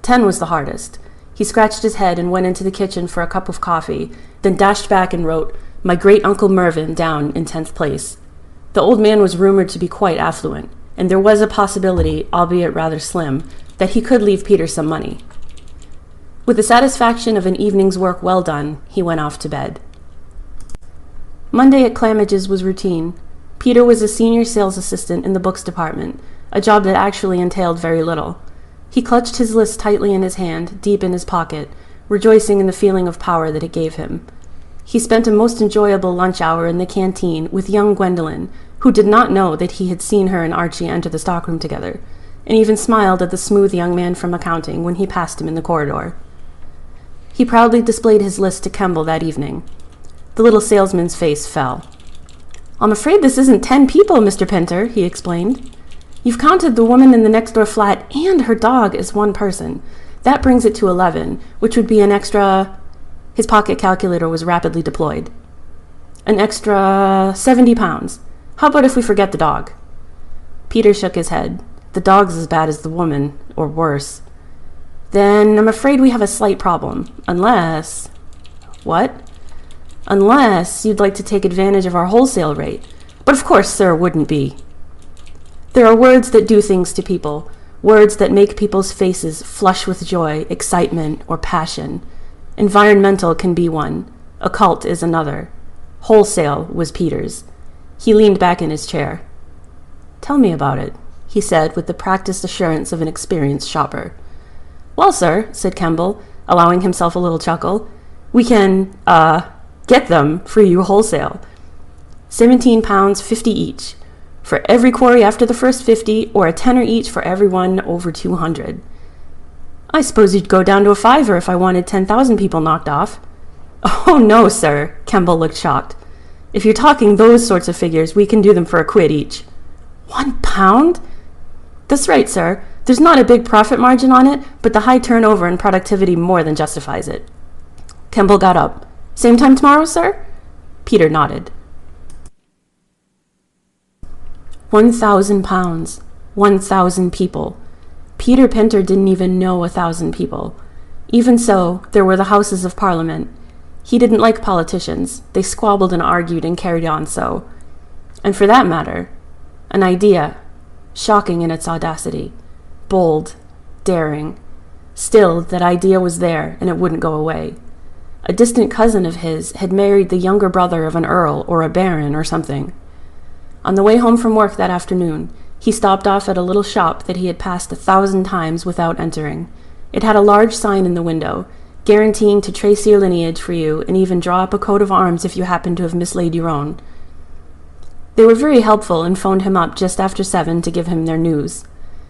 10 was the hardest. He scratched his head and went into the kitchen for a cup of coffee, then dashed back and wrote, "My great-uncle Mervyn" down in 10th place. The old man was rumored to be quite affluent, and there was a possibility, albeit rather slim, that he could leave Peter some money. With the satisfaction of an evening's work well done, he went off to bed. Monday at Clamage's was routine. Peter was a senior sales assistant in the books department, a job that actually entailed very little. He clutched his list tightly in his hand, deep in his pocket, rejoicing in the feeling of power that it gave him. He spent a most enjoyable lunch hour in the canteen with young Gwendolyn, who did not know that he had seen her and Archie enter the stockroom together, and even smiled at the smooth young man from accounting when he passed him in the corridor. He proudly displayed his list to Kemble that evening. The little salesman's face fell. "I'm afraid this isn't 10 people, Mr. Pinter," he explained. "You've counted the woman in the next-door flat and her dog as one person. That brings it to 11, which would be an extra—" His pocket calculator was rapidly deployed. "An extra 70 pounds. How about if we forget the dog?" Peter shook his head. "The dog's as bad as the woman, or worse." "Then I'm afraid we have a slight problem. Unless—" "What?" "Unless you'd like to take advantage of our wholesale rate. But of course, sir, wouldn't be." There are words that do things to people, words that make people's faces flush with joy, excitement, or passion. Environmental can be one. Occult is another. Wholesale was Peter's. He leaned back in his chair. "Tell me about it," he said with the practiced assurance of an experienced shopper. "Well, sir," said Kemble, allowing himself a little chuckle, "we can, get them for you wholesale. 17 pounds 50 each. For every quarry after the first 50, or a tenner each for every one over 200. I suppose you'd go down to a $5 if I wanted 10,000 people knocked off." "Oh, no, sir," Kemble looked shocked. "If you're talking those sorts of figures, we can do them for a quid each." £1? "That's right, sir. There's not a big profit margin on it, but the high turnover and productivity more than justifies it." Kemble got up. "Same time tomorrow, sir?" Peter nodded. £1,000. 1,000 people. Peter Pinter didn't even know 1,000 people. Even so, there were the Houses of Parliament. He didn't like politicians. They squabbled and argued and carried on so. And for that matter, an idea, shocking in its audacity, bold, daring. Still, that idea was there, and it wouldn't go away. A distant cousin of his had married the younger brother of an earl or a baron or something. On the way home from work that afternoon, he stopped off at a little shop that he had passed 1,000 times without entering. It had a large sign in the window, guaranteeing to trace your lineage for you and even draw up a coat of arms if you happened to have mislaid your own. They were very helpful and phoned him up just after 7 to give him their news.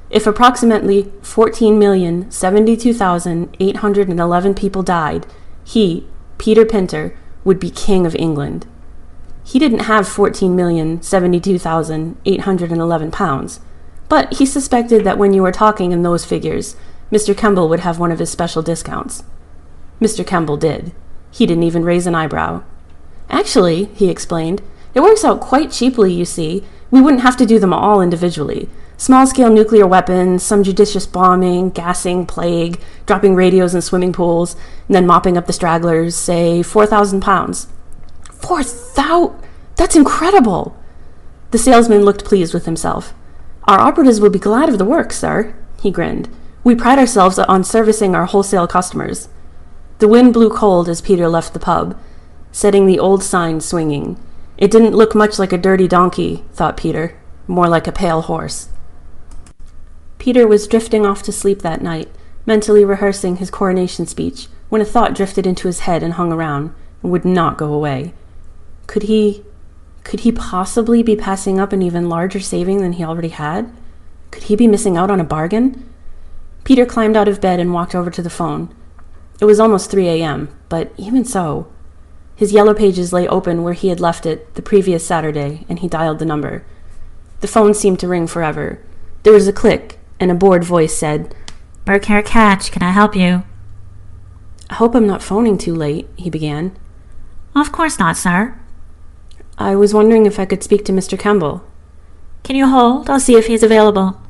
If approximately 14,072,811 people died, he, Peter Pinter, would be King of England. He didn't have 14,072,811 pounds, but he suspected that when you were talking in those figures, Mr. Kemble would have one of his special discounts. Mr. Kemble did. He didn't even raise an eyebrow. "Actually," he explained, "it works out quite cheaply, you see. We wouldn't have to do them all individually. Small-scale nuclear weapons, some judicious bombing, gassing, plague, dropping radios in swimming pools, and then mopping up the stragglers, say 4,000 pounds. 4,000? That's incredible! The salesman looked pleased with himself. Our operatives will be glad of the work, sir, he grinned. We pride ourselves on servicing our wholesale customers. The wind blew cold as Peter left the pub, setting the old sign swinging. It didn't look much like a dirty donkey, thought Peter, more like a pale horse. Peter was drifting off to sleep that night, mentally rehearsing his coronation speech, when a thought drifted into his head and hung around, and would not go away. Could he possibly be passing up an even larger saving than he already had? Could he be missing out on a bargain? Peter climbed out of bed and walked over to the phone. It was almost 3 a.m., but even so, his Yellow Pages lay open where he had left it the previous Saturday, and he dialed the number. The phone seemed to ring forever. There was a click, and a bored voice said,
Burkhair Catch, can I help you?
I hope I'm not phoning too late, he began.
Of course not, sir.
I was wondering if I could speak to Mr. Kemble.
Can you hold? I'll see if he's available.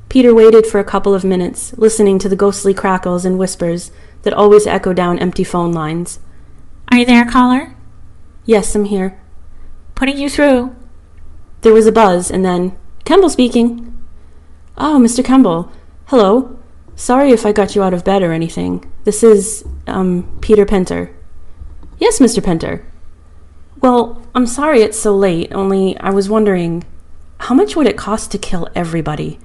Peter waited for a couple of minutes, listening to the ghostly crackles and whispers that always echo down empty phone lines.
Are you there, caller?
Yes, I'm here.
Putting you through.
There was a buzz, and then, Kemble speaking. Oh, Mr. Kemble. Hello. Sorry if I got you out of bed or anything. This is, Peter Pinter. Yes, Mr. Pinter. Well, I'm sorry it's so late, only I was wondering, how much would it cost to kill everybody?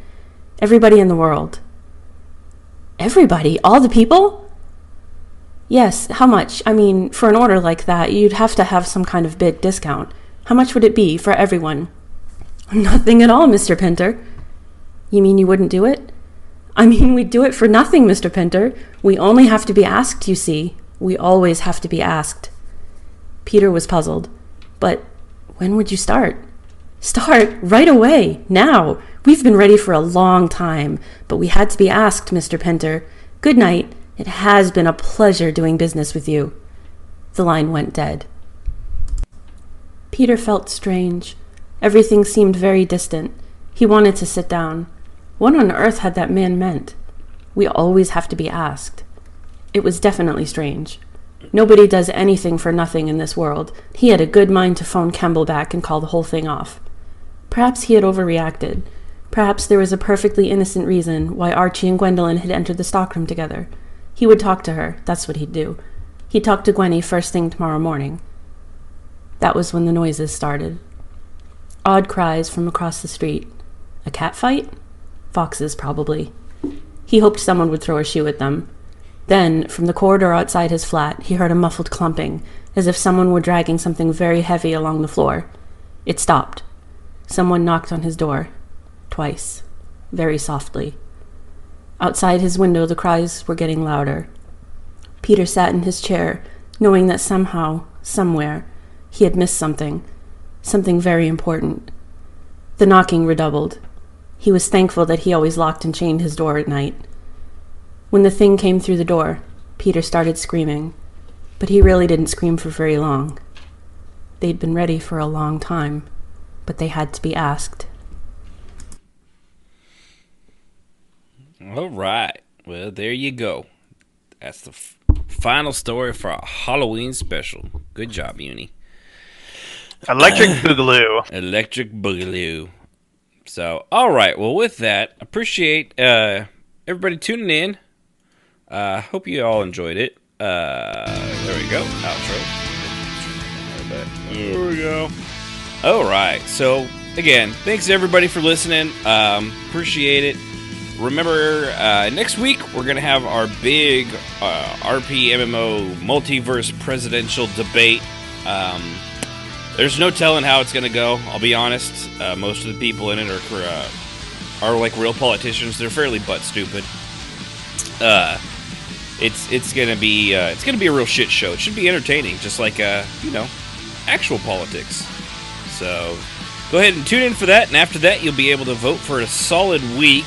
Everybody in the world. Everybody? All the people? Yes, how much? I mean, for an order like that, you'd have to have some kind of big discount. How much would it be for everyone? Nothing at all, Mr. Pinter. You mean you wouldn't do it? I mean, we'd do it for nothing, Mr. Pinter. We only have to be asked, you see. We always have to be asked. Peter was puzzled. But when would you start? Start? Right away. Now. We've been ready for a long time, but we had to be asked, Mr. Pinter. Good night. It has been a pleasure doing business with you. The line went dead. Peter felt strange. Everything seemed very distant. He wanted to sit down. What on earth had that man meant? We always have to be asked. It was definitely strange. Nobody does anything for nothing in this world. He had a good mind to phone Kemble back and call the whole thing off. Perhaps he had overreacted. Perhaps there was a perfectly innocent reason why Archie and Gwendolyn had entered the stockroom together. He would talk to her. That's what he'd do. He'd talk to Gwenny first thing tomorrow morning. That was when the noises started. Odd cries from across the street. A cat fight? Foxes, probably. He hoped someone would throw a shoe at them. Then, from the corridor outside his flat, he heard a muffled clumping, as if someone were dragging something very heavy along the floor. It stopped. Someone knocked on his door. Twice. Very softly. Outside his window, the cries were getting louder. Peter sat in his chair, knowing that somehow, somewhere, he had missed something very important. The knocking redoubled. He was thankful that he always locked and chained his door at night. When the thing came through the door, Peter started screaming, but he really didn't scream for very long. They'd been ready for a long time, but they had to be asked.
All right. Well, there you go. That's the final story for our Halloween special. Good job, Uni.
Electric Boogaloo.
Electric Boogaloo. So, all right. Well, with that, appreciate everybody tuning in. Hope you all enjoyed it. There we go. Outro. There we go. All right. So, again, thanks everybody for listening. Appreciate it. Remember, next week we're going to have our big RPMMO multiverse presidential debate. There's no telling how it's going to go, I'll be honest. Most of the people in it are like real politicians. They're fairly butt stupid. It's going to be a real shit show. It should be entertaining, just like actual politics. So go ahead and tune in for that, and after that you'll be able to vote for a solid week.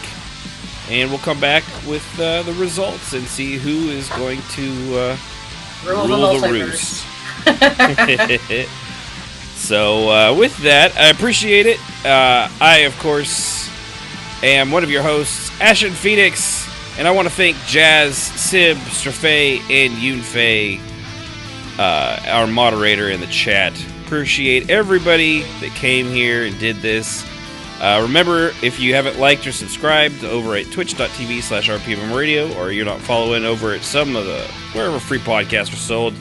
And we'll come back with the results and see who is going to rule the roost. So with that, I appreciate it. I, of course, am one of your hosts, Ashen Phoenix, and I want to thank Jazz, Sib, Strafay, and Yunfei, our moderator in the chat. Appreciate everybody that came here and did this. Remember, if you haven't liked or subscribed over at twitch.tv/RPMMORadio, or you're not following over at some of the, wherever free podcasts are sold,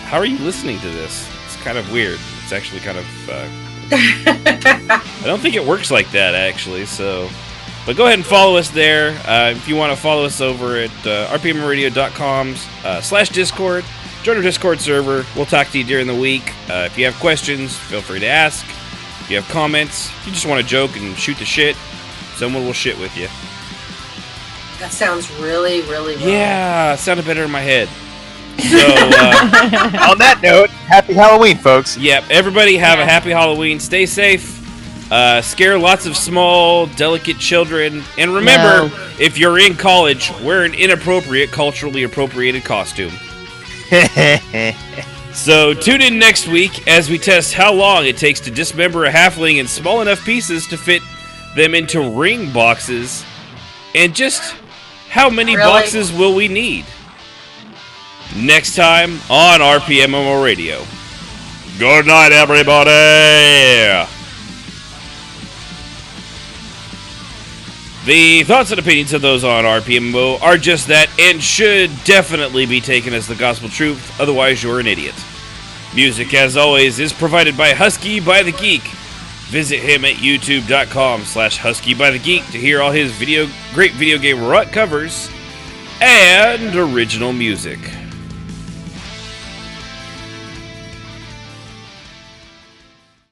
how are you listening to this? It's kind of weird. It's actually kind of, I don't think it works like that, actually, so, but go ahead and follow us there. If you want to follow us over at rpmradio.com/Discord, join our Discord server. We'll talk to you during the week. If you have questions, feel free to ask. If you have comments, if you just want to joke and shoot the shit, someone will shit with you.
That sounds really, really wrong.
Yeah, it sounded better in my head. So,
on that note, happy Halloween, folks.
Yep, everybody have a happy Halloween. Stay safe. Scare lots of small, delicate children. And remember, if you're in college, wear an inappropriate, culturally appropriated costume. So tune in next week as we test how long it takes to dismember a halfling in small enough pieces to fit them into ring boxes. And just how many boxes will we need? Next time on RPMMO Radio. Good night, everybody! The thoughts and opinions of those on RPMMO are just that and should definitely be taken as the gospel truth, otherwise you're an idiot. Music, as always, is provided by Husky by the Geek. Visit him at youtube.com/HuskyByTheGeek to hear all his great video game rut covers and original music.